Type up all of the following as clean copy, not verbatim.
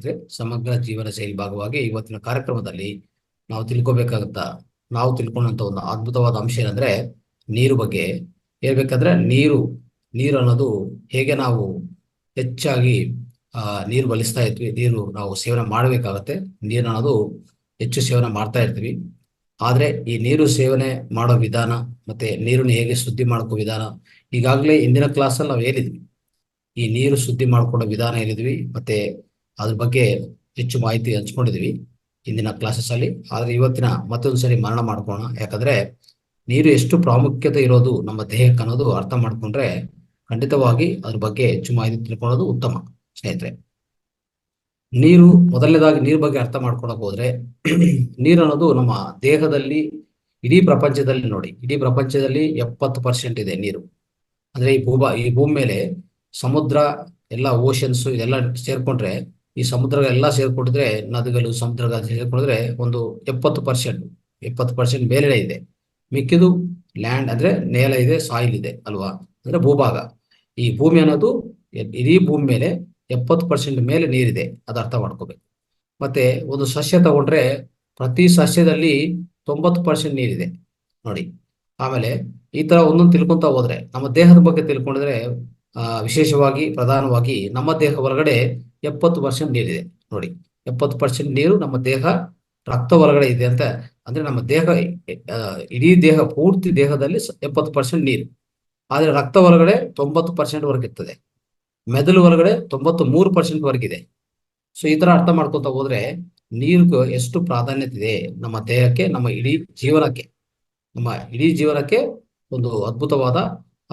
ಸ್ನೇಹಿತರೆ. ಸಮಗ್ರ ಜೀವನ ಶೈಲಿ ಭಾಗವಾಗಿ ಇವತ್ತಿನ ಕಾರ್ಯಕ್ರಮದಲ್ಲಿ ನಾವು ನಾವು ತಿಳ್ಕೊಂಡಂತ ಒಂದು ಅದ್ಭುತವಾದ ಅಂಶ ಏನಂದ್ರೆ ನೀರು ಬಗ್ಗೆ ಹೇಳ್ಬೇಕಂದ್ರೆ ನೀರು ಅನ್ನೋದು ಹೇಗೆ ನಾವು ಹೆಚ್ಚಾಗಿ ನೀರು ಬಲಿಸ್ತಾ ಇದ್ವಿ, ನೀರು ನಾವು ಸೇವನೆ ಮಾಡಬೇಕಾಗತ್ತೆ. ನೀರು ಅನ್ನೋದು ಹೆಚ್ಚು ಸೇವನೆ ಮಾಡ್ತಾ ಇರ್ತೀವಿ. ಆದ್ರೆ ಈ ನೀರು ಸೇವನೆ ಮಾಡೋ ವಿಧಾನ ಮತ್ತೆ ನೀರನ್ನು ಹೇಗೆ ಶುದ್ಧಿ ಮಾಡ್ಕೋ ವಿಧಾನ ಈಗಾಗಲೇ ಇಂದಿನ ಕ್ಲಾಸಲ್ಲಿ ನಾವು ಹೇಳಿದ್ವಿ. ಈ ನೀರು ಶುದ್ಧಿ ಮಾಡ್ಕೊಳ್ಳೋ ವಿಧಾನ ಹೇಳಿದ್ವಿ, ಮತ್ತೆ ಅದ್ರ ಬಗ್ಗೆ ಹೆಚ್ಚು ಮಾಹಿತಿ ಹಂಚ್ಕೊಂಡಿದ್ವಿ ಇಂದಿನ ಕ್ಲಾಸಸ್ ಅಲ್ಲಿ. ಆದ್ರೆ ಇವತ್ತಿನ ಮತ್ತೊಂದ್ಸರಿ ಮರಣ ಮಾಡ್ಕೋಣ. ಯಾಕಂದ್ರೆ ನೀರು ಎಷ್ಟು ಪ್ರಾಮುಖ್ಯತೆ ಇರೋದು ನಮ್ಮ ದೇಹಕ್ಕೆ ಅನ್ನೋದು ಅರ್ಥ ಮಾಡ್ಕೊಂಡ್ರೆ ಖಂಡಿತವಾಗಿ ಅದ್ರ ಬಗ್ಗೆ ಹೆಚ್ಚು ಮಾಹಿತಿ ತಿಳ್ಕೊಳ್ಳೋದು ಉತ್ತಮ ಸ್ನೇಹಿತರೆ. ಮೊದಲನೇದಾಗಿ ನೀರ್ ಬಗ್ಗೆ ಅರ್ಥ ಮಾಡ್ಕೊಳಕ್ ಹೋದ್ರೆ ನೀರು ಅನ್ನೋದು ನಮ್ಮ ದೇಹದಲ್ಲಿ ಇಡೀ ಪ್ರಪಂಚದಲ್ಲಿ 70% ಇದೆ ನೀರು. ಅಂದ್ರೆ ಈ ಭೂಮಿ ಮೇಲೆ ಸಮುದ್ರ ಎಲ್ಲ ಓಷನ್ಸ್ ಇದೆಲ್ಲ ಸೇರ್ಕೊಂಡ್ರೆ, ಈ ಸಮುದ್ರ ಎಲ್ಲ ಸೇರ್ಕೊಂಡಿದ್ರೆ, ನದಿಗಳು ಸಮುದ್ರ ಸೇರ್ಕೊಂಡ್ರೆ ಒಂದು 70% ಮೇಲೆ ಇದೆ. ಮಿಕ್ಕಿದು ಲ್ಯಾಂಡ್ ಅಂದ್ರೆ ನೆಲ ಇದೆ, ಸಾಯಿಲ್ ಇದೆ ಅಲ್ವಾ, ಅಂದ್ರೆ ಭೂಭಾಗ. ಈ ಭೂಮಿ ಅನ್ನೋದು ಇಡೀ ಭೂಮಿ ಮೇಲೆ 70% ಮೇಲೆ ನೀರಿದೆ, ಅದು ಅರ್ಥ ಮಾಡ್ಕೋಬೇಕು. ಮತ್ತೆ ಒಂದು ಸಸ್ಯ ತಗೊಂಡ್ರೆ ಪ್ರತಿ ಸಸ್ಯದಲ್ಲಿ 90% ನೀರಿದೆ ನೋಡಿ. ಆಮೇಲೆ ಈ ತರ ಒಂದೊಂದು ತಿಳ್ಕೊಂತ ಹೋದ್ರೆ ನಮ್ಮ ದೇಹದ ಬಗ್ಗೆ ತಿಳ್ಕೊಂಡ್ರೆ ವಿಶೇಷವಾಗಿ ಪ್ರಧಾನವಾಗಿ ನಮ್ಮ ದೇಹ ಹೊರಗಡೆ 70% ನೀರಿದೆ ನೋಡಿ. 70% ನೀರು ನಮ್ಮ ದೇಹ ರಕ್ತ ಹೊರಗಡೆ ಇದೆ ಅಂತ ಅಂದ್ರೆ ನಮ್ಮ ದೇಹ ಇಡೀ ದೇಹ ಪೂರ್ತಿ ದೇಹದಲ್ಲಿ 70% ನೀರು. ಆದ್ರೆ ರಕ್ತ ಹೊರಗಡೆ 90% ವರ್ಗಿರ್ತದೆ, ಮೆದುಳು ಹೊರಗಡೆ 93% ವರ್ಗಿದೆ. ಸೊ ಈ ತರ ಅರ್ಥ ಮಾಡ್ಕೊತ ಹೋದ್ರೆ ನೀರು ಎಷ್ಟು ಪ್ರಾಧಾನ್ಯತೆ ಇದೆ ನಮ್ಮ ದೇಹಕ್ಕೆ, ನಮ್ಮ ಇಡೀ ಜೀವನಕ್ಕೆ ಒಂದು ಅದ್ಭುತವಾದ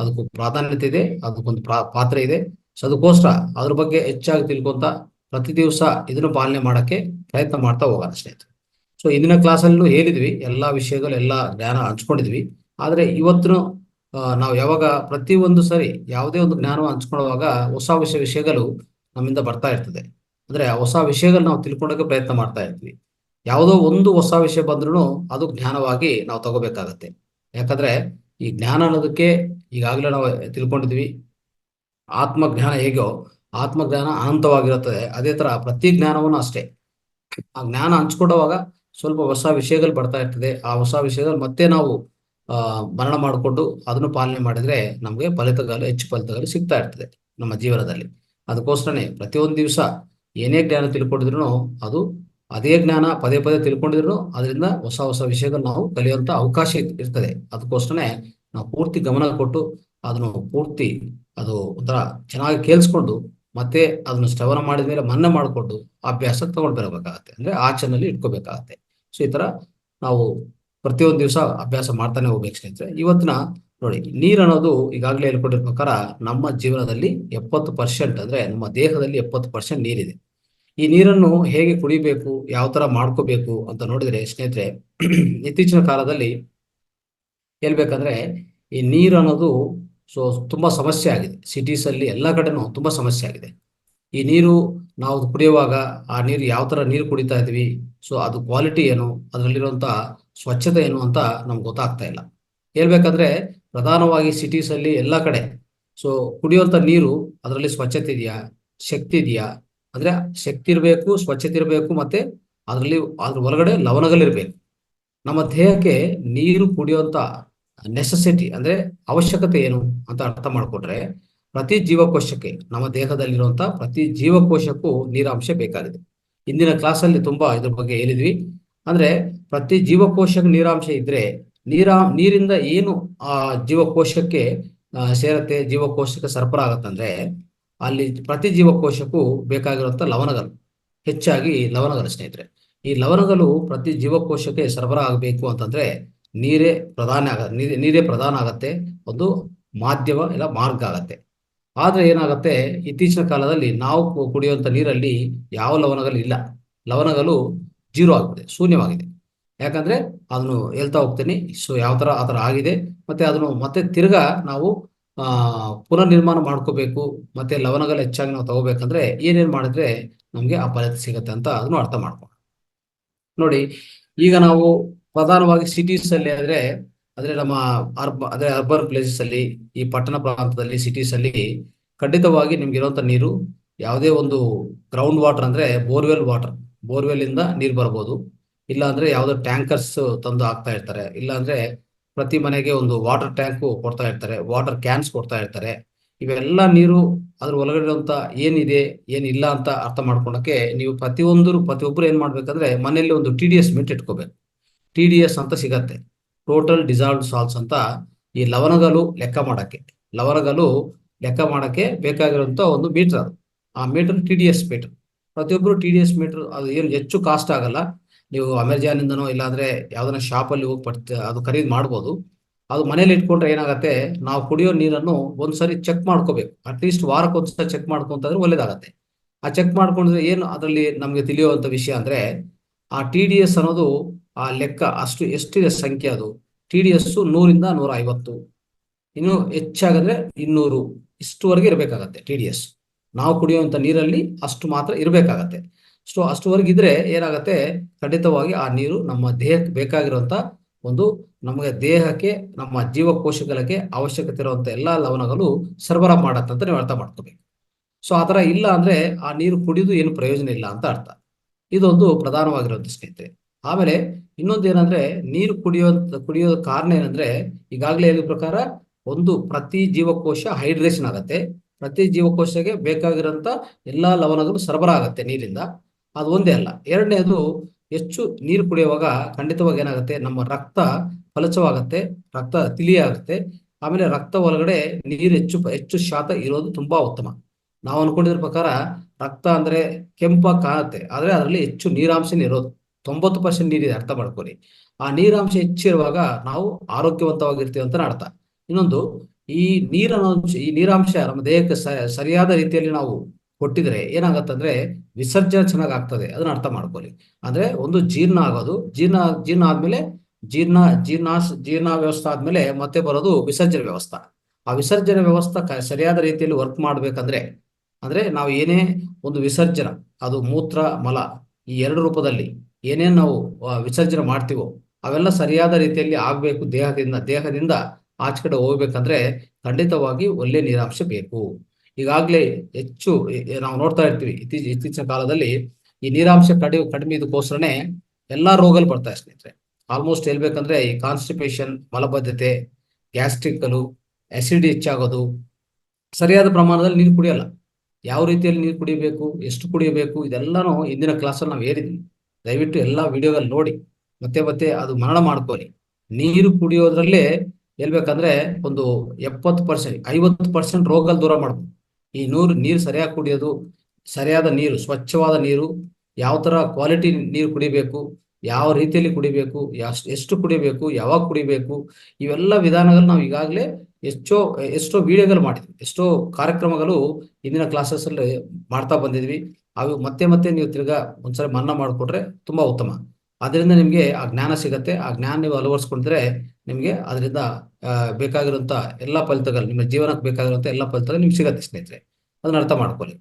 ಅದಕ್ಕೂ ಪ್ರಾಧಾನ್ಯತೆ ಇದೆ, ಅದಕ್ಕೊಂದು ಪಾತ್ರ ಇದೆ. ಸೊ ಅದಕ್ಕೋಸ್ಕರ ಅದ್ರ ಬಗ್ಗೆ ಹೆಚ್ಚಾಗಿ ತಿಳ್ಕೊಂತ ಪ್ರತಿ ದಿವಸ ಇದನ್ನು ಪಾಲನೆ ಮಾಡಕ್ಕೆ ಪ್ರಯತ್ನ ಮಾಡ್ತಾ ಹೋಗೋಣ ಸ್ನೇಹಿತರೆ. ಸೊ ಇಂದಿನ ಕ್ಲಾಸಲ್ಲೂ ಹೇಳಿದ್ವಿ, ಎಲ್ಲಾ ವಿಷಯಗಳು ಎಲ್ಲ ಜ್ಞಾನ ಹಂಚ್ಕೊಂಡಿದ್ವಿ. ಆದ್ರೆ ಇವತ್ತು ನಾವು ಯಾವಾಗ ಪ್ರತಿಯೊಂದು ಸರಿ ಯಾವುದೇ ಒಂದು ಜ್ಞಾನ ಹಂಚ್ಕೊಳ್ಳುವಾಗ ಹೊಸ ವಿಷಯಗಳು ನಮ್ಮಿಂದ ಬರ್ತಾ ಇರ್ತದೆ. ಅಂದ್ರೆ ಆ ಹೊಸ ವಿಷಯಗಳು ನಾವು ತಿಳ್ಕೊಳ್ಳೋಕೆ ಪ್ರಯತ್ನ ಮಾಡ್ತಾ ಇರ್ತೀವಿ. ಯಾವುದೋ ಒಂದು ಹೊಸ ವಿಷಯ ಬಂದ್ರೂ ಅದು ಜ್ಞಾನವಾಗಿ ನಾವು ತಗೋಬೇಕಾಗತ್ತೆ. ಯಾಕಂದ್ರೆ ಈ ಜ್ಞಾನ ಅನ್ನೋದಕ್ಕೆ ಈಗಾಗಲೇ ನಾವು ತಿಳ್ಕೊಂಡಿದ್ವಿ, ಆತ್ಮಜ್ಞಾನ ಹೇಗೋ ಆತ್ಮಜ್ಞಾನ ಅನಂತವಾಗಿರುತ್ತದೆ, ಅದೇ ತರ ಪ್ರತಿ ಜ್ಞಾನವನ್ನು ಅಷ್ಟೇ. ಆ ಜ್ಞಾನ ಹಂಚ್ಕೊಳ್ಳುವಾಗ ಸ್ವಲ್ಪ ಹೊಸ ವಿಷಯಗಳು ಬರ್ತಾ ಇರ್ತದೆ. ಆ ಹೊಸ ವಿಷಯಗಳು ಮತ್ತೆ ನಾವು ಮರಣ ಮಾಡಿಕೊಂಡು ಅದನ್ನು ಪಾಲನೆ ಮಾಡಿದ್ರೆ ನಮಗೆ ಹೆಚ್ಚು ಫಲಿತಗಳು ಸಿಗ್ತಾ ಇರ್ತದೆ ನಮ್ಮ ಜೀವನದಲ್ಲಿ. ಅದಕ್ಕೋಸ್ಕರನೇ ಪ್ರತಿಯೊಂದು ದಿವಸ ಏನೇ ಜ್ಞಾನ ತಿಳ್ಕೊಂಡಿದ್ರು ಅದು ಅದೇ ಜ್ಞಾನ ಪದೇ ತಿಳ್ಕೊಂಡಿದ್ರು ಅದರಿಂದ ಹೊಸ ವಿಷಯಗಳು ನಾವು ಕಲಿಯುವಂತ ಅವಕಾಶ ಇರ್ತದೆ. ಅದಕ್ಕೋಸ್ಕರನೇ ನಾವು ಪೂರ್ತಿ ಗಮನ ಕೊಟ್ಟು ಅದನ್ನು ಅದು ಒಂಥರ ಚೆನ್ನಾಗಿ ಕೇಳಿಸ್ಕೊಂಡು ಮತ್ತೆ ಅದನ್ನು ಶ್ರವಣ ಮಾಡಿದ ಮೇಲೆ ಮನ್ನ ಮಾಡಿಕೊಂಡು ಅಭ್ಯಾಸ ತಗೊಂಡು ಬರಬೇಕಾಗತ್ತೆ, ಅಂದ್ರೆ ಆಚರಣೆಯಲ್ಲಿ ಇಟ್ಕೋಬೇಕಾಗತ್ತೆ. ಸೊ ಈ ತರ ನಾವು ಪ್ರತಿಯೊಂದು ದಿವಸ ಅಭ್ಯಾಸ ಮಾಡ್ತಾನೆ ಹೋಗ್ಬೇಕು ಸ್ನೇಹಿತರೆ. ಇವತ್ತಿನ ನೋಡಿ, ನೀರು ಅನ್ನೋದು ಈಗಾಗಲೇ ಹೇಳ್ಕೊಂಡಿರೋ ಪ್ರಕಾರ ನಮ್ಮ ಜೀವನದಲ್ಲಿ 70% ಅಂದ್ರೆ ನಮ್ಮ ದೇಹದಲ್ಲಿ 70% ನೀರಿದೆ. ಈ ನೀರನ್ನು ಹೇಗೆ ಕುಡಿಬೇಕು, ಯಾವ ತರ ಮಾಡ್ಕೋಬೇಕು ಅಂತ ನೋಡಿದ್ರೆ ಸ್ನೇಹಿತರೆ, ಇತ್ತೀಚಿನ ಕಾಲದಲ್ಲಿ ಹೇಳ್ಬೇಕಂದ್ರೆ ಈ ನೀರು ಅನ್ನೋದು ತುಂಬಾ ಸಮಸ್ಯೆ ಆಗಿದೆ. ಸಿಟೀಸ್ ಅಲ್ಲಿ ಎಲ್ಲಾ ಕಡೆನೂ ತುಂಬಾ ಸಮಸ್ಯೆ ಆಗಿದೆ. ಈ ನೀರು ನಾವು ಕುಡಿಯುವಾಗ ಆ ನೀರು ಯಾವ ತರ ನೀರು ಕುಡಿತಾ ಇದ್ವಿ, ಸೊ ಅದು ಕ್ವಾಲಿಟಿ ಏನು, ಅದರಲ್ಲಿರುವಂತ ಸ್ವಚ್ಛತೆ ಏನು ಅಂತ ನಮ್ಗೆ ಗೊತ್ತಾಗ್ತಾ ಇಲ್ಲ. ಹೇಳ್ಬೇಕಂದ್ರೆ ಪ್ರಧಾನವಾಗಿ ಸಿಟೀಸ್ ಅಲ್ಲಿ ಎಲ್ಲಾ ಕಡೆ ಸೊ ಕುಡಿಯುವಂತ ನೀರು ಅದರಲ್ಲಿ ಸ್ವಚ್ಛತೆ ಇದೆಯಾ, ಶಕ್ತಿ ಇದೆಯಾ, ಅಂದ್ರೆ ಶಕ್ತಿ ಇರಬೇಕು, ಸ್ವಚ್ಛತೆ ಇರಬೇಕು, ಮತ್ತೆ ಅದ್ರ ಒಳಗಡೆ ಲವಣಗಳಿರ್ಬೇಕು. ನಮ್ಮ ದೇಹಕ್ಕೆ ನೀರು ಕುಡಿಯುವಂತ ನೆಸೆಸಿಟಿ ಅಂದ್ರೆ ಅವಶ್ಯಕತೆ ಏನು ಅಂತ ಅರ್ಥ ಮಾಡ್ಕೊಂಡ್ರೆ ಪ್ರತಿ ಜೀವಕೋಶಕ್ಕೆ, ನಮ್ಮ ದೇಹದಲ್ಲಿರುವಂತ ಪ್ರತಿ ಜೀವಕೋಶಕ್ಕೂ ನೀರಾಂಶ ಬೇಕಾಗಿದೆ. ಇಂದಿನ ಕ್ಲಾಸಲ್ಲಿ ತುಂಬಾ ಇದ್ರ ಬಗ್ಗೆ ಹೇಳಿದ್ವಿ. ಅಂದ್ರೆ ಪ್ರತಿ ಜೀವಕೋಶಕ್ಕೆ ನೀರಾಂಶ ಇದ್ರೆ ನೀರಿಂದ ಏನು ಆ ಜೀವಕೋಶಕ್ಕೆ ಸೇರತ್ತೆ, ಜೀವಕೋಶಕ್ಕೆ ಸರಬರಾಜು ಆಗತ್ತಂದ್ರೆ ಅಲ್ಲಿ ಪ್ರತಿ ಜೀವಕೋಶಕ್ಕೂ ಬೇಕಾಗಿರುವಂತ ಹೆಚ್ಚಾಗಿ ಲವಣಗಳು ಸ್ನೇಹಿತರೆ. ಈ ಲವಣಗಳು ಪ್ರತಿ ಜೀವಕೋಶಕ್ಕೆ ಸರಬರಾಜು ಆಗಬೇಕು ಅಂತಂದ್ರೆ ನೀರೇ ಪ್ರಧಾನ ಆಗತ್ತೆ, ಒಂದು ಮಾಧ್ಯಮ ಇಲ್ಲ ಮಾರ್ಗ ಆಗತ್ತೆ. ಆದ್ರೆ ಏನಾಗತ್ತೆ, ಇತ್ತೀಚಿನ ಕಾಲದಲ್ಲಿ ನಾವು ಕುಡಿಯುವಂತ ನೀರಲ್ಲಿ ಯಾವ ಲವಣಗಳು ಇಲ್ಲ, ಲವಣಗಳು ಜೀರೋ ಆಗಿದೆ, ಶೂನ್ಯವಾಗಿದೆ. ಯಾಕಂದ್ರೆ ಅದನ್ನು ಹೇಳ್ತಾ ಹೋಗ್ತೀನಿ. ಸೊ ಯಾವ ತರ ಆ ತರ ಆಗಿದೆ. ಮತ್ತೆ ಅದನ್ನು ಮತ್ತೆ ತಿರ್ಗಾ ನಾವು ಪುನರ್ ನಿರ್ಮಾಣ ಮಾಡ್ಕೋಬೇಕು. ಮತ್ತೆ ಲವಣಗಳು ಹೆಚ್ಚಾಗಿ ನಾವು ತಗೋಬೇಕಂದ್ರೆ ಏನೇನ್ ಮಾಡಿದ್ರೆ ನಮ್ಗೆ ಆ ಫಲಿತ ಸಿಗತ್ತೆ ಅಂತ ಅದನ್ನು ಅರ್ಥ ಮಾಡ್ಕೊಂಡು ನೋಡಿ. ಈಗ ನಾವು ಪ್ರಧಾನವಾಗಿ ಸಿಟೀಸ್ ಅಲ್ಲಿ ಅಂದ್ರೆ ನಮ್ಮ ಅರ್ಬನ್ ಪ್ಲೇಸಸ್ ಅಲ್ಲಿ, ಈ ಪಟ್ಟಣ ಪ್ರಾಂತದಲ್ಲಿ ಸಿಟೀಸ್ ಅಲ್ಲಿ ಖಂಡಿತವಾಗಿ ನಿಮ್ಗೆ ಇರುವಂತ ನೀರು ಯಾವುದೇ ಒಂದು ಗ್ರೌಂಡ್ ವಾಟರ್ ಅಂದ್ರೆ ಬೋರ್ವೆಲ್ ವಾಟರ್, ಬೋರ್ವೆಲ್ ಇಂದ ನೀರು ಬರ್ಬೋದು. ಇಲ್ಲ ಅಂದ್ರೆ ಯಾವ್ದೋ ಟ್ಯಾಂಕರ್ಸ್ ತಂದು ಹಾಕ್ತಾ ಇರ್ತಾರೆ. ಇಲ್ಲ ಅಂದ್ರೆ ಪ್ರತಿ ಮನೆಗೆ ಒಂದು ವಾಟರ್ ಟ್ಯಾಂಕ್ ಕೊಡ್ತಾ ಇರ್ತಾರೆ, ವಾಟರ್ ಕ್ಯಾನ್ಸ್ ಕೊಡ್ತಾ ಇರ್ತಾರೆ. ಇವೆಲ್ಲ ನೀರು ಅದ್ರ ಒಳಗಡೆ ಇರುವಂತ ಏನಿದೆ ಏನಿಲ್ಲ ಅಂತ ಅರ್ಥ ಮಾಡ್ಕೊಳಕ್ಕೆ ನೀವು ಪ್ರತಿಯೊಬ್ಬರು ಏನ್ ಮಾಡ್ಬೇಕಂದ್ರೆ ಮನೆಯಲ್ಲಿ ಒಂದು TDS ಮೀಟರ್ ಇಟ್ಕೋಬೇಕು. TDS ಅಂತ ಸಿಗತ್ತೆ, ಟೋಟಲ್ ಡಿಸಾಲ್ವ್ಡ್ ಸಾಲ್ಟ್ಸ್ ಅಂತ. ಈ ಲವಣಗಳು ಲೆಕ್ಕ ಮಾಡಕ್ಕೆ ಬೇಕಾಗಿರುವಂತ ಒಂದು ಮೀಟರ್ ಅದು. ಆ ಮೀಟರ್ TDS ಮೀಟರ್. ಪ್ರತಿಯೊಬ್ಬರು TDS ಮೀಟರ್, ಅದು ಏನು ಹೆಚ್ಚು ಕಾಸ್ಟ್ ಆಗಲ್ಲ. ನೀವು ಅಮೆಜಾನ್ ಇಂದನೋ ಇಲ್ಲಾಂದ್ರೆ ಯಾವ್ದನ್ನ ಶಾಪ್ ಅಲ್ಲಿ ಹೋಗಿ ಅದು ಖರೀದಿ ಮಾಡ್ಬೋದು. ಅದು ಮನೇಲಿ ಇಟ್ಕೊಂಡ್ರೆ ಏನಾಗತ್ತೆ, ನಾವು ಕುಡಿಯೋ ನೀರನ್ನು ಒಂದ್ಸರಿ ಚೆಕ್ ಮಾಡ್ಕೋಬೇಕು. ಅಟ್ಲೀಸ್ಟ್ ವಾರಕ್ಕೆ ಒಂದ್ಸರಿ ಚೆಕ್ ಮಾಡ್ಕೊಂತಂದ್ರೆ ಒಳ್ಳೇದಾಗತ್ತೆ. ಆ ಚೆಕ್ ಮಾಡ್ಕೊಂಡ್ರೆ ಏನು ಅದರಲ್ಲಿ ನಮ್ಗೆ ತಿಳಿಯುವಂತ ವಿಷಯ ಅಂದ್ರೆ, ಆ TDS ಅನ್ನೋದು ಆ ಲೆಕ್ಕ ಅಷ್ಟು ಎಷ್ಟಿದೆ ಸಂಖ್ಯೆ, ಅದು TDS 100 ಇಂದ 150, ಇನ್ನು ಹೆಚ್ಚಾಗದ್ರೆ 200, ಇಷ್ಟುವರೆಗೆ ಇರಬೇಕಾಗತ್ತೆ TDS. ನಾವು ಕುಡಿಯುವಂತ ನೀರಲ್ಲಿ ಅಷ್ಟು ಮಾತ್ರ ಇರಬೇಕಾಗತ್ತೆ. ಅಷ್ಟುವರೆಗೆ ಇದ್ರೆ ಏನಾಗತ್ತೆ, ಖಂಡಿತವಾಗಿ ಆ ನೀರು ನಮ್ಮ ದೇಹಕ್ಕೆ ಬೇಕಾಗಿರುವಂತ ಒಂದು, ನಮಗೆ ದೇಹಕ್ಕೆ ನಮ್ಮ ಜೀವಕೋಶಗಳಿಗೆ ಅವಶ್ಯಕತೆ ಇರುವಂತ ಎಲ್ಲಾ ಲವಣಗಳು ಸರಬರಾಜು ಮಾಡತ್ತಂತ ನೀವು ಅರ್ಥ ಮಾಡ್ಕೋಬೇಕು. ಆ ತರ ಇಲ್ಲ ಅಂದ್ರೆ ಆ ನೀರು ಕುಡಿದು ಏನು ಪ್ರಯೋಜನ ಇಲ್ಲ ಅಂತ ಅರ್ಥ. ಇದೊಂದು ಪ್ರಧಾನವಾಗಿರುವಂತ ಸ್ನೇಹಿತರೆ. ಆಮೇಲೆ ಇನ್ನೊಂದು ಏನಂದ್ರೆ, ನೀರು ಕುಡಿಯೋ ಕಾರಣ ಏನಂದ್ರೆ, ಈಗಾಗಲೇ ಹೇಳಿದ ಪ್ರಕಾರ ಒಂದು ಪ್ರತಿ ಜೀವಕೋಶ ಹೈಡ್ರೇಷನ್ ಆಗತ್ತೆ. ಪ್ರತಿ ಜೀವಕೋಶಕ್ಕೆ ಬೇಕಾಗಿರೋಂಥ ಎಲ್ಲಾ ಲವಣಗಳು ಸರಬರಾಗತ್ತೆ ನೀರಿಂದ. ಅದು ಒಂದೇ ಅಲ್ಲ, ಎರಡನೇದು, ಹೆಚ್ಚು ನೀರು ಕುಡಿಯುವಾಗ ಖಂಡಿತವಾಗಿ ಏನಾಗುತ್ತೆ, ನಮ್ಮ ರಕ್ತ ಫಲಚವಾಗತ್ತೆ, ರಕ್ತ ತಿಳಿಯಾಗುತ್ತೆ. ಆಮೇಲೆ ರಕ್ತ ಒಳಗಡೆ ನೀರು ಹೆಚ್ಚು ಶಾತ ಇರೋದು ತುಂಬಾ ಉತ್ತಮ. ನಾವು ಅನ್ಕೊಂಡಿದ್ರ ಪ್ರಕಾರ ರಕ್ತ ಅಂದ್ರೆ ಕೆಂಪಾಗಿ ಕಾಣುತ್ತೆ, ಆದ್ರೆ ಅದರಲ್ಲಿ ಹೆಚ್ಚು ನೀರಾಂಶನೇ ಇರೋದು. 90% ನೀರಿದೆ, ಅರ್ಥ ಮಾಡ್ಕೊಳ್ಳಿ. ಆ ನೀರಾಂಶ ಹೆಚ್ಚಿರುವಾಗ ನಾವು ಆರೋಗ್ಯವಂತವಾಗಿರ್ತೀವಿ ಅಂತ ಅರ್ಥ. ಇನ್ನೊಂದು, ಈ ನೀರಾಂಶ ನಮ್ಮ ದೇಹಕ್ಕೆ ಸರಿಯಾದ ರೀತಿಯಲ್ಲಿ ನಾವು ಕೊಟ್ಟಿದ್ರೆ ಏನಾಗತ್ತಂದ್ರೆ ವಿಸರ್ಜನೆ ಚೆನ್ನಾಗಿ ಆಗ್ತದೆ. ಅದನ್ನ ಅರ್ಥ ಮಾಡ್ಕೊಳ್ಳಿ. ಅಂದ್ರೆ ಒಂದು ಜೀರ್ಣ ಆಗೋದು, ಜೀರ್ಣ ಆದ್ಮೇಲೆ ಜೀರ್ಣ ವ್ಯವಸ್ಥೆ ಆದ್ಮೇಲೆ ಮತ್ತೆ ಬರೋದು ವಿಸರ್ಜನೆ ವ್ಯವಸ್ಥೆ. ಆ ವಿಸರ್ಜನೆ ವ್ಯವಸ್ಥೆ ಸರಿಯಾದ ರೀತಿಯಲ್ಲಿ ವರ್ಕ್ ಮಾಡ್ಬೇಕಂದ್ರೆ, ಅಂದ್ರೆ ನಾವು ಏನೇ ಒಂದು ವಿಸರ್ಜನ, ಅದು ಮೂತ್ರ ಮಲ ಈ ಎರಡು ರೂಪದಲ್ಲಿ ಏನೇನ್ ನಾವು ವಿಸರ್ಜನೆ ಮಾಡ್ತೀವೋ ಅವೆಲ್ಲ ಸರಿಯಾದ ರೀತಿಯಲ್ಲಿ ಆಗ್ಬೇಕು. ದೇಹದಿಂದ ಆಚೆ ಕಡೆ ಹೋಗ್ಬೇಕಂದ್ರೆ ಖಂಡಿತವಾಗಿ ಒಳ್ಳೆ ನೀರಾಂಶ ಬೇಕು. ಈಗಾಗ್ಲೇ ಹೆಚ್ಚು ನಾವು ನೋಡ್ತಾ ಇರ್ತೀವಿ, ಇತ್ತೀಚಿನ ಕಾಲದಲ್ಲಿ ಈ ನೀರಾಂಶ ಕಡಿಮೆ ಇದಕ್ಕೋಸ್ಕರನೇ ಎಲ್ಲಾ ರೋಗಗಳು ಬರ್ತಾ ಸ್ನೇಹಿತರೆ. ಆಲ್ಮೋಸ್ಟ್ ಹೇಳ್ಬೇಕಂದ್ರೆ ಈ ಕಾನ್ಸ್ಟಿಪೇಷನ್, ಮಲಬದ್ಧತೆ, ಗ್ಯಾಸ್ಟ್ರಿಕ್ಗಳು, ಆಸಿಡ್ ಹೆಚ್ಚಾಗೋದು, ಸರಿಯಾದ ಪ್ರಮಾಣದಲ್ಲಿ ನೀರು ಕುಡಿಯಲ್ಲ. ಯಾವ ರೀತಿಯಲ್ಲಿ ನೀರು ಕುಡಿಯಬೇಕು, ಎಷ್ಟು ಕುಡಿಯಬೇಕು, ಇದೆಲ್ಲಾನು ಇಂದಿನ ಕ್ಲಾಸಲ್ಲಿ ನಾವು ಹೇಳಿದ್ವಿ. ದಯವಿಟ್ಟು ಎಲ್ಲಾ ವಿಡಿಯೋದಲ್ಲಿ ನೋಡಿ ಮತ್ತೆ ಅದು ಮರಣ ಮಾಡ್ಕೊಳ್ಳಿ. ನೀರು ಕುಡಿಯೋದ್ರಲ್ಲೇ ಹೇಳ್ಬೇಕಂದ್ರೆ ಒಂದು 70%, 50% ರೋಗಗಳು ದೂರ ಮಾಡ್ಬೋದು. ಈ ನೀರು ಸರಿಯಾಗಿ ಕುಡಿಯೋದು, ಸರಿಯಾದ ನೀರು, ಸ್ವಚ್ಛವಾದ ನೀರು, ಯಾವ ತರ ಕ್ವಾಲಿಟಿ ನೀರು ಕುಡಿಬೇಕು, ಯಾವ ರೀತಿಯಲ್ಲಿ ಕುಡಿಬೇಕು, ಎಷ್ಟು ಕುಡಿಬೇಕು, ಯಾವಾಗ ಕುಡಿಬೇಕು, ಇವೆಲ್ಲ ವಿಧಾನಗಳು ನಾವು ಈಗಾಗಲೇ ಎಷ್ಟೋ ವಿಡಿಯೋಗಳು ಮಾಡಿದ್ವಿ, ಎಷ್ಟೋ ಕಾರ್ಯಕ್ರಮಗಳು ಇಂದಿನ ಕ್ಲಾಸಸ್ ಅಲ್ಲಿ ಮಾಡ್ತಾ ಬಂದಿದ್ವಿ. ಅವು ಮತ್ತೆ ನೀವು ತಿರ್ಗಾ ಒಂದ್ಸರಿ ಮನ್ನಾ ಮಾಡಿಕೊಟ್ರೆ ತುಂಬಾ ಉತ್ತಮ. ಅದರಿಂದ ನಿಮ್ಗೆ ಆ ಜ್ಞಾನ ಸಿಗತ್ತೆ. ಆ ಜ್ಞಾನ ನೀವು ಅಳವಡಿಸ್ಕೊಂಡ್ರೆ ನಿಮ್ಗೆ ಅದರಿಂದ ಬೇಕಾಗಿರುವಂತ ಎಲ್ಲಾ ಫಲಿತಗಳು, ನಿಮ್ಮ ಜೀವನಕ್ಕೆ ಬೇಕಾಗಿರುವಂತ ಎಲ್ಲಾ ಫಲಿತಗಳು ನಿಮ್ಗೆ ಸಿಗತ್ತೆ ಸ್ನೇಹಿತರೆ. ಅದನ್ನ ಅರ್ಥ ಮಾಡ್ಕೊಳ್ಳಿ.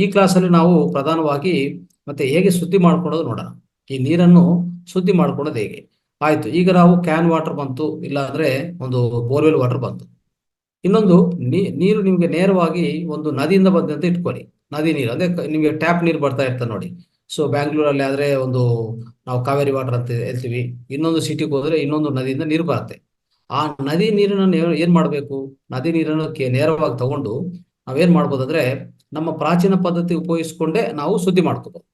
ಈ ಕ್ಲಾಸಲ್ಲಿ ನಾವು ಪ್ರಧಾನವಾಗಿ ಮತ್ತೆ ಹೇಗೆ ಶುದ್ಧಿ ಮಾಡ್ಕೊಳ್ಳೋದು ನೋಡೋಣ. ಈ ನೀರನ್ನು ಶುದ್ಧಿ ಮಾಡ್ಕೊಳ್ಳೋದು ಹೇಗೆ. ಆಯ್ತು, ಈಗ ನಾವು ಕ್ಯಾನ್ ವಾಟರ್ ಬಂತು, ಇಲ್ಲ ಅಂದ್ರೆ ಒಂದು ಬೋರ್ವೆಲ್ ವಾಟರ್ ಬಂತು. ಇನ್ನೊಂದು, ನೀರು ನಿಮ್ಗೆ ನೇರವಾಗಿ ಒಂದು ನದಿಯಿಂದ ಬಂದಂತ ಇಟ್ಕೊಳ್ಳಿ. ನದಿ ನೀರು ಅಂದ್ರೆ ನಿಮ್ಗೆ ಟ್ಯಾಪ್ ನೀರು ಬರ್ತಾ ಇರ್ತದೆ ನೋಡಿ. ಬ್ಯಾಂಗ್ಳೂರಲ್ಲಿ ಆದ್ರೆ ಒಂದು ನಾವು ಕಾವೇರಿ ವಾಟರ್ ಅಂತ ಹೇಳ್ತೀವಿ. ಇನ್ನೊಂದು ಸಿಟಿಗೆ ಹೋದ್ರೆ ಇನ್ನೊಂದು ನದಿಯಿಂದ ನೀರು ಬರುತ್ತೆ. ಆ ನದಿ ನೀರನ್ನು ಏನ್ ಮಾಡ್ಬೇಕು, ನದಿ ನೀರನ್ನು ನೇರವಾಗಿ ತಗೊಂಡು ನಾವೇನ್ ಮಾಡ್ಬೋದು ಅಂದ್ರೆ, ನಮ್ಮ ಪ್ರಾಚೀನ ಪದ್ಧತಿ ಉಪಯೋಗಿಸ್ಕೊಂಡೇ ನಾವು ಶುದ್ಧಿ ಮಾಡ್ಕೋಬಹುದು.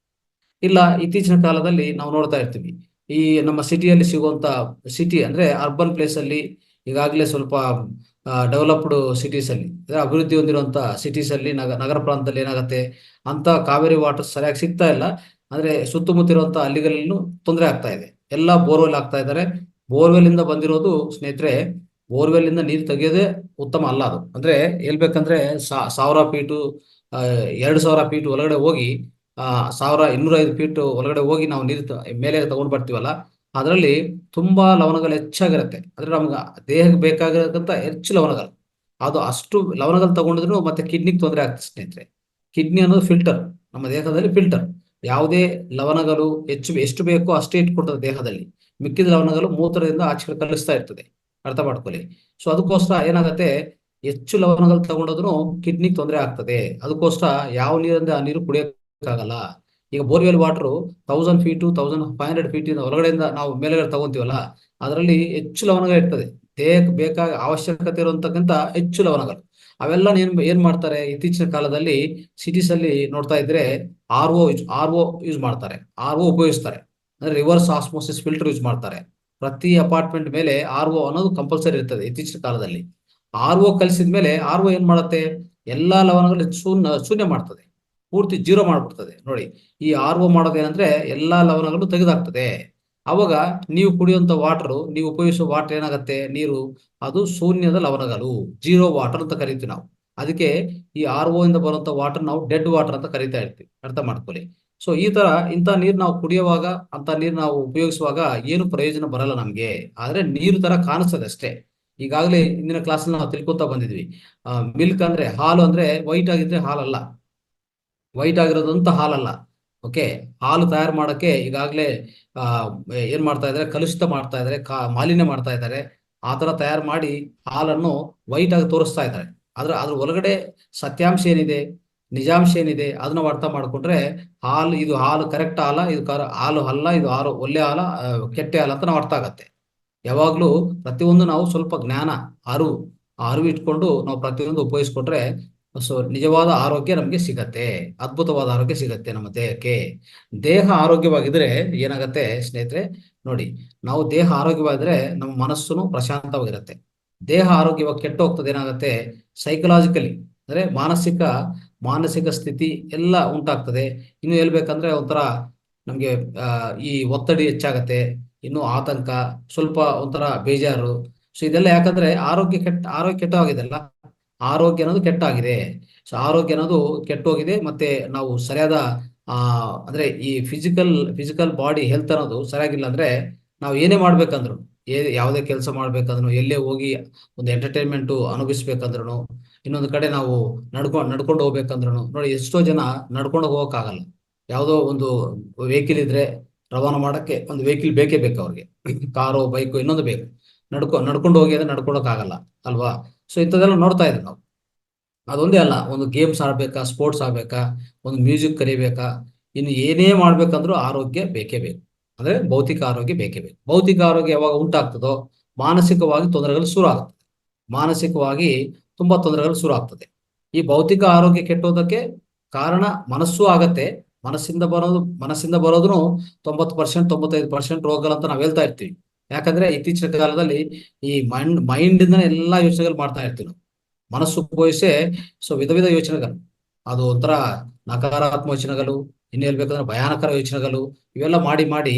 ಇಲ್ಲ ಇತ್ತೀಚಿನ ಕಾಲದಲ್ಲಿ ನಾವು ನೋಡ್ತಾ ಇರ್ತೀವಿ, ಈ ನಮ್ಮ ಸಿಟಿಯಲ್ಲಿ ಸಿಗುವಂತ, ಸಿಟಿ ಅಂದ್ರೆ ಅರ್ಬನ್ ಪ್ಲೇಸ್ ಅಲ್ಲಿ ಈಗಾಗಲೇ ಸ್ವಲ್ಪ ಡೆವಲಪ್ಡ್ ಸಿಟೀಸ್ ಅಲ್ಲಿ, ಅಭಿವೃದ್ಧಿ ಹೊಂದಿರುವಂತ ಸಿಟೀಸ್ ಅಲ್ಲಿ, ನಗರ ಪ್ರಾಂತದಲ್ಲಿ ಏನಾಗುತ್ತೆ, ಅಂತ ಕಾವೇರಿ ವಾಟರ್ ಸರಿಯಾಗಿ ಸಿಗ್ತಾ ಇಲ್ಲ. ಅಂದ್ರೆ ಸುತ್ತಮುತ್ತ ಇರುವಂತ ಹಳ್ಳಿಗಳಲ್ಲೂ ತೊಂದರೆ ಆಗ್ತಾ ಇದೆ. ಎಲ್ಲ ಬೋರ್ವೆಲ್ ಆಗ್ತಾ ಇದ್ದಾರೆ. ಬೋರ್ವೆಲ್ ಇಂದ ಬಂದಿರೋದು ಸ್ನೇಹಿತರೆ, ಬೋರ್ವೆಲ್ ಇಂದ ನೀರು ತೆಗೆಯೋದೇ ಉತ್ತಮ ಅಲ್ಲ. ಅದು ಅಂದ್ರೆ ಹೇಳ್ಬೇಕಂದ್ರೆ 1000 ಫೀಟು, 2000 ಫೀಟ್ ಒಳಗಡೆ ಹೋಗಿ, 1205 ಫೀಟ್ ಒಳಗಡೆ ಹೋಗಿ ನಾವು ನೀರು ಮೇಲೆ ತಗೊಂಡ್ ಬರ್ತೀವಲ್ಲ, ಅದರಲ್ಲಿ ತುಂಬಾ ಲವಣಗಳು ಹೆಚ್ಚಾಗಿರುತ್ತೆ. ಅಂದ್ರೆ ನಮ್ಗೆ ದೇಹಕ್ಕೆ ಬೇಕಾಗಿರತಕ್ಕಂತ ಹೆಚ್ಚು ಲವಣಗಳು, ಅದು ಅಷ್ಟು ಲವಣಗಳು ತಗೊಂಡಿದ್ರು ಮತ್ತೆ ಕಿಡ್ನಿಗೆ ತೊಂದರೆ ಆಗ್ತದೆ ಸ್ನೇಹಿತರೆ. ಕಿಡ್ನಿ ಅನ್ನೋದು ಫಿಲ್ಟರ್, ನಮ್ಮ ದೇಹದಲ್ಲಿ ಫಿಲ್ಟರ್. ಯಾವುದೇ ಲವಣಗಳು ಎಷ್ಟು ಬೇಕೋ ಅಷ್ಟೇ ಇಟ್ಕೊಳ್ತದೆ ದೇಹದಲ್ಲಿ. ಮಿಕ್ಕಿದ ಲವಣಗಳು ಮೂತ್ರದಿಂದ ಆಚೆ ಕಳಿಸ್ತಾ ಇರ್ತದೆ, ಅರ್ಥ ಮಾಡ್ಕೊಳ್ಳಿ. ಅದಕ್ಕೋಸ್ಕರ ಏನಾಗುತ್ತೆ, ಹೆಚ್ಚು ಲವಣಗಳು ತಗೊಂಡೋದ್ರು ಕಿಡ್ನಿಗೆ ತೊಂದರೆ ಆಗ್ತದೆ. ಅದಕ್ಕೋಸ್ಕರ ಯಾವ ನೀರಿಂದ ಆ ನೀರು ಕುಡಿಯೋಕ್ಕಾಗಲ್ಲ. ಈಗ ಬೋರ್ವೆಲ್ ವಾಟರ್ 1000 ಫೀಟು 1500 ಫೀಟ್ ಒಳಗಡೆಯಿಂದ ನಾವು ಮೇಲೆಗಡೆ ತಗೊಂತೀವಲ್ಲ, ಅದರಲ್ಲಿ ಹೆಚ್ಚು ಲವಣಗಳು ಇರ್ತದೆ. ದೇಹಕ್ಕೆ ಬೇಕಾದ ಅವಶ್ಯಕತೆ ಇರುವಂತಕ್ಕಿಂತ ಹೆಚ್ಚು ಲವಣಗಳು. ಅವೆಲ್ಲ ಏನ್ ಮಾಡ್ತಾರೆ ಇತ್ತೀಚಿನ ಕಾಲದಲ್ಲಿ ಸಿಟೀಸ್ ಅಲ್ಲಿ ನೋಡ್ತಾ ಇದ್ರೆ ಆರ್ ಒ ಯೂಸ್ ಮಾಡ್ತಾರೆ, ಆರ್ ಒ ಉಪಯೋಗಿಸ್ತಾರೆ. ಅಂದ್ರೆ ರಿವರ್ಸ್ ಆಸ್ಮೋಸಿಸ್ ಫಿಲ್ಟರ್ ಯೂಸ್ ಮಾಡ್ತಾರೆ. ಪ್ರತಿ ಅಪಾರ್ಟ್ಮೆಂಟ್ ಮೇಲೆ ಆರ್ ಒ ಅನ್ನೋದು ಕಂಪಲ್ಸರಿ ಇರ್ತದೆ ಇತ್ತೀಚಿನ ಕಾಲದಲ್ಲಿ. ಆರ್ ಒ ಕಲಿಸಿದ ಮೇಲೆ ಆರ್ ಒ ಏನ್ ಮಾಡುತ್ತೆ, ಎಲ್ಲಾ ಲವಣಗಳು ಶೂನ್ಯ ಮಾಡ್ತದೆ, ಪೂರ್ತಿ ಜೀರೋ ಮಾಡ್ಬಿಡ್ತದೆ. ನೋಡಿ, ಈ ಆರ್ ಒ ಮಾಡೋದೇನಂದ್ರೆ ಎಲ್ಲಾ ಲವಣಗಳು ತೆಗೆದಾಕ್ತದೆ. ಅವಾಗ ನೀವು ಕುಡಿಯುವಂತ ವಾಟರ್, ನೀವು ಉಪಯೋಗಿಸುವ ವಾಟರ್ ಏನಾಗುತ್ತೆ, ನೀರು, ಅದು ಶೂನ್ಯದ ಲವಣಗಳು, ಜೀರೋ ವಾಟರ್ ಅಂತ ಕರಿತೀವಿ ನಾವು. ಅದಕ್ಕೆ ಈ ಆರ್ ಒ ಇಂದ ಬರುವಂತ ವಾಟರ್ ನಾವು ಡೆಡ್ ವಾಟರ್ ಅಂತ ಕರಿತಾ ಇರ್ತೀವಿ, ಅರ್ಥ ಮಾಡ್ಕೊಳ್ಳಿ. ಸೊ ಈ ತರ ಇಂಥ ನೀರು ನಾವು ಕುಡಿಯುವಾಗ, ಅಂತ ನೀರು ನಾವು ಉಪಯೋಗಿಸುವಾಗ ಏನು ಪ್ರಯೋಜನ ಬರಲ್ಲ ನಮ್ಗೆ. ಆದ್ರೆ ನೀರು ತರ ಕಾಣಿಸ್ತದೆ ಅಷ್ಟೇ. ಈಗಾಗಲೇ ಇಂದಿನ ಕ್ಲಾಸ್ ನಾವು ತಿಳ್ಕೊತಾ ಬಂದಿದ್ವಿ, ಮಿಲ್ಕ್ ಅಂದ್ರೆ ಹಾಲು ಅಂದ್ರೆ ವೈಟ್ ಆಗಿದ್ರೆ ಹಾಲಲ್ಲ, ವೈಟ್ ಆಗಿರೋದಂತ ಹಾಲಲ್ಲ. ಓಕೆ, ಹಾಲು ತಯಾರು ಮಾಡಕ್ಕೆ ಈಗಾಗಲೇ ಆ ಏನ್ ಮಾಡ್ತಾ ಇದಾರೆ, ಕಲುಷಿತ ಮಾಡ್ತಾ ಇದಾರೆ, ಮಾಲಿನ್ಯ ಮಾಡ್ತಾ ಇದ್ದಾರೆ. ಆ ತರ ತಯಾರು ಮಾಡಿ ಹಾಲನ್ನು ವೈಟ್ ಆಗಿ ತೋರಿಸ್ತಾ ಇದ್ದಾರೆ. ಅದ್ರ ಒಳಗಡೆ ಸತ್ಯಾಂಶ ಏನಿದೆ, ನಿಜಾಂಶ ಏನಿದೆ, ಅದನ್ನ ಅರ್ಥ ಮಾಡ್ಕೊಂಡ್ರೆ ಇದು ಹಾಲು ಕರೆಕ್ಟ್ ಹಾಲ, ಇದು ಹಾಲು ಅಲ್ಲ, ಇದು ಹಾಲು ಒಳ್ಳೆ ಹಾಲ, ಕೆಟ್ಟ ಹಾಲ ಅಂತ ನಾವು ಅರ್ಥ ಆಗತ್ತೆ. ಯಾವಾಗ್ಲೂ ಪ್ರತಿಯೊಂದು ನಾವು ಸ್ವಲ್ಪ ಜ್ಞಾನ, ಅರಿವು, ಆ ಅರಿವು ಇಟ್ಕೊಂಡು ನಾವು ಪ್ರತಿಯೊಂದು ಉಪಯೋಗಿಸ್ಕೊಂಡ್ರೆ ಸೊ ನಿಜವಾದ ಆರೋಗ್ಯ ನಮಗೆ ಸಿಗತ್ತೆ, ಅದ್ಭುತವಾದ ಆರೋಗ್ಯ ಸಿಗತ್ತೆ ನಮ್ಮ ದೇಹಕ್ಕೆ. ದೇಹ ಆರೋಗ್ಯವಾಗಿದ್ರೆ ಏನಾಗತ್ತೆ ಸ್ನೇಹಿತರೆ, ನೋಡಿ, ನಾವು ದೇಹ ಆರೋಗ್ಯವಾಗಿದ್ರೆ ನಮ್ಮ ಮನಸ್ಸುನು ಪ್ರಶಾಂತವಾಗಿರುತ್ತೆ. ದೇಹ ಆರೋಗ್ಯವಾಗಿ ಕೆಟ್ಟು ಹೋಗ್ತದೆ, ಏನಾಗತ್ತೆ, ಸೈಕಲಾಜಿಕಲಿ ಅಂದ್ರೆ ಮಾನಸಿಕ ಸ್ಥಿತಿ ಎಲ್ಲ ಉಂಟಾಗ್ತದೆ. ಇನ್ನು ಹೇಳ್ಬೇಕಂದ್ರೆ ಒಂಥರ ನಮ್ಗೆ ಈ ಒತ್ತಡ ಹೆಚ್ಚಾಗತ್ತೆ, ಇನ್ನು ಆತಂಕ, ಸ್ವಲ್ಪ ಒಂಥರ ಬೇಜಾರು. ಸೊ ಇದೆಲ್ಲ ಯಾಕಂದ್ರೆ ಆರೋಗ್ಯ ಕೆಟ್ಟೋಗಿದೆಲ್ಲ, ಆರೋಗ್ಯ ಅನ್ನೋದು ಕೆಟ್ಟಾಗಿದೆ. ಸೊ ಆರೋಗ್ಯ ಅನ್ನೋದು ಕೆಟ್ಟೋಗಿದೆ. ಮತ್ತೆ ನಾವು ಸರಿಯಾದ ಅಂದ್ರೆ ಈ ಫಿಸಿಕಲ್ ಬಾಡಿ ಹೆಲ್ತ್ ಅನ್ನೋದು ಸರಿಯಾಗಿಲ್ಲ ಅಂದ್ರೆ ನಾವು ಏನೇ ಮಾಡ್ಬೇಕಂದ್ರು, ಯಾವುದೇ ಕೆಲಸ ಮಾಡ್ಬೇಕಂದ್ರು, ಎಲ್ಲೇ ಹೋಗಿ ಒಂದು ಎಂಟರ್ಟೈನ್ಮೆಂಟ್ ಅನುಭವಿಸ್ಬೇಕಂದ್ರು, ಇನ್ನೊಂದು ಕಡೆ ನಾವು ನಡ್ಕೊಂಡು ಹೋಗ್ಬೇಕಂದ್ರು, ನೋಡಿ ಎಷ್ಟೋ ಜನ ನಡ್ಕೊಂಡು ಹೋಗಕ್ಕಾಗಲ್ಲ. ಯಾವುದೋ ಒಂದು ವೆಹಿಕಲ್ ಇದ್ರೆ ರವಾನೆ ಮಾಡಕ್ಕೆ ಒಂದು ವೆಹಿಕಲ್ ಬೇಕೇ ಬೇಕು ಅವ್ರಿಗೆ, ಕಾರು ಬೈಕು ಇನ್ನೊಂದು ಬೇಕು. ನಡ್ಕೊಂಡು ಹೋಗಿ ಅಂದ್ರೆ ನಡ್ಕೊಳಕ್ ಆಗಲ್ಲ ಅಲ್ವಾ. ಸೊ ಇಂಥದ್ದೆಲ್ಲ ನೋಡ್ತಾ ಇದ್ದೀವಿ ನಾವು. ಅದೊಂದೇ ಅಲ್ಲ, ಒಂದು ಗೇಮ್ಸ್ ಆಡ್ಬೇಕಾ, ಸ್ಪೋರ್ಟ್ಸ್ ಆಗ್ಬೇಕಾ, ಒಂದು ಮ್ಯೂಸಿಕ್ ಕಲಿಬೇಕಾ, ಇನ್ನು ಏನೇ ಮಾಡ್ಬೇಕಂದ್ರೂ ಆರೋಗ್ಯ ಬೇಕೇ ಬೇಕು. ಅಂದ್ರೆ ಭೌತಿಕ ಆರೋಗ್ಯ ಬೇಕೇ ಬೇಕು. ಭೌತಿಕ ಆರೋಗ್ಯ ಯಾವಾಗ ಉಂಟಾಗ್ತದೋ ಮಾನಸಿಕವಾಗಿ ತೊಂದರೆಗಳು ಶುರು ಆಗುತ್ತೆ. ಮಾನಸಿಕವಾಗಿ ತುಂಬಾ ತೊಂದರೆಗಳು ಶುರು ಆಗ್ತದೆ. ಈ ಭೌತಿಕ ಆರೋಗ್ಯ ಕೆಟ್ಟೋದಕ್ಕೆ ಕಾರಣ ಮನಸ್ಸು ಆಗತ್ತೆ. ಮನಸ್ಸಿಂದ ಬರೋದು 90%, 95% ರೋಗಗಳಂತ ನಾವ್ ಹೇಳ್ತಾ ಇರ್ತೀವಿ. ಯಾಕಂದ್ರೆ ಇತ್ತೀಚಿನ ಕಾಲದಲ್ಲಿ ಈ ಮೈಂಡ್ ಇಂದ ಎಲ್ಲಾ ಯೋಚನೆಗಳು ಮಾಡ್ತಾ ಇರ್ತೀವಿ ನಾವು. ಮನಸ್ಸು ಉಪಯೋಗಿಸೇ ಸೊ ವಿಧ ವಿಧ ಯೋಚನೆಗಳು, ಅದು ಒಂಥರ ನಕಾರಾತ್ಮಕ ಯೋಚನೆಗಳು, ಇನ್ನು ಹೇಳ್ಬೇಕಂದ್ರೆ ಭಯಾನಕರ ಯೋಚನೆಗಳು, ಇವೆಲ್ಲ ಮಾಡಿ ಮಾಡಿ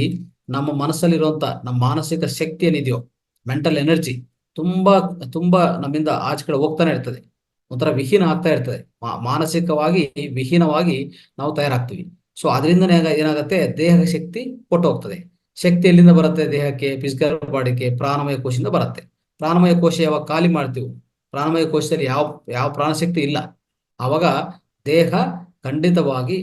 ನಮ್ಮ ಮನಸ್ಸಲ್ಲಿರುವಂತ ನಮ್ಮ ಮಾನಸಿಕ ಶಕ್ತಿ ಏನಿದೆಯೋ, ಮೆಂಟಲ್ ಎನರ್ಜಿ ತುಂಬಾ ತುಂಬಾ ನಮ್ಮಿಂದ ಆಚೆ ಕಡೆ ಹೋಗ್ತಾನೆ ಇರ್ತದೆ. ಒಂಥರ ವಿಹೀನ ಆಗ್ತಾ ಇರ್ತದೆ. ಮಾನಸಿಕವಾಗಿ ವಿಹೀನವಾಗಿ ನಾವು ತಯಾರಾಗ್ತೀವಿ. ಸೊ ಅದರಿಂದ ಏನಾಗುತ್ತೆ, ದೇಹದ ಶಕ್ತಿ ಕೊಟ್ಟು ಹೋಗ್ತದೆ. ಶಕ್ತಿ ಎಲ್ಲಿಂದ ಬರುತ್ತೆ ದೇಹಕ್ಕೆ, ಫಿಸಿಕಲ್ ಬಾಡಿಗೆ ಪ್ರಾಣಮಯ ಕೋಶದಿಂದ ಬರುತ್ತೆ. ಪ್ರಾಣಮಯ ಕೋಶ ಯಾವಾಗ ಖಾಲಿ ಮಾಡ್ತೀವಿ, ಪ್ರಾಣಮಯ ಕೋಶದಲ್ಲಿ ಯಾವ ಪ್ರಾಣಶಕ್ತಿ ಇಲ್ಲ, ಆವಾಗ ದೇಹ ಖಂಡಿತವಾಗಿ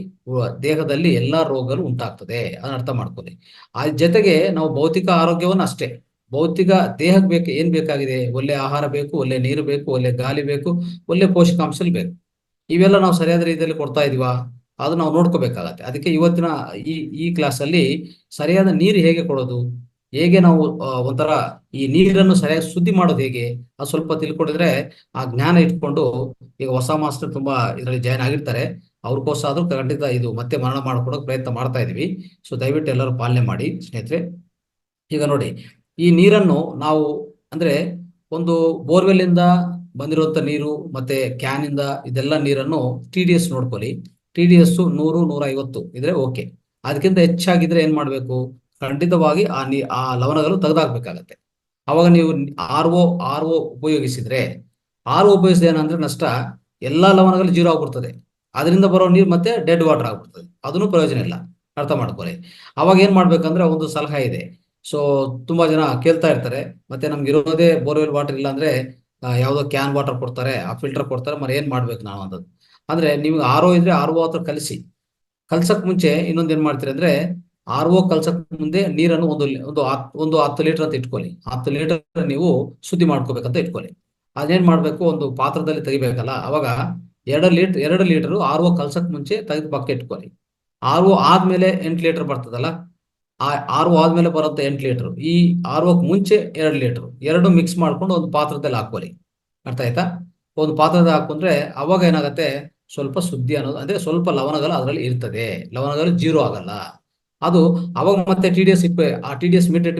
ದೇಹದಲ್ಲಿ ಎಲ್ಲಾ ರೋಗಗಳು ಉಂಟಾಗ್ತದೆ. ಅದನ್ನ ಅರ್ಥ ಮಾಡ್ಕೊಳ್ಳಿ. ಆ ಜೊತೆಗೆ ನಾವು ಭೌತಿಕ ಆರೋಗ್ಯವನ್ನ ಅಷ್ಟೇ, ಭೌತಿಕ ದೇಹಕ್ಕೆ ಏನ್ ಬೇಕಾಗಿದೆ, ಒಳ್ಳೆ ಆಹಾರ ಬೇಕು, ಒಳ್ಳೆ ನೀರು ಬೇಕು, ಒಳ್ಳೆ ಗಾಳಿ ಬೇಕು, ಒಳ್ಳೆ ಪೋಷಕಾಂಶ ಬೇಕು. ಇವೆಲ್ಲ ನಾವು ಸರಿಯಾದ ರೀತಿಯಲ್ಲಿ ಕೊಡ್ತಾ ಇದೀವಾ, ಅದು ನಾವು ನೋಡ್ಕೋಬೇಕಾಗತ್ತೆ. ಅದಕ್ಕೆ ಇವತ್ತಿನ ಈ ಈ ಕ್ಲಾಸ್ ಅಲ್ಲಿ ಸರಿಯಾದ ನೀರು ಹೇಗೆ ಕೊಡೋದು, ಹೇಗೆ ನಾವು ಒಂಥರ ಈ ನೀರನ್ನು ಸರಿಯಾಗಿ ಶುದ್ಧಿ ಮಾಡೋದು ಹೇಗೆ, ಅದು ಸ್ವಲ್ಪ ತಿಳ್ಕೊಂಡಿದ್ರೆ ಆ ಜ್ಞಾನ ಇಟ್ಕೊಂಡು, ಈಗ ಹೊಸ ಮಾಸ್ಟರ್ ತುಂಬಾ ಇದರಲ್ಲಿ ಜಾಯ್ನ್ ಆಗಿರ್ತಾರೆ, ಅವ್ರಿಗೋಸ್ಕರ ಆದ್ರೂ ಖಂಡಿತ ಇದು ಮತ್ತೆ ಮರಣ ಮಾಡ್ಕೊಡೋಕೆ ಪ್ರಯತ್ನ ಮಾಡ್ತಾ ಇದೀವಿ. ಸೊ ದಯವಿಟ್ಟು ಎಲ್ಲರೂ ಪಾಲನೆ ಮಾಡಿ ಸ್ನೇಹಿತರೆ. ಈಗ ನೋಡಿ, ಈ ನೀರನ್ನು ನಾವು ಅಂದ್ರೆ ಒಂದು ಬೋರ್ವೆಲ್ ಇಂದ ಬಂದಿರುವಂತ ನೀರು ಮತ್ತೆ ಕ್ಯಾನ್ ಇಂದ ಇದೆಲ್ಲ ನೀರನ್ನು TDS ನೋಡ್ಕೊಳ್ಳಿ. TDS 100-150 ಇದ್ರೆ ಓಕೆ. ಅದಕ್ಕಿಂತ ಹೆಚ್ಚಾಗಿದ್ರೆ ಏನ್ ಮಾಡ್ಬೇಕು, ಖಂಡಿತವಾಗಿ ಆ ಲವಣಗಳು ತೆಗೆದಾಕ್ಬೇಕಾಗತ್ತೆ. ಅವಾಗ ನೀವು ಆರ್ ಒ ಉಪಯೋಗಿಸಿದ್ರೆ, ಉಪಯೋಗಿಸಿದ ಏನಂದ್ರೆ ನಷ್ಟ, ಎಲ್ಲಾ ಲವಣಗಳು ಜೀರೋ ಆಗ್ಬಿಡ್ತದೆ. ಅದರಿಂದ ಬರೋ ನೀರು ಮತ್ತೆ ಡೆಡ್ ವಾಟರ್ ಆಗ್ಬಿಡ್ತದೆ, ಅದನ್ನು ಪ್ರಯೋಜನ ಇಲ್ಲ, ಅರ್ಥ ಮಾಡ್ಕೊಳ್ಳಿ. ಅವಾಗ ಏನ್ ಮಾಡ್ಬೇಕಂದ್ರೆ ಒಂದು ಸಲಹೆ ಇದೆ. ಸೊ ತುಂಬಾ ಜನ ಕೇಳ್ತಾ ಇರ್ತಾರೆ, ಮತ್ತೆ ನಮ್ಗೆ ಇರೋದೇ ಬೋರ್ವೆಲ್ ವಾಟರ್ ಇಲ್ಲ ಅಂದ್ರೆ ಯಾವ್ದೋ ಕ್ಯಾನ್ ವಾಟರ್ ಕೊಡ್ತಾರೆ, ಆ ಫಿಲ್ಟರ್ ಕೊಡ್ತಾರೆ, మరి ಏನ್ ಮಾಡ್ಬೇಕು ನಾವು ಅಂತದ್ದು. ಅಂದ್ರೆ ನಿಮ್ಗೆ ಆರ್ ಒ ಇದ್ರೆ ಆರ್ ಒ ಹತ್ರ ಕಲ್ಸಕ್ ಮುಂಚೆ ಇನ್ನೊಂದ್ ಏನ್ ಮಾಡ್ತೀರಿ ಅಂದ್ರೆ, ಆರ್ ಒ ಕಲ್ಸಕ್ ಮುಂದೆ ನೀರನ್ನು ಒಂದು 10 ಲೀಟರ್ ಅಂತ ಇಟ್ಕೊಳ್ಳಿ. 10 ಲೀಟರ್ ನೀವು ಶುದ್ಧಿ ಮಾಡ್ಕೋಬೇಕಂತ ಇಟ್ಕೊಳ್ಳಿ. ಅದೇನ್ ಮಾಡ್ಬೇಕು, ಒಂದು ಪಾತ್ರದಲ್ಲಿ ತೆಗಿಬೇಕಲ್ಲ, ಅವಾಗ 2 ಲೀಟರ್ ಆರ್ ಒ ಕಲ್ಸಕ್ ಮುಂಚೆ ತೆಗೆದು ಪಕ್ಕ ಇಟ್ಕೊಳ್ಳಿ. ಆರ್ ಒ ಆದ್ಮೇಲೆ 8 ಲೀಟರ್ ಬರ್ತದಲ್ಲ, ಆ ಆರ್ ಒ ಆದ್ಮೇಲೆ ಬರುತ್ತೆ 8 ಲೀಟರ್. ಈ ಆರ್ ಒ ಮುಂಚೆ 2 ಲೀಟರ್, ಎರಡು ಮಿಕ್ಸ್ ಮಾಡ್ಕೊಂಡು ಒಂದು ಪಾತ್ರದಲ್ಲಿ ಹಾಕೊಳ್ಳಿ. ಅರ್ಥ ಆಯ್ತಾ? ಒಂದು ಪಾತ್ರದ ಹಾಕೊಂಡ್ರೆ ಅವಾಗ ಏನಾಗುತ್ತೆ, ಸ್ವಲ್ಪ ಶುದ್ಧಿ ಅನ್ನೋದು ಅಂದ್ರೆ ಸ್ವಲ್ಪ ಲವಣಗಳು ಅದರಲ್ಲಿ ಇರ್ತದೆ, ಲವಣಗಳು ಜೀರೋ ಆಗಲ್ಲ. ಅದು ಅವಾಗ ಮತ್ತೆ ಟಿ ಡಿ ಎಸ್ ಆ ಟಿ ಡಿ ಎಸ್ ಮೀಟರ್,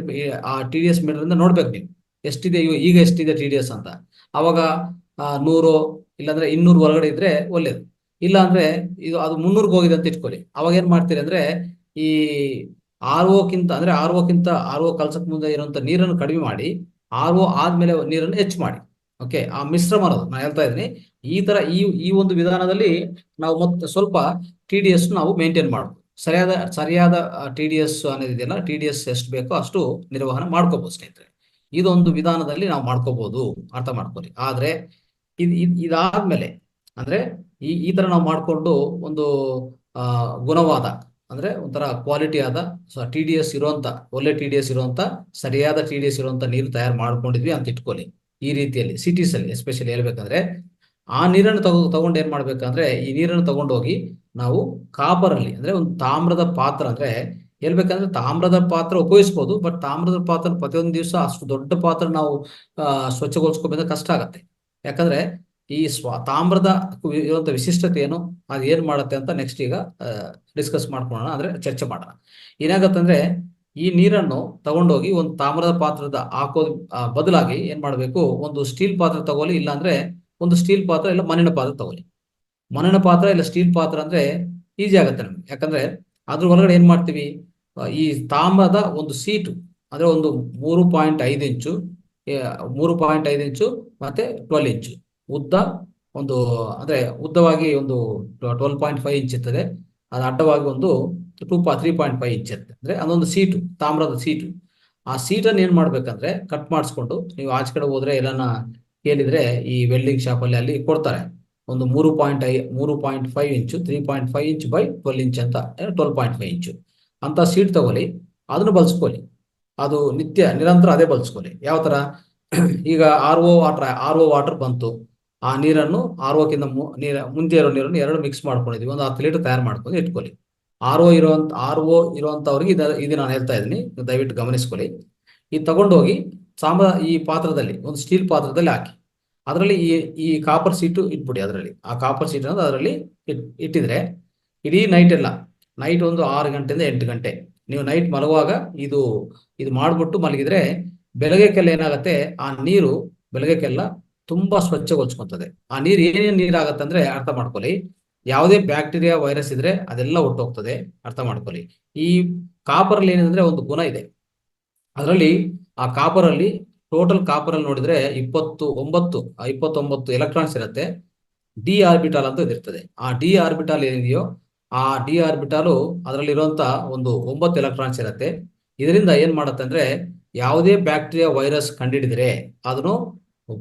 ಆ ಟಿ ಡಿ ಎಸ್ ಮೀಟರ್ ಇಂದ ನೋಡ್ಬೇಕು ನೀವು ಎಷ್ಟಿದೆ, ಈಗ ಎಷ್ಟಿದೆ ಟಿ ಡಿ ಎಸ್ ಅಂತ. ಅವಾಗ 100 ಇಲ್ಲಾಂದ್ರೆ 200 ಒಳಗಡೆ ಇದ್ರೆ ಒಳ್ಳೇದು. ಇಲ್ಲ ಅಂದ್ರೆ ಇದು ಅದು 300 ಹೋಗಿದೆ ಅಂತ ಇಟ್ಕೊಳ್ಳಿ. ಅವಾಗ ಏನ್ ಮಾಡ್ತೀರಿ ಅಂದ್ರೆ, ಈ ಆರ್ ಒ ಕಲ್ಸಕ್ ಮುಂದೆ ಇರುವಂತ ನೀರನ್ನು ಕಡಿಮೆ ಮಾಡಿ, ಆರ್ ಒ ಆದ್ಮೇಲೆ ನೀರನ್ನು ಹೆಚ್ಚು ಮಾಡಿ. ಓಕೆ, ಆ ಮಿಶ್ರ ಮಾಡೋದು ನಾನು ಹೇಳ್ತಾ ಇದ್ದೀನಿ. ಈ ತರ ಈ ಒಂದು ವಿಧಾನದಲ್ಲಿ ನಾವು ಮತ್ತೆ ಸ್ವಲ್ಪ ಟಿ ಡಿ ಎಸ್ ನಾವು ಮೇಂಟೈನ್ ಮಾಡಬಹುದು. ಸರಿಯಾದ ಟಿ ಡಿ ಎಸ್ ಅನ್ನೋದಿದೆಯಲ್ಲ, ಟಿ ಡಿ ಎಸ್ ಎಷ್ಟು ಬೇಕೋ ಅಷ್ಟು ನಿರ್ವಹಣೆ ಮಾಡ್ಕೋಬಹುದು ಸ್ನೇಹಿತರೆ. ಇದೊಂದು ವಿಧಾನದಲ್ಲಿ ನಾವು ಮಾಡ್ಕೋಬಹುದು, ಅರ್ಥ ಮಾಡ್ಕೊಳ್ಳಿ. ಆದ್ರೆ ಇದಾದ್ಮೇಲೆ ಅಂದ್ರೆ ಈ ತರ ನಾವು ಮಾಡ್ಕೊಂಡು ಒಂದು ಗುಣವಾದ ಅಂದ್ರೆ ಒಂಥರ ಕ್ವಾಲಿಟಿ ಆದ ಟಿ ಡಿ ಎಸ್ ಇರುವಂತ, ಒಳ್ಳೆ ಟಿ ಡಿ ಎಸ್ ಇರುವಂತ, ಸರಿಯಾದ ಟಿ ಡಿ ಎಸ್ ಇರುವಂತ ನೀರು ತಯಾರು ಮಾಡ್ಕೊಂಡಿದ್ವಿ ಅಂತ ಇಟ್ಕೊಳ್ಳಿ. ಈ ರೀತಿಯಲ್ಲಿ ಸಿಟೀಸ್ ಅಲ್ಲಿ ಎಸ್ಪೆಷಲಿ ಹೇಳ್ಬೇಕಂದ್ರೆ, ಆ ನೀರನ್ನು ತಗೊಂಡು ಏನ್ ಮಾಡ್ಬೇಕಂದ್ರೆ, ಈ ನೀರನ್ನು ತಗೊಂಡೋಗಿ ನಾವು ಕಾಪರಲ್ಲಿ ಅಂದ್ರೆ ಒಂದು ತಾಮ್ರದ ಪಾತ್ರ, ಅಂದ್ರೆ ಹೇಳ್ಬೇಕಂದ್ರೆ ತಾಮ್ರದ ಪಾತ್ರ ಉಪಯೋಗಿಸ್ಬೋದು, ಬಟ್ ತಾಮ್ರದ ಪಾತ್ರ ಪ್ರತಿಯೊಂದು ದಿವಸ ಅಷ್ಟು ದೊಡ್ಡ ಪಾತ್ರ ನಾವು ಸ್ವಚ್ಛಗೊಳಿಸ್ಕೋಬೇಕು ಕಷ್ಟ ಆಗತ್ತೆ. ಯಾಕಂದ್ರೆ ಈ ತಾಮ್ರದ ಇರುವಂತ ವಿಶಿಷ್ಟತೆ ಏನು, ಅದು ಏನ್ ಮಾಡುತ್ತೆ ಅಂತ ನೆಕ್ಸ್ಟ್ ಈಗ ಡಿಸ್ಕಸ್ ಮಾಡ್ಕೊಳ್ಳೋಣ, ಅಂದ್ರೆ ಚರ್ಚೆ ಮಾಡೋಣ. ಏನಾಗತ್ತಂದ್ರೆ, ಈ ನೀರನ್ನು ತಗೊಂಡೋಗಿ ಒಂದು ತಾಮ್ರದ ಪಾತ್ರದ ಹಾಕೋದ್ ಬದಲಾಗಿ ಏನ್ ಮಾಡ್ಬೇಕು, ಒಂದು ಸ್ಟೀಲ್ ಪಾತ್ರ ತಗೊಳ್ಳಿ, ಇಲ್ಲಾಂದ್ರೆ ಒಂದು ಸ್ಟೀಲ್ ಪಾತ್ರ ಇಲ್ಲ ಮಣ್ಣಿನ ಪಾತ್ರ ತಗೊಳ್ಳಿ. ಮಣ್ಣಿನ ಪಾತ್ರ ಇಲ್ಲ ಸ್ಟೀಲ್ ಪಾತ್ರ ಅಂದ್ರೆ ಈಸಿ ಆಗುತ್ತೆ ನಮ್ಗೆ. ಯಾಕಂದ್ರೆ ಅದ್ರ ಒಳಗಡೆ ಏನ್ ಮಾಡ್ತೀವಿ, ಈ ತಾಮ್ರದ ಒಂದು ಸೀಟು ಅಂದ್ರೆ ಒಂದು 3.5 ಇಂಚು 3.5 ಇಂಚು ಮತ್ತೆ 12 ಇಂಚು ಉದ್ದ, ಒಂದು ಅಂದ್ರೆ ಉದ್ದವಾಗಿ ಒಂದು 12.5 ಇಂಚ್ ಇರ್ತದೆ, ಅದು ಅಡ್ಡವಾಗಿ ಒಂದು 3.5 ಇಂಚ್ ಇರುತ್ತೆ. ಅಂದ್ರೆ ಅದೊಂದು ಸೀಟು, ತಾಮ್ರದ ಸೀಟು. ಆ ಸೀಟನ್ನು ಏನ್ ಮಾಡ್ಬೇಕಂದ್ರೆ ಕಟ್ ಮಾಡಿಸ್ಕೊಂಡು, ನೀವು ಆಚೆ ಕಡೆ ಹೋದ್ರೆ ಎಲ್ಲಾನ ಕೇಳಿದ್ರೆ ಈ ವೆಲ್ಡಿಂಗ್ ಶಾಪ್ ಅಲ್ಲಿ ಕೊಡ್ತಾರೆ, ಒಂದು 3.5 ಇಂಚು 3.5 ಇಂಚ್ ಬೈ 12 ಇಂಚ್ ಅಂತ, 12.5 ಇಂಚು ಅಂತ ಸೀಟ್ ತಗೊಳ್ಳಿ. ಅದನ್ನು ಬಳಸ್ಕೊಳ್ಳಿ, ಅದು ನಿರಂತರ ಅದೇ ಬಳಸ್ಕೊಳ್ಳಿ. ಯಾವ ತರ, ಈಗ ಆರ್ ಒ ವಾಟರ್ ಬಂತು, ಆ ನೀರನ್ನು ಆರ್ ಒಕ್ಕಿಂತ ಮುಂಚೆ ಇರೋ ನೀರನ್ನು ಎರಡು ಮಿಕ್ಸ್ ಮಾಡ್ಕೊಂಡಿದ್ವಿ, ಒಂದು 10 ಲೀಟರ್ ತಯಾರು ಮಾಡ್ಕೊಂಡು ಇಟ್ಕೊಳ್ಳಿ. ಆರ್ ಒ ಇರುವಂತವ್ರಿಗೆ ಇದು ನಾನು ಹೇಳ್ತಾ ಇದ್ದೀನಿ, ದಯವಿಟ್ಟು ಗಮನಿಸ್ಕೊಳ್ಳಿ. ಇದು ತಗೊಂಡೋಗಿ ಈ ಪಾತ್ರದಲ್ಲಿ, ಒಂದು ಸ್ಟೀಲ್ ಪಾತ್ರದಲ್ಲಿ ಹಾಕಿ, ಅದರಲ್ಲಿ ಈ ಕಾಪರ್ ಸೀಟು ಇಟ್ಬಿಡಿ. ಅದರಲ್ಲಿ ಆ ಕಾಪರ್ ಸೀಟ್ ಅನ್ನೋದು ಅದರಲ್ಲಿ ಇಟ್ಟಿದ್ರೆ ಇಡೀ ನೈಟ್ ಒಂದು 6 ಗಂಟೆಯಿಂದ 8 ಗಂಟೆ ನೀವು ನೈಟ್ ಮಲಗುವಾಗ ಇದು ಮಾಡ್ಬಿಟ್ಟು ಮಲಗಿದ್ರೆ, ಬೆಳಗ್ಗೆಕ್ಕೆಲ್ಲ ಏನಾಗುತ್ತೆ, ಆ ನೀರು ಬೆಳಗ್ಗೆಕ್ಕೆಲ್ಲ ತುಂಬಾ ಸ್ವಚ್ಛಗೊಳಿಸ್ಕೊಂತದೆ. ಆ ನೀರು ಏನೇನು ನೀರಾಗತ್ತೆ ಅಂದ್ರೆ ಅರ್ಥ ಮಾಡ್ಕೊಳ್ಳಿ, ಯಾವುದೇ ಬ್ಯಾಕ್ಟೀರಿಯಾ ವೈರಸ್ ಇದ್ರೆ ಅದೆಲ್ಲ ಹೊಟ್ಟೋಗ್ತದೆ. ಅರ್ಥ ಮಾಡ್ಕೊಳ್ಳಿ. ಈ ಕಾಪರ್ ಅಲ್ಲಿ ಏನಂದ್ರೆ ಒಂದು ಗುಣ ಇದೆ, ಅದರಲ್ಲಿ ಆ ಕಾಪರ್ ಅಲ್ಲಿ ಟೋಟಲ್ ಕಾಪರ್ ಅಲ್ಲಿ ನೋಡಿದ್ರೆ 29 ಎಲೆಕ್ಟ್ರಾನ್ಸ್ ಇರುತ್ತೆ. ಡಿ ಆರ್ಬಿಟಾಲ್ ಅಂತ ಇದಿರ್ತದೆ. ಆ ಡಿ ಆರ್ಬಿಟಾಲ್ ಏನಿದೆಯೋ, ಆ ಡಿ ಆರ್ಬಿಟಾಲು ಅದರಲ್ಲಿ ಇರುವಂತ ಒಂದು 9 ಎಲೆಕ್ಟ್ರಾನ್ಸ್ ಇರುತ್ತೆ. ಇದರಿಂದ ಏನ್ ಮಾಡುತ್ತೆ ಅಂದ್ರೆ, ಯಾವುದೇ ಬ್ಯಾಕ್ಟೀರಿಯಾ ವೈರಸ್ ಕಂಡಿಡಿದ್ರೆ ಅದನ್ನು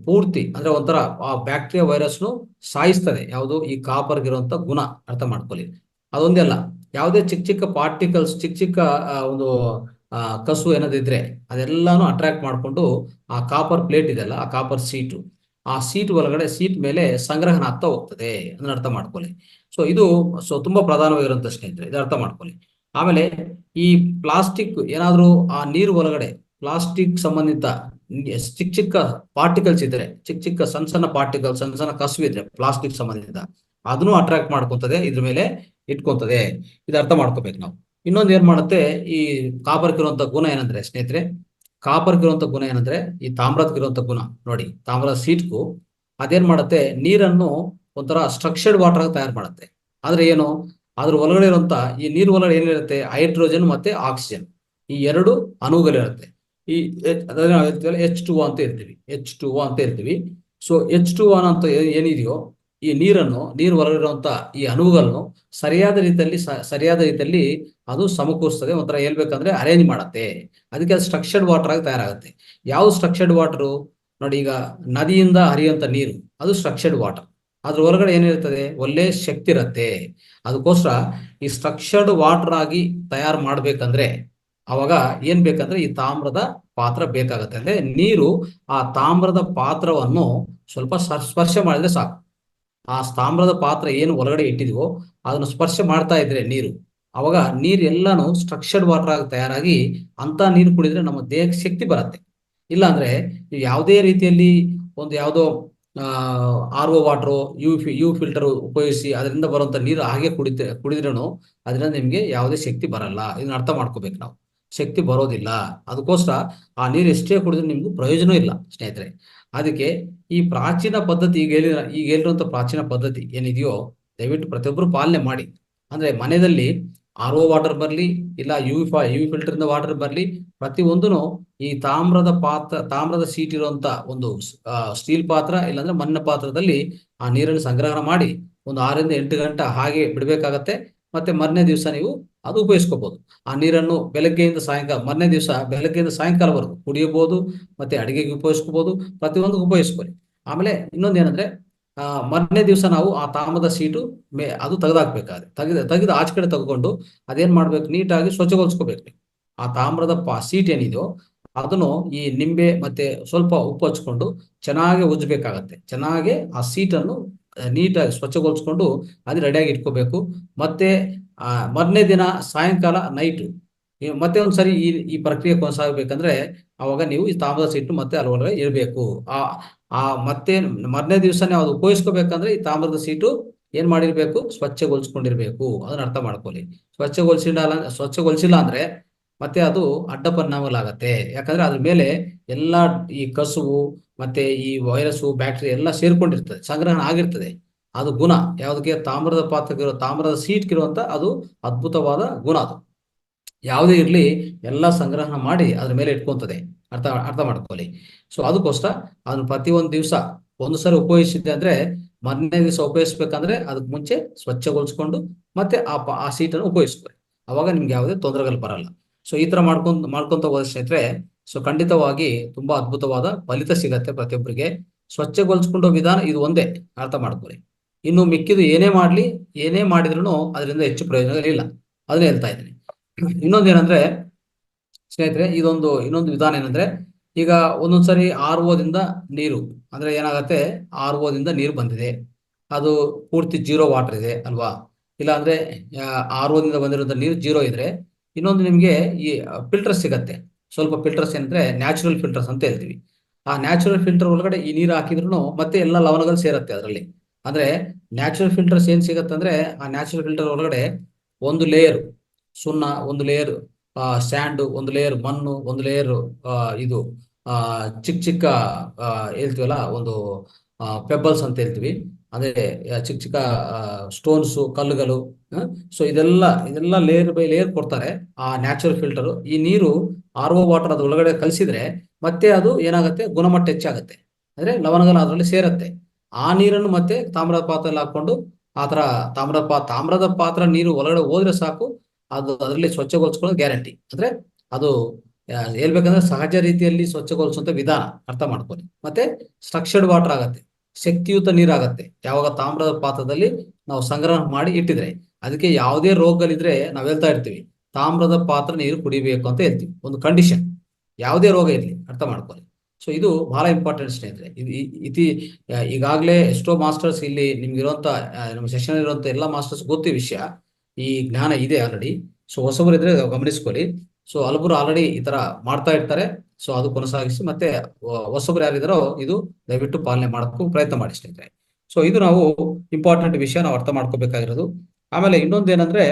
ಪೂರ್ತಿ ಅಂದ್ರೆ ಒಂಥರ ಆ ಬ್ಯಾಕ್ಟೀರಿಯಾ ವೈರಸ್ನು ಸಾಯಿಸ್ತದೆ. ಯಾವುದು, ಈ ಕಾಪರ್ ಇರುವಂತ ಗುಣ. ಅರ್ಥ ಮಾಡ್ಕೊಳ್ಳಿ. ಅದೊಂದೇ ಅಲ್ಲ, ಯಾವುದೇ ಚಿಕ್ಕ ಪಾರ್ಟಿಕಲ್ಸ್, ಚಿಕ್ಕ ಒಂದು ಕಸು ಏನಾದಿದ್ರೆ ಅದೆಲ್ಲಾನು ಅಟ್ರಾಕ್ಟ್ ಮಾಡ್ಕೊಂಡು ಆ ಕಾಪರ್ ಪ್ಲೇಟ್ ಇದೆಯಲ್ಲ, ಆ ಕಾಪರ್ ಸೀಟು, ಆ ಸೀಟ್ ಒಳಗಡೆ, ಸೀಟ್ ಮೇಲೆ ಸಂಗ್ರಹಣ ಆಗ್ತಾ ಹೋಗ್ತದೆ. ಅದನ್ನ ಅರ್ಥ ಮಾಡ್ಕೊಳ್ಳಿ. ಇದು ತುಂಬಾ ಪ್ರಧಾನವಾಗಿರುವಂತ ಸ್ನೇಹಿತರೆ, ಇದು ಅರ್ಥ ಮಾಡ್ಕೊಳ್ಳಿ. ಆಮೇಲೆ ಈ ಪ್ಲಾಸ್ಟಿಕ್ ಏನಾದ್ರೂ ಆ ನೀರು ಒಳಗಡೆ ಪ್ಲಾಸ್ಟಿಕ್ ಸಂಬಂಧಿತ ಚಿಕ್ಕ ಪಾರ್ಟಿಕಲ್ಸ್ ಇದ್ರೆ, ಚಿಕ್ಕ ಸಣ್ಣ ಪಾರ್ಟಿಕಲ್ಸ್, ಸಣ್ಣ ಕಸು ಇದ್ರೆ ಪ್ಲಾಸ್ಟಿಕ್ ಸಂಬಂಧಿತ, ಅದನ್ನು ಅಟ್ರಾಕ್ಟ್ ಮಾಡ್ಕೊಂತದೆ, ಇದ್ರ ಮೇಲೆ ಇಟ್ಕೊಂತದೆ. ಇದು ಅರ್ಥ ಮಾಡ್ಕೋಬೇಕು ನಾವು. ಇನ್ನೊಂದು ಏನ್ ಮಾಡುತ್ತೆ, ಈ ಕಾಪರ್ಗಿರುವಂತ ಗುಣ ಏನಂದ್ರೆ ಸ್ನೇಹಿತರೆ, ಕಾಪರ್ಗಿರುವಂತ ಗುಣ ಏನಂದ್ರೆ, ಈ ತಾಮ್ರದ್ಗಿರುವಂತ ಗುಣ ನೋಡಿ, ತಾಮ್ರದ ಸೀಟ್ಗೂ ಅದೇನ್ ಮಾಡುತ್ತೆ, ನೀರನ್ನು ಒಂಥರ ಸ್ಟ್ರಕ್ಚರ್ಡ್ ವಾಟರ್ ಆಗಿ ತಯಾರು ಮಾಡುತ್ತೆ. ಆದ್ರೆ ಏನು, ಅದ್ರ ಒಳಗಡೆ ಇರುವಂತ ಈ ನೀರು ಒಳಗಡೆ ಏನಿರುತ್ತೆ, ಹೈಡ್ರೋಜನ್ ಮತ್ತೆ ಆಕ್ಸಿಜನ್, ಈ ಎರಡು ಅಣುಗಳಿರುತ್ತೆ. ಈ H2O ಅಂತ ಇರ್ತೀವಿ, H2O ಅಂತ ಇರ್ತೀವಿ. ಸೊ H2O ಅಂತ ಏನಿದೆಯೋ, ಈ ನೀರು ಹೊರಗಿರುವಂತ ಈ ಅಣುಗಳನ್ನು ಸರಿಯಾದ ರೀತಿಯಲ್ಲಿ ಅದು ಸಮಕೂರಿಸ್ತದೆ. ಒಂಥರ ಹೇಳ್ಬೇಕಂದ್ರೆ ಅರೇಂಜ್ ಮಾಡತ್ತೆ. ಅದಕ್ಕೆ ಅದು ಸ್ಟ್ರಕ್ಚರ್ಡ್ ವಾಟರ್ ಆಗಿ ತಯಾರಾಗುತ್ತೆ. ಯಾವ ಸ್ಟ್ರಕ್ಚರ್ಡ್ ವಾಟರು ನೋಡಿ, ಈಗ ನದಿಯಿಂದ ಹರಿಯುವಂತ ನೀರು ಅದು ಸ್ಟ್ರಕ್ಚರ್ಡ್ ವಾಟರ್. ಅದ್ರ ಹೊರಗಡೆ ಏನಿರ್ತದೆ, ಒಳ್ಳೆ ಶಕ್ತಿ ಇರತ್ತೆ. ಅದಕ್ಕೋಸ್ಕರ ಈ ಸ್ಟ್ರಕ್ಚರ್ಡ್ ವಾಟರ್ ಆಗಿ ತಯಾರು ಮಾಡ್ಬೇಕಂದ್ರೆ ಅವಾಗ ಏನ್ ಬೇಕಂದ್ರೆ ಈ ತಾಮ್ರದ ಪಾತ್ರ ಬೇಕಾಗತ್ತೆ. ಅಂದ್ರೆ ನೀರು ಆ ತಾಮ್ರದ ಪಾತ್ರವನ್ನು ಸ್ವಲ್ಪ ಸ್ಪರ್ಶ ಮಾಡಿದ್ರೆ ಸಾಕು. ಆ ತಾಮ್ರದ ಪಾತ್ರ ಏನು ಒಳಗಡೆ ಇಟ್ಟಿದೀವೋ ಅದನ್ನು ಸ್ಪರ್ಶ ಮಾಡ್ತಾ ಇದ್ರೆ ನೀರು, ಅವಾಗ ನೀರ್ ಎಲ್ಲಾನು ಸ್ಟ್ರಕ್ಚರ್ಡ್ ವಾಟರ್ ಆಗಿ ತಯಾರಾಗಿ ಅಂತ ನೀರು ಕುಡಿದ್ರೆ ನಮ್ಮ ದೇಹಕ್ಕೆ ಶಕ್ತಿ ಬರುತ್ತೆ. ಇಲ್ಲ ಅಂದ್ರೆ ನೀವು ಯಾವುದೇ ರೀತಿಯಲ್ಲಿ ಒಂದು ಯಾವುದೋ R O water, U filter ಉಪಯೋಗಿಸಿ ಅದರಿಂದ ಬರುವಂತ ನೀರು ಹಾಗೆ ಕುಡಿದ್ರೂ ಅದರಿಂದ ನಿಮ್ಗೆ ಯಾವುದೇ ಶಕ್ತಿ ಬರಲ್ಲ. ಇದನ್ನ ಅರ್ಥ ಮಾಡ್ಕೋಬೇಕು ನಾವು. ಶಕ್ತಿ ಬರೋದಿಲ್ಲ. ಅದಕ್ಕೋಸ್ಕರ ಆ ನೀರು ಎಷ್ಟೇ ಕುಡಿದ್ರೆ ನಿಮ್ಗೆ ಪ್ರಯೋಜನ ಇಲ್ಲ ಸ್ನೇಹಿತರೆ. ಅದಕ್ಕೆ ಈ ಪ್ರಾಚೀನ ಪದ್ಧತಿ ಈಗ ಹೇಳಿರುವಂತ ಪ್ರಾಚೀನ ಪದ್ಧತಿ ಏನಿದೆಯೋ ದಯವಿಟ್ಟು ಪ್ರತಿಯೊಬ್ಬರು ಪಾಲನೆ ಮಾಡಿ. ಅಂದ್ರೆ ಮನೆಯಲ್ಲಿ ಆರ್ ಒ ವಾಟರ್ ಬರಲಿ, ಇಲ್ಲ ಯು ಫಿಲ್ಟರ್ ಇಂದ ವಾಟರ್ ಬರಲಿ, ಪ್ರತಿಯೊಂದನು ಈ ತಾಮ್ರದ ಸೀಟ್ ಇರುವಂತ ಒಂದು ಸ್ಟೀಲ್ ಪಾತ್ರ ಇಲ್ಲಾಂದ್ರೆ ಮಣ್ಣಿನ ಪಾತ್ರದಲ್ಲಿ ಆ ನೀರನ್ನು ಸಂಗ್ರಹಣ ಮಾಡಿ ಒಂದು 6 ರಿಂದ 8 ಗಂಟೆ ಹಾಗೆ ಬಿಡಬೇಕಾಗತ್ತೆ. ಮತ್ತೆ ಮರನೇ ದಿವಸ ನೀವು ಅದು ಉಪಯೋಗಿಸ್ಕೋಬಹುದು. ಆ ನೀರನ್ನು ಮರನೇ ದಿವಸ ಬೆಳಗ್ಗೆಯಿಂದ ಸಾಯಂಕಾಲವರೆಗೂ ಕುಡಿಯಬಹುದು, ಮತ್ತೆ ಅಡಿಗೆಗೆ ಉಪಯೋಗಿಸ್ಕೋಬಹುದು, ಪ್ರತಿಯೊಂದು ಉಪಯೋಗಿಸ್ಕೊಳ್ಳಿ. ಆಮೇಲೆ ಇನ್ನೊಂದೇನಂದ್ರೆ ಮರನೇ ದಿವಸ ನಾವು ಆ ತಾಮ್ರದ ಸೀಟು ಅದು ತೆಗೆದಾಕ್ಬೇಕಾದ್ರೆ ತೆಗೆದು ಆಚೆ ಕಡೆ ತೆಗೆದುಕೊಂಡು ಅದೇನ್ ಮಾಡ್ಬೇಕು, ನೀಟಾಗಿ ಸ್ವಚ್ಛಗೊಳಿಸ್ಕೋಬೇಕು. ಆ ತಾಮ್ರದ ಸೀಟ್ ಏನಿದೆಯೋ ಅದನ್ನು ಈ ನಿಂಬೆ ಮತ್ತೆ ಸ್ವಲ್ಪ ಉಪ್ಪು ಹಚ್ಕೊಂಡು ಚೆನ್ನಾಗಿ ಉಜ್ಜಬೇಕಾಗತ್ತೆ. ಚೆನ್ನಾಗಿ ಆ ಸೀಟನ್ನು ನೀಟಾಗಿ ಸ್ವಚ್ಛಗೊಳಿಸ್ಕೊಂಡು ಅದು ರೆಡಿಯಾಗಿ ಇಟ್ಕೋಬೇಕು. ಮತ್ತೆ ಮರನೇ ದಿನ ಸಾಯಂಕಾಲ ನೈಟು ಮತ್ತೆ ಒಂದ್ಸರಿ ಈ ಪ್ರಕ್ರಿಯೆ ಕೊನಸಾಗಬೇಕಂದ್ರೆ ಅವಾಗ ನೀವು ಈ ತಾಮ್ರದ ಸೀಟು ಮತ್ತೆ ಅದ್ರೊಳಗೆ ಇರಬೇಕು. ಮತ್ತೆ ಮರನೇ ದಿವಸನೇ ಅದು ಉಪಯೋಗಿಸ್ಕೋಬೇಕಂದ್ರೆ ಈ ತಾಮ್ರದ ಸೀಟು ಏನ್ ಮಾಡಿರ್ಬೇಕು, ಸ್ವಚ್ಛಗೊಳಿಸ್ಕೊಂಡಿರ್ಬೇಕು. ಅದನ್ನ ಅರ್ಥ ಮಾಡ್ಕೊಳ್ಳಿ. ಸ್ವಚ್ಛಗೊಳಿಸಿಲ್ಲ ಅಂದ್ರೆ ಮತ್ತೆ ಅದು ಅಡ್ಡ ಪರಿಣಾಮಗಳಾಗತ್ತೆ. ಯಾಕಂದ್ರೆ ಅದ್ರ ಮೇಲೆ ಎಲ್ಲಾ ಈ ಕಸುವು ಮತ್ತೆ ಈ ವೈರಸ್ಸು ಬ್ಯಾಕ್ಟೀರಿಯಾ ಎಲ್ಲ ಸೇರ್ಕೊಂಡಿರ್ತದೆ, ಸಂಗ್ರಹಣ ಆಗಿರ್ತದೆ. ಅದು ಗುಣ ಯಾವುದಕ್ಕೆ, ತಾಮ್ರದ ಸೀಟ್ಗಿರುವಂತ ಅದು ಅದ್ಭುತವಾದ ಗುಣ. ಅದು ಯಾವುದೇ ಇರ್ಲಿ ಎಲ್ಲ ಸಂಗ್ರಹಣ ಮಾಡಿ ಅದ್ರ ಮೇಲೆ ಇಟ್ಕೊಂತದೆ. ಅರ್ಥ ಮಾಡ್ಕೊಳ್ಳಿ. ಸೊ ಅದಕ್ಕೋಸ್ಕರ ಅದನ್ನ ಪ್ರತಿಯೊಂದು ದಿವಸ ಒಂದು ಸರಿ ಉಪಯೋಗಿಸಿದೆ ಅಂದ್ರೆ ಮರನೇ ದಿವಸ ಉಪಯೋಗಿಸ್ಬೇಕಂದ್ರೆ ಅದಕ್ಕೆ ಮುಂಚೆ ಸ್ವಚ್ಛಗೊಳಿಸ್ಕೊಂಡು ಮತ್ತೆ ಆ ಸೀಟನ್ನು ಉಪಯೋಗಿಸ್ಕೊಳ್ಳಿ. ಅವಾಗ ನಿಮ್ಗೆ ಯಾವುದೇ ತೊಂದರೆಗಳು ಬರಲ್ಲ. ಸೊ ಈ ತರ ಮಾಡ್ಕೊಂತ ಹೋದ ಸ್ನೇಹಿತರೆ, ಸೊ ಖಂಡಿತವಾಗಿ ತುಂಬಾ ಅದ್ಭುತವಾದ ಫಲಿತ ಸಿಗತ್ತೆ ಪ್ರತಿಯೊಬ್ಬರಿಗೆ. ಸ್ವಚ್ಛಗೊಳಿಸ್ಕೊಂಡ ವಿಧಾನ ಇದು ಒಂದೇ, ಅರ್ಥ ಮಾಡ್ಕೊಳ್ಳಿ. ಇನ್ನು ಮಿಕ್ಕಿದು ಏನೇ ಮಾಡಿದ್ರು ಅದರಿಂದ ಹೆಚ್ಚು ಪ್ರಯೋಜನಗಳಿಲ್ಲ. ಅದನ್ನ ಹೇಳ್ತಾ ಇದ್ದೀನಿ. ಇನ್ನೊಂದೇನಂದ್ರೆ ಸ್ನೇಹಿತರೆ, ಇನ್ನೊಂದು ವಿಧಾನ ಏನಂದ್ರೆ, ಈಗ ಒಂದೊಂದ್ಸರಿ ಆರ್ ದಿಂದ ನೀರು ಅಂದ್ರೆ ಏನಾಗತ್ತೆ, ಆರ್ ದಿಂದ ನೀರು ಬಂದಿದೆ, ಅದು ಪೂರ್ತಿ ಜೀರೋ ವಾಟರ್ ಇದೆ ಅಲ್ವಾ. ಇಲ್ಲ ಅಂದ್ರೆ ಆರ್ ದಿಂದ ಬಂದಿರುವಂತ ನೀರು ಜೀರೋ ಇದ್ರೆ ಇನ್ನೊಂದು ನಿಮ್ಗೆ ಈ ಫಿಲ್ಟರ್ ಸಿಗತ್ತೆ. ಸ್ವಲ್ಪ ಫಿಲ್ಟರ್ಸ್ ಏನಂದ್ರೆ ನ್ಯಾಚುರಲ್ ಫಿಲ್ಟರ್ಸ್ ಅಂತ ಹೇಳ್ತೀವಿ. ಆ ನ್ಯಾಚುರಲ್ ಫಿಲ್ಟರ್ ಒಳಗಡೆ ಈ ನೀರು ಹಾಕಿದ್ರು ಮತ್ತೆ ಎಲ್ಲ ಲವಣಗಳು ಸೇರತ್ತೆ ಅದರಲ್ಲಿ. ಅಂದ್ರೆ ನ್ಯಾಚುರಲ್ ಫಿಲ್ಟರ್ಸ್ ಏನ್ ಸಿಗತ್ತಂದ್ರೆ, ಆ ನ್ಯಾಚುರಲ್ ಫಿಲ್ಟರ್ ಒಳಗಡೆ ಒಂದು ಲೇಯರ್ ಸುಣ್ಣ, ಒಂದು ಲೇಯರ್ ಸ್ಯಾಂಡ್, ಒಂದು ಲೇಯರ್ ಮಣ್ಣು, ಒಂದು ಲೇಯರ್ ಇದು ಚಿಕ್ಕ ಚಿಕ್ಕ ಹೇಳ್ತೀವಲ್ಲ ಒಂದು ಪೆಬಲ್ಸ್ ಅಂತ ಹೇಳ್ತೀವಿ. ಅಂದ್ರೆ ಚಿಕ್ಕ ಚಿಕ್ಕ ಸ್ಟೋನ್ಸ್, ಕಲ್ಲುಗಳು. ಸೊ ಇದೆಲ್ಲ ಲೇಯರ್ ಬೈ ಲೇಯರ್ ಕೊಡ್ತಾರೆ ಆ ನ್ಯಾಚುರಲ್ ಫಿಲ್ಟರ್. ಈ ನೀರು ಆರ್ ಒ ವಾಟರ್ ಅದ್ರ ಒಳಗಡೆ ಕಲಿಸಿದ್ರೆ ಮತ್ತೆ ಅದು ಏನಾಗುತ್ತೆ, ಗುಣಮಟ್ಟ ಹೆಚ್ಚಾಗುತ್ತೆ. ಅಂದ್ರೆ ಲವಣಗಳು ಅದರಲ್ಲಿ ಸೇರತ್ತೆ. ಆ ನೀರನ್ನು ಮತ್ತೆ ತಾಮ್ರದ ಪಾತ್ರೆಯಲ್ಲಿ ಹಾಕೊಂಡು ಆತರ ತಾಮ್ರದ ಪಾತ್ರ ನೀರು ಒಳಗಡೆ ಹೋದ್ರೆ ಸಾಕು, ಅದು ಅದರಲ್ಲಿ ಸ್ವಚ್ಛಗೊಳಿಸ್ಕೊಳ್ಳೋದು ಗ್ಯಾರಂಟಿ. ಅಂದ್ರೆ ಅದು ಹೇಳ್ಬೇಕಂದ್ರೆ ಸಹಜ ರೀತಿಯಲ್ಲಿ ಸ್ವಚ್ಛಗೊಳಿಸುವಂತ ವಿಧಾನ ಅರ್ಥ ಮಾಡ್ಕೊಳ್ಳಿ. ಮತ್ತೆ ಸ್ಟ್ರಕ್ಚರ್ಡ್ ವಾಟರ್ ಆಗತ್ತೆ, ಶಕ್ತಿಯುತ ನೀರಾಗತ್ತೆ ಯಾವಾಗ ತಾಮ್ರದ ಪಾತ್ರದಲ್ಲಿ ನಾವು ಸಂಗ್ರಹ ಮಾಡಿ ಇಟ್ಟಿದ್ರೆ. ಅದಕ್ಕೆ ಯಾವುದೇ ರೋಗಗಳಿದ್ರೆ ನಾವ್ ಹೇಳ್ತಾ ಇರ್ತೀವಿ, ತಾಮ್ರದ ಪಾತ್ರ ನೀರು ಕುಡಿಬೇಕು ಅಂತ ಹೇಳ್ತೀವಿ. ಒಂದು ಕಂಡೀಷನ್, ಯಾವುದೇ ರೋಗ ಇರ್ಲಿ, ಅರ್ಥ ಮಾಡ್ಕೊಳ್ಳಿ. ಸೊ ಇದು ಬಹಳ ಇಂಪಾರ್ಟೆಂಟ್ ಸ್ನೇಹಿತರೆ. ಈಗಾಗಲೇ ಎಷ್ಟೋ ಮಾಸ್ಟರ್ಸ್ ಇಲ್ಲಿ ನಿಮ್ಗೆ ಇರುವಂತ ನಮ್ಮ ಸೆಷನ್ ಇರುವಂತ ಎಲ್ಲ ಮಾಸ್ಟರ್ಸ್ ಗೊತ್ತಿ ವಿಷಯ, ಈ ಜ್ಞಾನ ಇದೆ ಆಲ್ರೆಡಿ. ಸೊ ಹೊಸಬರು ಇದ್ರೆ ಗಮನಿಸ್ಕೊಳ್ಳಿ. ಸೊ ಹಲವರು ಆಲ್ರೆಡಿ ಈ ತರ ಮಾಡ್ತಾ ಇರ್ತಾರೆ. ಸೊ ಅದು ಕೊನಸಾಗಿಸಿ ಮತ್ತೆ ಹೊಸಬರು ಯಾರಿದಾರೋ ಇದು ದಯವಿಟ್ಟು ಪಾಲನೆ ಮಾಡೋಕ್ಕೂ ಪ್ರಯತ್ನ ಮಾಡಿ ಸ್ನೇಹಿತರೆ. ಸೊ ಇದು ನಾವು ಇಂಪಾರ್ಟೆಂಟ್ ವಿಷಯ ನಾವು ಅರ್ಥ ಮಾಡ್ಕೋಬೇಕಾಗಿರೋದು. ಆಮೇಲೆ ಇನ್ನೊಂದೇನಂದ್ರೆ,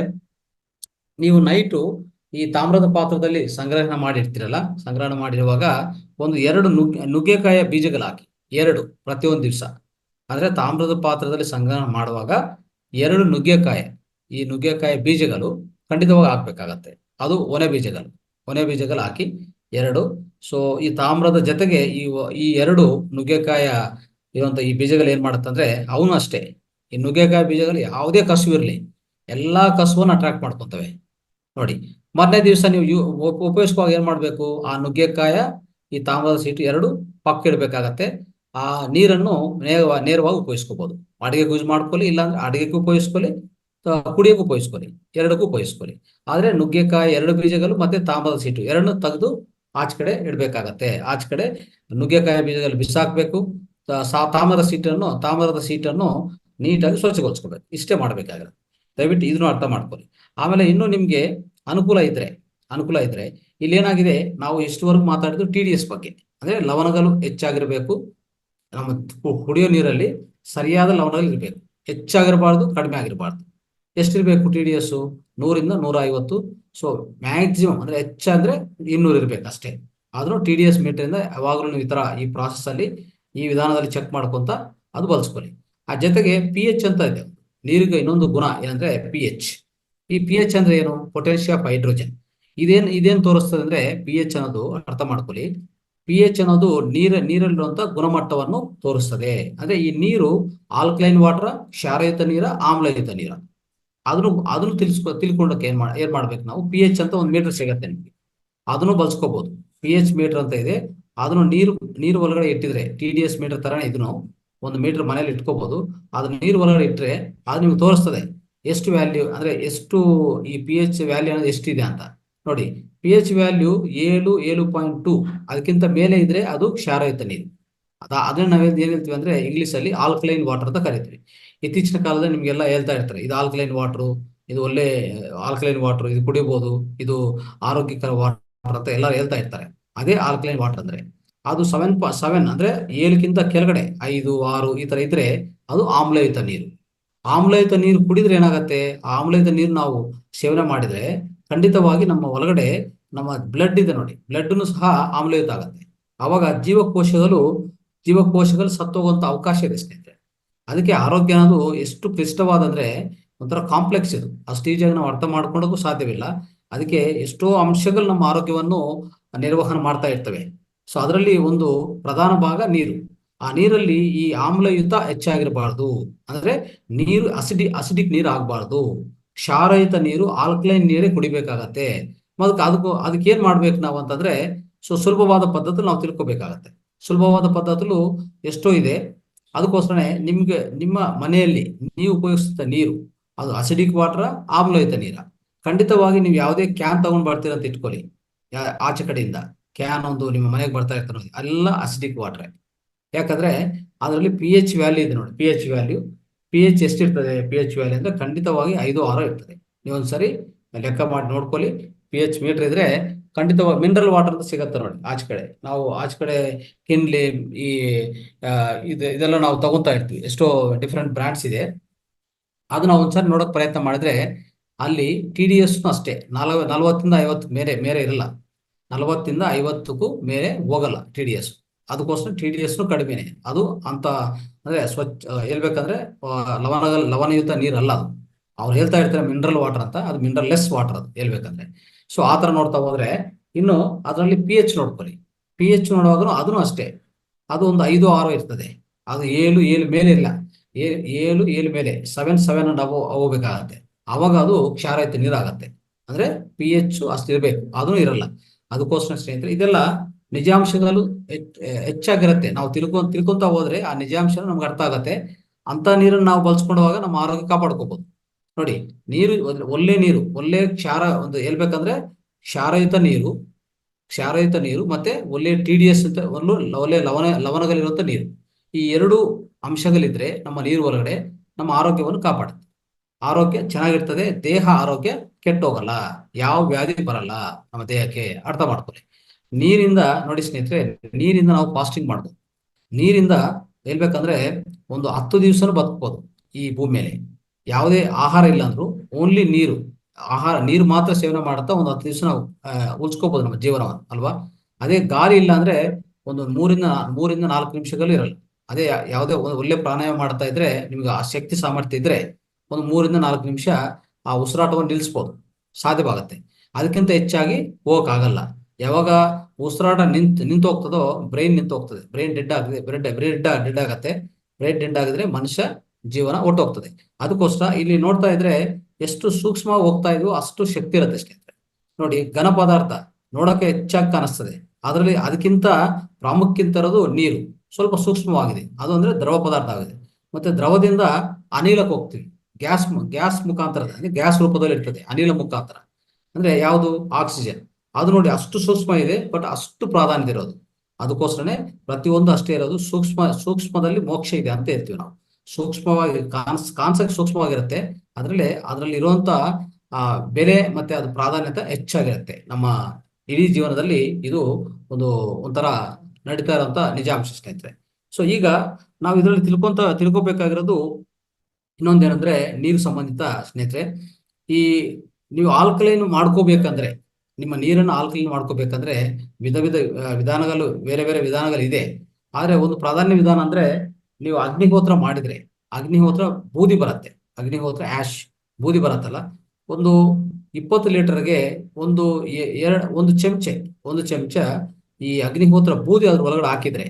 ನೀವು ನೈಟು ಈ ತಾಮ್ರದ ಪಾತ್ರದಲ್ಲಿ ಸಂಗ್ರಹಣ ಮಾಡಿರ್ತೀರಲ್ಲ, ಸಂಗ್ರಹಣ ಮಾಡಿರುವಾಗ ಒಂದು 2 ನುಗ್ಗೆಕಾಯಿಯ ಬೀಜಗಳು ಹಾಕಿ, 2 ಪ್ರತಿಯೊಂದು ದಿವಸ. ಅಂದ್ರೆ ತಾಮ್ರದ ಪಾತ್ರದಲ್ಲಿ ಸಂಗ್ರಹಣ ಮಾಡುವಾಗ 2 ಈ ನುಗ್ಗೆಕಾಯಿ ಬೀಜಗಳು ಖಂಡಿತವಾಗಿ ಹಾಕ್ಬೇಕಾಗತ್ತೆ. ಅದು ಒನೆ ಬೀಜಗಳು ಹಾಕಿ 2. ಸೊ ಈ ತಾಮ್ರದ ಜೊತೆಗೆ ಈ 2 ನುಗ್ಗೆಕಾಯ ಇರುವಂತ ಈ ಬೀಜಗಳು ಏನ್ ಮಾಡುತ್ತಂದ್ರೆ, ಅವನು ಅಷ್ಟೇ, ಈ ನುಗ್ಗೆಕಾಯಿ ಬೀಜಗಳು ಯಾವುದೇ ಕಸುವು ಇರಲಿ ಎಲ್ಲಾ ಕಸುವನ್ನು ಅಟ್ರಾಕ್ಟ್ ಮಾಡ್ಕೊತವೆ ನೋಡಿ. ಮರನೇ ದಿವಸ ನೀವು ಉಪಯೋಗಿಸುವಾಗ ಏನ್ ಮಾಡ್ಬೇಕು, ಆ ನುಗ್ಗೆಕಾಯ ಈ ತಾಮ್ರದ ಸೀಟು 2 ಪಕ್ಕ ಇಡ್ಬೇಕಾಗತ್ತೆ. ಆ ನೀರನ್ನು ನೇರವಾಗಿ ಉಪಯೋಗಿಸ್ಕೋಬಹುದು. ಅಡಿಗೆಗೆ ಯೂಸ್ ಮಾಡ್ಕೊಳ್ಳಿ, ಇಲ್ಲಾಂದ್ರೆ ಅಡಿಗೆಗೆ ಉಪಯೋಗಿಸ್ಕೊಳ್ಳಿ, ಕುಡಿಯೋಕೆ ಉಪಯೋಗಿಸ್ಕೊಳ್ಳಿ, ಎರಡಕ್ಕೂ ಉಪಯೋಗಿಸ್ಕೊಳ್ಳಿ. ಆದ್ರೆ ನುಗ್ಗೆಕಾಯಿ 2 ಬೀಜಗಳು ಮತ್ತೆ ತಾಮ್ರದ ಸೀಟು ಎರಡನ್ನೂ ತೆಗೆದು ಆಚೆ ಕಡೆ ಇಡ್ಬೇಕಾಗತ್ತೆ. ಆಚೆ ಕಡೆ ನುಗ್ಗೆಕಾಯಿ ಬೀಜಗಳು ಬಿಸಾಕ್ಬೇಕು. ತಾಮ್ರದ ಸೀಟನ್ನು ನೀಟಾಗಿ ಸ್ವಚ್ಛಗೊಳಿಸ್ಕೋಬೇಕು. ಇಷ್ಟೇ ಮಾಡ್ಬೇಕಾಗಿರೋದು. ದಯವಿಟ್ಟು ಇದನ್ನು ಅರ್ಥ ಮಾಡ್ಕೊಳ್ಳಿ. ಆಮೇಲೆ ಇನ್ನು ನಿಮ್ಗೆ ಅನುಕೂಲ ಇದ್ರೆ ಇಲ್ಲಿ ಏನಾಗಿದೆ, ನಾವು ಇಷ್ಟುವರೆಗೂ ಮಾತಾಡಿದ್ದು TDS ಬಗ್ಗೆ. ಅಂದ್ರೆ ಲವಣಗಳು ಹೆಚ್ಚಾಗಿರ್ಬೇಕು. ನಮ್ಮ ಕುಡಿಯೋ ನೀರಲ್ಲಿ ಸರಿಯಾದ ಲವಣಗಳು ಇರಬೇಕು. ಹೆಚ್ಚಾಗಿರಬಾರ್ದು, ಕಡಿಮೆ ಆಗಿರಬಾರ್ದು. ಎಷ್ಟಿರ್ಬೇಕು TDS? 100 ರಿಂದ 150. ಸೊ ಮ್ಯಾಕ್ಸಿಮಮ್ ಅಂದ್ರೆ ಹೆಚ್ಚಂದ್ರೆ 200 ಇರ್ಬೇಕು ಅಷ್ಟೇ. ಆದ್ರೂ TDS ಮೀಟರಿಂದ ಯಾವಾಗಲೂ ನೀವು ಈ ಪ್ರಾಸೆಸ್ ಅಲ್ಲಿ ಈ ವಿಧಾನದಲ್ಲಿ ಚೆಕ್ ಮಾಡ್ಕೊಂತ ಅದು ಬಳಸ್ಕೊಳ್ಳಿ. ಆ ಜೊತೆಗೆ pH ಅಂತ ಇದೆ. ನೀರಿಗೆ ಇನ್ನೊಂದು ಗುಣ ಏನಂದ್ರೆ pH. ಈ pH ಅಂದ್ರೆ ಏನು? Potential of hydrogen. ಇದೇನ್ ತೋರಿಸ್ತದೆ ಅಂದ್ರೆ pH ಅನ್ನೋದು ಅರ್ಥ ಮಾಡ್ಕೊಳ್ಳಿ. pH ಅನ್ನೋದು ನೀರಲ್ಲಿರುವಂತ ಗುಣಮಟ್ಟವನ್ನು ತೋರಿಸ್ತದೆ. ಅಂದ್ರೆ ಈ ನೀರು ಆಲ್ಕಲೈನ್ ವಾಟರ್, ಕ್ಷಾರಯುತ ನೀರ, ಆಮ್ಲಯುತ ನೀರ, ಅದನ್ನು ತಿಳ್ಕೊಂಡಕ್ಕೆ ಏನ್ ಮಾಡ್ಬೇಕು ನಾವು? pH ಅಂತ ಒಂದು ಮೀಟರ್ ಸಿಗತ್ತೆ ನಿಮ್ಗೆ, ಅದನ್ನು ಬಳಸ್ಕೋಬಹುದು. pH ಮೀಟರ್ ಅಂತ ಇದೆ. ಅದನ್ನು ನೀರು ಒಳಗಡೆ ಇಟ್ಟಿದ್ರೆ TDS ಮೀಟರ್ ತರನೇ ಇದನ್ನು ಒಂದು ಮೀಟರ್ ಮನೇಲಿ ಇಟ್ಕೋಬಹುದು. ಅದನ್ನ ನೀರು ಒಳಗಡೆ ಇಟ್ಟರೆ ಅದು ನಿಮ್ಗೆ ತೋರಿಸ್ತದೆ ಎಷ್ಟು ವ್ಯಾಲ್ಯೂ ಅಂದ್ರೆ ಎಷ್ಟು ಈ pH ವ್ಯಾಲ್ಯೂ ಅನ್ನೋದು ಎಷ್ಟಿದೆ ಅಂತ. ನೋಡಿ, pH ವ್ಯಾಲ್ಯೂ 7.2 ಅದಕ್ಕಿಂತ ಮೇಲೆ ಇದ್ರೆ ಅದು ಕ್ಷಾರಯುತ ನೀರು. ಅದನ್ನ ನಾವೇನ್ ಹೇಳ್ತೀವಿ ಅಂದ್ರೆ ಇಂಗ್ಲಿಷ್ ಅಲ್ಲಿ ಆಲ್ಕಲೈನ್ ವಾಟರ್ ಅಂತ ಕರಿತೀವಿ. ಇತ್ತೀಚಿನ ಕಾಲದಲ್ಲಿ ನಿಮ್ಗೆಲ್ಲ ಹೇಳ್ತಾ ಇರ್ತಾರೆ, ಇದು ಆಲ್ಕಲೈನ್ ವಾಟರ್, ಇದು ಒಳ್ಳೆ ಆಲ್ಕಲೈನ್ ವಾಟರ್, ಇದು ಕುಡಿಬಹುದು, ಇದು ಆರೋಗ್ಯಕರ ವಾಟರ್ ಅಂತ ಎಲ್ಲರೂ ಹೇಳ್ತಾ ಇರ್ತಾರೆ. ಅದೇ ಆಲ್ಕಲೈನ್ ವಾಟರ್ ಅಂದ್ರೆ ಅದು 7 ಅಂದ್ರೆ 7ಕ್ಕಿಂತ ಕೆಳಗಡೆ 5, 6 ಈ ತರ ಇದ್ರೆ ಅದು ಆಮ್ಲಯುತ ನೀರು. ಆಮ್ಲಯುತ ನೀರು ಕುಡಿದ್ರೆ ಏನಾಗತ್ತೆ? ಆಮ್ಲಯುತ ನೀರು ನಾವು ಸೇವನೆ ಮಾಡಿದ್ರೆ ಖಂಡಿತವಾಗಿ ನಮ್ಮ ಒಳಗಡೆ ನಮ್ಮ ಬ್ಲಡ್ ಇದೆ ನೋಡಿ, ಬ್ಲಡ್ನು ಸಹ ಆಮ್ಲಯುತ ಆಗತ್ತೆ. ಅವಾಗ ಜೀವಕೋಶಗಳು ಸತ್ತೋಗುವಂತ ಅವಕಾಶ ಇದೆ ಸ್ನೇಹಿತರೆ. ಅದಕ್ಕೆ ಆರೋಗ್ಯ ಅನ್ನೋದು ಎಷ್ಟು ಕ್ಲಿಷ್ಟವಾದಂದ್ರೆ ಒಂಥರ ಕಾಂಪ್ಲೆಕ್ಸ್ ಇದು. ಅಷ್ಟು ಈಜಿಯಾಗಿ ನಾವು ಅರ್ಥ ಮಾಡ್ಕೊಳ್ಳೋಕ್ಕೂ ಸಾಧ್ಯವಿಲ್ಲ. ಅದಕ್ಕೆ ಎಷ್ಟೋ ಅಂಶಗಳು ನಮ್ಮ ಆರೋಗ್ಯವನ್ನು ನಿರ್ವಹಣೆ ಮಾಡ್ತಾ ಇರ್ತವೆ. ಸೊ ಅದರಲ್ಲಿ ಒಂದು ಪ್ರಧಾನ ಭಾಗ ನೀರು. ಆ ನೀರಲ್ಲಿ ಈ ಆಮ್ಲಯುತ ಹೆಚ್ಚಾಗಿರಬಾರ್ದು. ಅಂದ್ರೆ ನೀರು ಅಸಿಡಿಕ್ ನೀರು ಆಗ್ಬಾರ್ದು. ಕ್ಷಾರಯುತ ನೀರು, ಆಲ್ಕಲೈನ್ ನೀರೇ ಕುಡಿಬೇಕಾಗತ್ತೆ. ಅದಕ್ಕೆ ಏನ್ ಮಾಡ್ಬೇಕು ನಾವು ಅಂತಂದ್ರೆ, ಸೊ ಸುಲಭವಾದ ಪದ್ಧತಿ ನಾವು ತಿಳ್ಕೊಬೇಕಾಗತ್ತೆ. ಸುಲಭವಾದ ಪದ್ಧತಿಗಳು ಎಷ್ಟೋ ಇದೆ. ಅದಕ್ಕೋಸ್ಕರನೇ ನಿಮ್ಮ ಮನೆಯಲ್ಲಿ ನೀವು ಉಪಯೋಗಿಸುತ್ತ ನೀರು ಅದು ಅಸಿಡಿಕ್ ವಾಟರ್, ಆಮ್ಲಯುತ ನೀರ. ಖಂಡಿತವಾಗಿ ನೀವು ಯಾವುದೇ ಕ್ಯಾನ್ ತಗೊಂಡ್ ಬರ್ತೀರ ಅಂತ ಇಟ್ಕೊಳ್ಳಿ, ಆಚೆ ಕಡೆಯಿಂದ ಕ್ಯಾನ್ ಒಂದು ನಿಮ್ಮ ಮನೆಗೆ ಬರ್ತಾ ಇರ್ತಾರೆ ನೋಡಿ, ಎಲ್ಲ ಅಸಿಡಿಕ್ ವಾಟರ್. ಯಾಕಂದ್ರೆ ಅದರಲ್ಲಿ pH ವ್ಯಾಲ್ಯೂ ಇದೆ ನೋಡಿ. pH ಎಷ್ಟಿರ್ತದೆ? pH ವ್ಯಾಲ್ಯೂ ಅಂದ್ರೆ ಖಂಡಿತವಾಗಿ 5, 6 ಇರ್ತದೆ. ನೀವೊಂದ್ಸರಿ ಲೆಕ್ಕ ಮಾಡಿ ನೋಡ್ಕೊಳ್ಳಿ. pH ಮೀಟರ್ ಇದ್ರೆ ಖಂಡಿತವಾಗಿ ಮಿನರಲ್ ವಾಟರ್ ಅಂತ ಸಿಗತ್ತೆ ನೋಡಿ ಆಚೆ ಕಡೆ. ನಾವು ಆಚೆ ಕಡೆ ಕಿನ್ಲಿ ಈ ಇದೆಲ್ಲ ನಾವು ತಗೊಂತಾ ಇರ್ತೀವಿ. ಎಷ್ಟೋ ಡಿಫ್ರೆಂಟ್ ಬ್ರ್ಯಾಂಡ್ಸ್ ಇದೆ. ಅದನ್ನ ಒಂದ್ಸರಿ ನೋಡಕ್ ಪ್ರಯತ್ನ ಮಾಡಿದ್ರೆ ಅಲ್ಲಿ TDS ಅಷ್ಟೇ 40ರಿಂದ 50 ಮೇಲೆ ಇರಲ್ಲ. 40ರಿಂದ 50ಕ್ಕೂ ಮೇಲೆ ಹೋಗಲ್ಲ TDS. ಅದಕ್ಕೋಸ್ಕರ TDS ಕಡಿಮೆನೆ. ಅದು ಅಂತ ಅಂದ್ರೆ ಹೇಳ್ಬೇಕಂದ್ರೆ ಲವಣಯುತ ನೀರಲ್ಲ ಅದು. ಅವ್ರು ಹೇಳ್ತಾ ಇರ್ತಾರೆ ಮಿನರಲ್ ವಾಟರ್ ಅಂತ, ಅದು ಮಿನರಲ್ ಲೆಸ್ ವಾಟರ್ ಅದು ಹೇಳ್ಬೇಕಂದ್ರೆ. ಸೊ ಆತರ ನೋಡ್ತಾ ಹೋದ್ರೆ ಇನ್ನು ಅದರಲ್ಲಿ pH ನೋಡ್ಕೊಳ್ಳಿ. pH ನೋಡುವಾಗ ಅದನ್ನು ಅಷ್ಟೇ, ಅದು ಒಂದು 5, 6 ಇರ್ತದೆ. ಅದು 7 ಮೇಲೆ ಇಲ್ಲ. 7 ಮೇಲೆ 7 ಅಂಡ್ ಹೋಗ್ಬೇಕಾಗತ್ತೆ. ಅವಾಗ ಅದು ಕ್ಷಾರಯುತ ನೀರಾಗತ್ತೆ. ಅಂದ್ರೆ pH ಅಷ್ಟು ಇರ್ಬೇಕು, ಅದೂ ಇರಲ್ಲ. ಅದಕ್ಕೋಸ್ಕರ ಸ್ನೇಹಿತರೆ ಇದೆಲ್ಲ ನಿಜಾಂಶಗಳು ಹೆಚ್ಚಾಗಿರುತ್ತೆ. ನಾವು ತಿಳ್ಕೊಂತ ಹೋದ್ರೆ ಆ ನಿಜಾಂಶ ನಮ್ಗೆ ಅರ್ಥ ಆಗತ್ತೆ. ಅಂತ ನೀರನ್ನು ನಾವು ಬಳಸ್ಕೊಂಡಾಗ ನಮ್ಮ ಆರೋಗ್ಯ ಕಾಪಾಡ್ಕೋಬಹುದು. ನೋಡಿ, ನೀರು ಒಳ್ಳೆ ಕ್ಷಾರ ಒಂದು ಹೇಳ್ಬೇಕಂದ್ರೆ ಕ್ಷಾರಯುತ ನೀರು ಮತ್ತೆ ಒಳ್ಳೆ TDS ಅಂತ ಒಳ್ಳೆ ಲವಣಗಳಿರುವಂತ ನೀರು. ಈ 2 ಅಂಶಗಳಿದ್ರೆ ನಮ್ಮ ನೀರು ಒಳಗಡೆ ನಮ್ಮ ಆರೋಗ್ಯವನ್ನು ಕಾಪಾಡುತ್ತೆ. ಆರೋಗ್ಯ ಚೆನ್ನಾಗಿರ್ತದೆ. ದೇಹ ಆರೋಗ್ಯ ಕೆಟ್ಟೋಗಲ್ಲ, ಯಾವ ವ್ಯಾಧಿ ಬರಲ್ಲ ನಮ್ಮ ದೇಹಕ್ಕೆ. ಅರ್ಥ ಮಾಡ್ಕೊಳ್ಳಿ. ನೋಡಿ ಸ್ನೇಹಿತರೆ, ನೀರಿಂದ ನಾವು ಫಾಸ್ಟಿಂಗ್ ಮಾಡ್ಬೋದು. ನೀರಿಂದ ಹೇಳ್ಬೇಕಂದ್ರೆ ಒಂದು 10 ದಿವಸನೂ ಬದುಕಬಹುದು ಈ ಭೂಮಿ ಮೇಲೆ. ಯಾವುದೇ ಆಹಾರ ಇಲ್ಲ ಅಂದ್ರೂ ಓನ್ಲಿ ನೀರು ಮಾತ್ರ ಸೇವನೆ ಮಾಡುತ್ತಾ ಒಂದು 10 ದಿವಸ ನಾವು ಉಳಿಸ್ಕೋಬಹುದು ನಮ್ಮ ಜೀವನವನ್ನು, ಅಲ್ವಾ? ಅದೇ ಗಾಳಿ ಇಲ್ಲ ಅಂದ್ರೆ ಒಂದು 3ರಿಂದ 4 ನಿಮಿಷಗಳು ಇರಲ್ಲ. ಅದೇ ಯಾವುದೇ ಒಳ್ಳೆ ಪ್ರಾಣಾಯಾಮ ಮಾಡ್ತಾ ಇದ್ರೆ ನಿಮ್ಗೆ ಆ ಶಕ್ತಿ ಸಾಮರ್ಥ್ಯ ಇದ್ರೆ ಒಂದು 3ರಿಂದ 4 ನಿಮಿಷ ಆ ಉಸಿರಾಟವನ್ನು ನಿಲ್ಲಿಸ್ಬೋದು, ಸಾಧ್ಯವಾಗುತ್ತೆ. ಅದಕ್ಕಿಂತ ಹೆಚ್ಚಾಗಿ ಹೋಗಕ್ಕಾಗಲ್ಲ. ಯಾವಾಗ ಉಸಿರಾಟ ನಿಂತು ಹೋಗ್ತದೋ ಬ್ರೈನ್ ನಿಂತು ಹೋಗ್ತದೆ. ಬ್ರೈನ್ ಡೆಡ್ ಆಗತ್ತೆ. ಬ್ರೈನ್ ಡೆಡ್ ಆಗಿದ್ರೆ ಮನುಷ್ಯ ಜೀವನ ಹೊಟ್ಟೋಗ್ತದೆ. ಅದಕ್ಕೋಸ್ಕರ ಇಲ್ಲಿ ನೋಡ್ತಾ ಇದ್ರೆ ಎಷ್ಟು ಸೂಕ್ಷ್ಮವಾಗಿ ಹೋಗ್ತಾ ಇದೆಯೋ ಅಷ್ಟು ಶಕ್ತಿ ಇರುತ್ತೆ ಸ್ನೇಹಿತರೆ. ನೋಡಿ, ಘನ ಪದಾರ್ಥ ನೋಡಕ್ಕೆ ಹೆಚ್ಚಾಗಿ ಕಾಣಿಸ್ತದೆ, ಅದರಲ್ಲಿ ಅದಕ್ಕಿಂತ ಪ್ರಾಮುಖ್ಯತೆ ಇರೋದು ನೀರು. ಸ್ವಲ್ಪ ಸೂಕ್ಷ್ಮವಾಗಿದೆ, ಅದು ಅಂದ್ರೆ ದ್ರವ ಪದಾರ್ಥ ಆಗಿದೆ. ಮತ್ತೆ ದ್ರವದಿಂದ ಅನಿಲಕ್ಕೆ ಹೋಗ್ತೀವಿ. ಗ್ಯಾಸ್ ಗ್ಯಾಸ್ ಮುಖಾಂತರ ಅಂದ್ರೆ ಗ್ಯಾಸ್ ರೂಪದಲ್ಲಿ ಇರ್ತದೆ, ಅನಿಲ ಮುಖಾಂತರ. ಅಂದ್ರೆ ಯಾವುದು? ಆಕ್ಸಿಜನ್. ಅದು ನೋಡಿ ಅಷ್ಟು ಸೂಕ್ಷ್ಮ ಇದೆ, ಬಟ್ ಅಷ್ಟು ಪ್ರಾಧಾನ್ಯತೆ ಇರೋದು. ಅದಕ್ಕೋಸ್ಕರನೇ ಪ್ರತಿಯೊಂದು ಅಷ್ಟೇ ಇರೋದು. ಸೂಕ್ಷ್ಮದಲ್ಲಿ ಮೋಕ್ಷ ಇದೆ ಅಂತ ಹೇಳ್ತೀವಿ ನಾವು. ಸೂಕ್ಷ್ಮವಾಗಿ ಕಾನ್ಸೆಪ್ಟ್ ಸೂಕ್ಷ್ಮವಾಗಿರುತ್ತೆ. ಅದರಲ್ಲಿ ಇರುವಂತ ಆ ಬೆಲೆ ಮತ್ತೆ ಅದು ಪ್ರಾಧಾನ್ಯತೆ ಹೆಚ್ಚಾಗಿರುತ್ತೆ. ನಮ್ಮ ಇಡೀ ಜೀವನದಲ್ಲಿ ಇದು ಒಂದು ಒಂಥರ ನಡೀತಾ ಇರುವಂತ ನಿಜಾಂಶ ಸ್ನೇಹಿತರೆ. ಸೊ ಈಗ ನಾವು ಇದರಲ್ಲಿ ತಿಳ್ಕೊಬೇಕಾಗಿರೋದು ಇನ್ನೊಂದೇನಂದ್ರೆ ನೀರು ಸಂಬಂಧಿತ ಸ್ನೇಹಿತರೆ. ಈ ನೀವು ಆಲ್ಕಲೈನ್ ಮಾಡ್ಕೋಬೇಕಂದ್ರೆ, ನಿಮ್ಮ ನೀರನ್ನು ಆಲ್ಕಲೈನ್ ಮಾಡ್ಕೋಬೇಕಂದ್ರೆ ವಿಧ ವಿಧ ವಿಧಾನಗಳು, ಬೇರೆ ಬೇರೆ ವಿಧಾನಗಳು ಇದೆ. ಆದ್ರೆ ಒಂದು ಪ್ರಾಧಾನ್ಯ ವಿಧಾನ ಅಂದ್ರೆ, ನೀವು ಅಗ್ನಿಹೋತ್ರ ಮಾಡಿದ್ರೆ, ಅಗ್ನಿಹೋತ್ರ ಬೂದಿ ಬರುತ್ತೆ, ಅಗ್ನಿಹೋತ್ರ ಆಶ್ ಬೂದಿ ಬರುತ್ತಲ್ಲ, ಒಂದು 20 ಲೀಟರ್ಗೆ ಒಂದು ಚಮಚ ಈ ಅಗ್ನಿಹೋತ್ರ ಬೂದಿ ಅದ್ರ ಒಳಗಡೆ ಹಾಕಿದ್ರೆ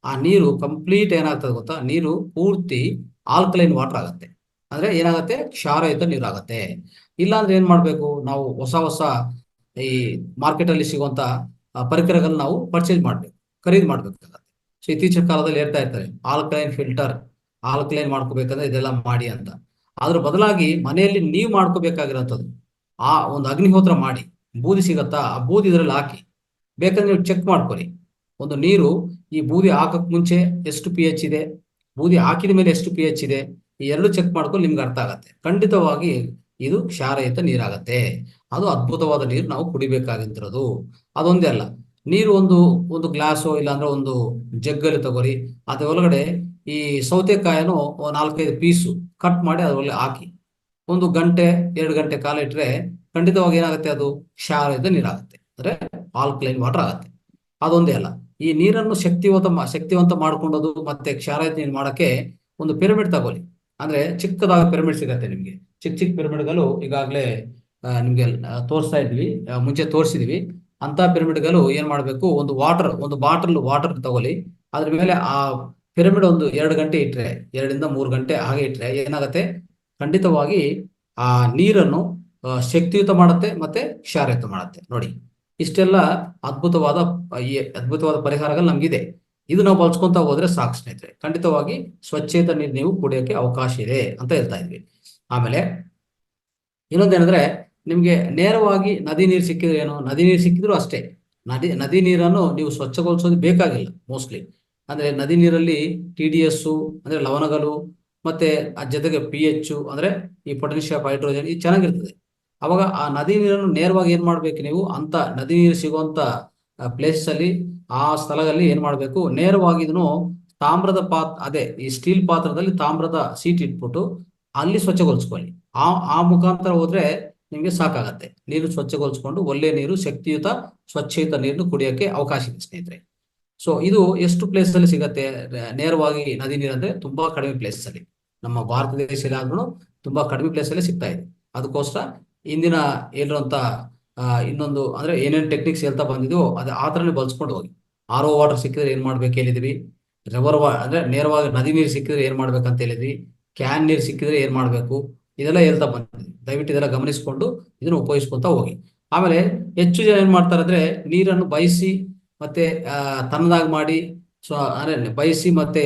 ಆ ನೀರು ಕಂಪ್ಲೀಟ್ ಏನಾಗ್ತದೆ ಗೊತ್ತಾ? ನೀರು ಪೂರ್ತಿ ಆಲ್ಕಲೈನ್ ವಾಟರ್ ಆಗುತ್ತೆ. ಅಂದ್ರೆ ಏನಾಗುತ್ತೆ? ಕ್ಷಾರಯುತ ನೀರು ಆಗುತ್ತೆ. ಇಲ್ಲಾಂದ್ರೆ ಏನ್ ಮಾಡ್ಬೇಕು? ನಾವು ಹೊಸ ಹೊಸ ಈ ಮಾರ್ಕೆಟ್ ಅಲ್ಲಿ ಸಿಗುವಂತ ಪರಿಕರಗಳನ್ನ ನಾವು ಪರ್ಚೇಸ್ ಮಾಡ್ಬೇಕು, ಖರೀದಿ ಮಾಡ್ಬೇಕಾಗತ್ತೆ. ಸೊ ಇತ್ತೀಚಿನ ಕಾಲದಲ್ಲಿ ಹೇಳ್ತಾ ಇರ್ತಾರೆ ಆಲ್ಕಲೈನ್ ಫಿಲ್ಟರ್, ಆಲ್ಕಲೈನ್ ಮಾಡ್ಕೋಬೇಕಂದ್ರೆ ಇದೆಲ್ಲ ಮಾಡಿ ಅಂತ. ಅದ್ರ ಬದಲಾಗಿ ಮನೆಯಲ್ಲಿ ನೀವು ಮಾಡ್ಕೋಬೇಕಾಗಿರೋಂಥದ್ದು, ಆ ಒಂದು ಅಗ್ನಿಹೋತ್ರ ಮಾಡಿ ಬೂದಿ ಸಿಗತ್ತಾ, ಆ ಬೂದಿ ಇದ್ರಲ್ಲಿ ಹಾಕಿ ಬೇಕಂದ್ರೆ ನೀವು ಚೆಕ್ ಮಾಡ್ಕೊಳ್ಳಿ. ಒಂದು ನೀರು ಈ ಬೂದಿ ಹಾಕಕ್ ಮುಂಚೆ ಎಷ್ಟು ಪಿ ಎಚ್ ಇದೆ, ಬೂದಿ ಹಾಕಿದ ಮೇಲೆ ಎಷ್ಟು ಪಿ ಎಚ್ ಇದೆ, ಈ ಎರಡು ಚೆಕ್ ಮಾಡ್ಕೊಂಡು ನಿಮ್ಗೆ ಅರ್ಥ ಆಗತ್ತೆ. ಖಂಡಿತವಾಗಿ ಇದು ಕ್ಷಾರಯುತ ನೀರಾಗತ್ತೆ. ಅದು ಅದ್ಭುತವಾದ ನೀರು ನಾವು ಕುಡಿಬೇಕಾಗಿರೋದು. ಅದೊಂದೇ ಅಲ್ಲ, ನೀರು ಒಂದು ಗ್ಲಾಸು ಇಲ್ಲಾಂದ್ರೆ ಒಂದು ಜಗ್ಗಲ್ಲಿ ತಗೋರಿ, ಅದ್ರ ಒಳಗಡೆ ಈ ಸೌತೆಕಾಯನ್ನು 4-5 ಪೀಸು ಕಟ್ ಮಾಡಿ ಅದ್ರೊಳಗೆ ಹಾಕಿ 1 ಗಂಟೆ 2 ಗಂಟೆ ಕಾಲ ಇಟ್ರೆ ಖಂಡಿತವಾಗಿ ಏನಾಗುತ್ತೆ? ಅದು ಕ್ಷಾರಯುತ ನೀರಾಗುತ್ತೆ, ಅಂದ್ರೆ ಆಲ್ಕಲೈನ್ ವಾಟರ್ ಆಗುತ್ತೆ. ಅದೊಂದೇ ಅಲ್ಲ, ಈ ನೀರನ್ನು ಶಕ್ತಿವಂತ ಮಾಡ್ಕೊಂಡೋದು ಮತ್ತೆ ಕ್ಷಾರಯುತ ನೀರು ಮಾಡಕ್ಕೆ ಒಂದು ಪಿರಮಿಡ್ ತಗೊಳ್ಳಿ. ಅಂದ್ರೆ ಚಿಕ್ಕದಾದ ಪಿರಮಿಡ್ ಸಿಗತ್ತೆ ನಿಮ್ಗೆ. ಚಿಕ್ಕ ಚಿಕ್ಕ ಪಿರಮಿಡ್ಗಳು ಈಗಾಗಲೇ ನಿಮ್ಗೆ ತೋರಿಸ್ತಾ ಇದ್ವಿ, ಮುಂಚೆ ತೋರಿಸಿದ್ವಿ. ಅಂತ ಪಿರಮಿಡ್ಗಳು ಏನ್ ಮಾಡ್ಬೇಕು? ಒಂದು ಬಾಟಲ್ ವಾಟರ್ ತಗೊಳ್ಳಿ. ಅದ್ರ ಮೇಲೆ ಆ ಪಿರಮಿಡ್ ಒಂದು 2 ಗಂಟೆ ಇಟ್ರೆ, 2 ಇಂದ 3 ಗಂಟೆ ಹಾಗೆ ಇಟ್ರೆ ಏನಾಗುತ್ತೆ? ಖಂಡಿತವಾಗಿ ಆ ನೀರನ್ನು ಶಕ್ತಿಯುತ ಮಾಡುತ್ತೆ ಮತ್ತೆ ಕ್ಷಾರಯುತ ಮಾಡುತ್ತೆ. ನೋಡಿ, ಇಷ್ಟೆಲ್ಲ ಅದ್ಭುತವಾದ ಅದ್ಭುತವಾದ ಪರಿಹಾರಗಳು ನಮ್ಗಿದೆ. ಇದು ನಾವು ಬಳಸ್ಕೊಂತ ಹೋದ್ರೆ ಸಾಕು ಸ್ನೇಹಿತರೆ. ಖಂಡಿತವಾಗಿ ಸ್ವಚ್ಛೇತ ನೀರು ನೀವು ಕುಡಿಯೋಕೆ ಅವಕಾಶ ಇದೆ ಅಂತ ಹೇಳ್ತಾ ಇದ್ವಿ. ಆಮೇಲೆ ಇನ್ನೊಂದೇನಂದ್ರೆ, ನಿಮ್ಗೆ ನೇರವಾಗಿ ನದಿ ನೀರು ಸಿಕ್ಕಿದ್ರೆ ಏನು? ನದಿ ನೀರು ಸಿಕ್ಕಿದ್ರು ಅಷ್ಟೇ. ನದಿ ನೀರನ್ನು ನೀವು ಸ್ವಚ್ಛಗೊಳಿಸೋದು ಬೇಕಾಗಿಲ್ಲ ಮೋಸ್ಟ್ಲಿ. ಅಂದ್ರೆ ನದಿ ನೀರಲ್ಲಿ TDS ಅಂದ್ರೆ ಲವಣಗಳು, ಮತ್ತೆ ಅದ್ರ ಜೊತೆಗೆ pH ಅಂದ್ರೆ ಈ ಪೊಟೆನ್ಷಿಯಂ ಹೈಡ್ರೋಜನ್ ಇದು ಚೆನ್ನಾಗಿರ್ತದೆ. ಅವಾಗ ಆ ನದಿ ನೀರನ್ನು ನೇರವಾಗಿ ಏನ್ ಮಾಡ್ಬೇಕು ನೀವು? ಅಂತ ನದಿ ನೀರು ಸಿಗುವಂತ ಪ್ಲೇಸಸ್ ಅಲ್ಲಿ, ಆ ಸ್ಥಳದಲ್ಲಿ ಏನ್ ಮಾಡ್ಬೇಕು? ನೇರವಾಗಿ ಇದನ್ನು ತಾಮ್ರದ ಅದೇ ಈ ಸ್ಟೀಲ್ ಪಾತ್ರದಲ್ಲಿ ತಾಮ್ರದ ಸೀಟ್ ಇಟ್ಬಿಟ್ಟು ಅಲ್ಲಿ ಸ್ವಚ್ಛಗೊಳಿಸ್ಕೊಳ್ಳಿ. ಆ ಮುಖಾಂತರ ಹೋದ್ರೆ ನಿಮ್ಗೆ ಸಾಕಾಗತ್ತೆ. ನೀರು ಸ್ವಚ್ಛಗೊಳಿಸ್ಕೊಂಡು ಒಳ್ಳೆ ನೀರು, ಶಕ್ತಿಯುತ ಸ್ವಚ್ಛಯುತ ನೀರನ್ನು ಕುಡಿಯೋಕೆ ಅವಕಾಶ ಇದೆ ಸ್ನೇಹಿತರೆ. ಸೊ ಇದು ಎಷ್ಟು ಪ್ಲೇಸ್ ಅಲ್ಲಿ ಸಿಗತ್ತೆ ನೇರವಾಗಿ ನದಿ ನೀರು? ಅಂದ್ರೆ ತುಂಬಾ ಕಡಿಮೆ ಪ್ಲೇಸ್ ಅಲ್ಲಿ, ನಮ್ಮ ಭಾರತ ದೇಶದಲ್ಲಿ ಆದ್ರೂ ತುಂಬಾ ಕಡಿಮೆ ಪ್ಲೇಸ್ ಅಲ್ಲಿ ಸಿಗ್ತಾ ಇದೆ. ಅದಕ್ಕೋಸ್ಕರ ಇಂದಿನ ಹೇಳಿರುವಂತ ಇನ್ನೊಂದು ಅಂದ್ರೆ ಏನೇನು ಟೆಕ್ನಿಕ್ಸ್ ಹೇಳ್ತಾ ಬಂದಿದ್ವು ಅದು ಆ ಥರನೇ ಬಳಸ್ಕೊಂಡು ಹೋಗಿ. RO ವಾಟರ್ ಸಿಕ್ಕಿದ್ರೆ ಏನ್ ಮಾಡ್ಬೇಕು ಹೇಳಿದ್ವಿ, ಅಂದ್ರೆ ನೇರವಾಗಿ ನದಿ ನೀರು ಸಿಕ್ಕಿದ್ರೆ ಏನ್ ಮಾಡ್ಬೇಕಂತ ಹೇಳಿದ್ವಿ, ಕ್ಯಾನ್ ನೀರು ಸಿಕ್ಕಿದ್ರೆ ಏನ್ ಮಾಡ್ಬೇಕು, ಇದೆಲ್ಲ ಹೇಳ್ತಾ ಬಂದಿದ್ವಿ. ದಯವಿಟ್ಟು ಇದೆಲ್ಲ ಗಮನಿಸಿಕೊಂಡು ಇದನ್ನು ಉಪಯೋಗಿಸ್ಕೊಂತ ಹೋಗಿ. ಆಮೇಲೆ ಹೆಚ್ಚು ಜನ ಏನ್ ಮಾಡ್ತಾರೆ ಅಂದ್ರೆ, ನೀರನ್ನು ಬಯಸಿ ಮತ್ತೆ ತನ್ನದಾಗಿ ಮಾಡಿ, ಅಂದ್ರೆ ಬಯಸಿ ಮತ್ತೆ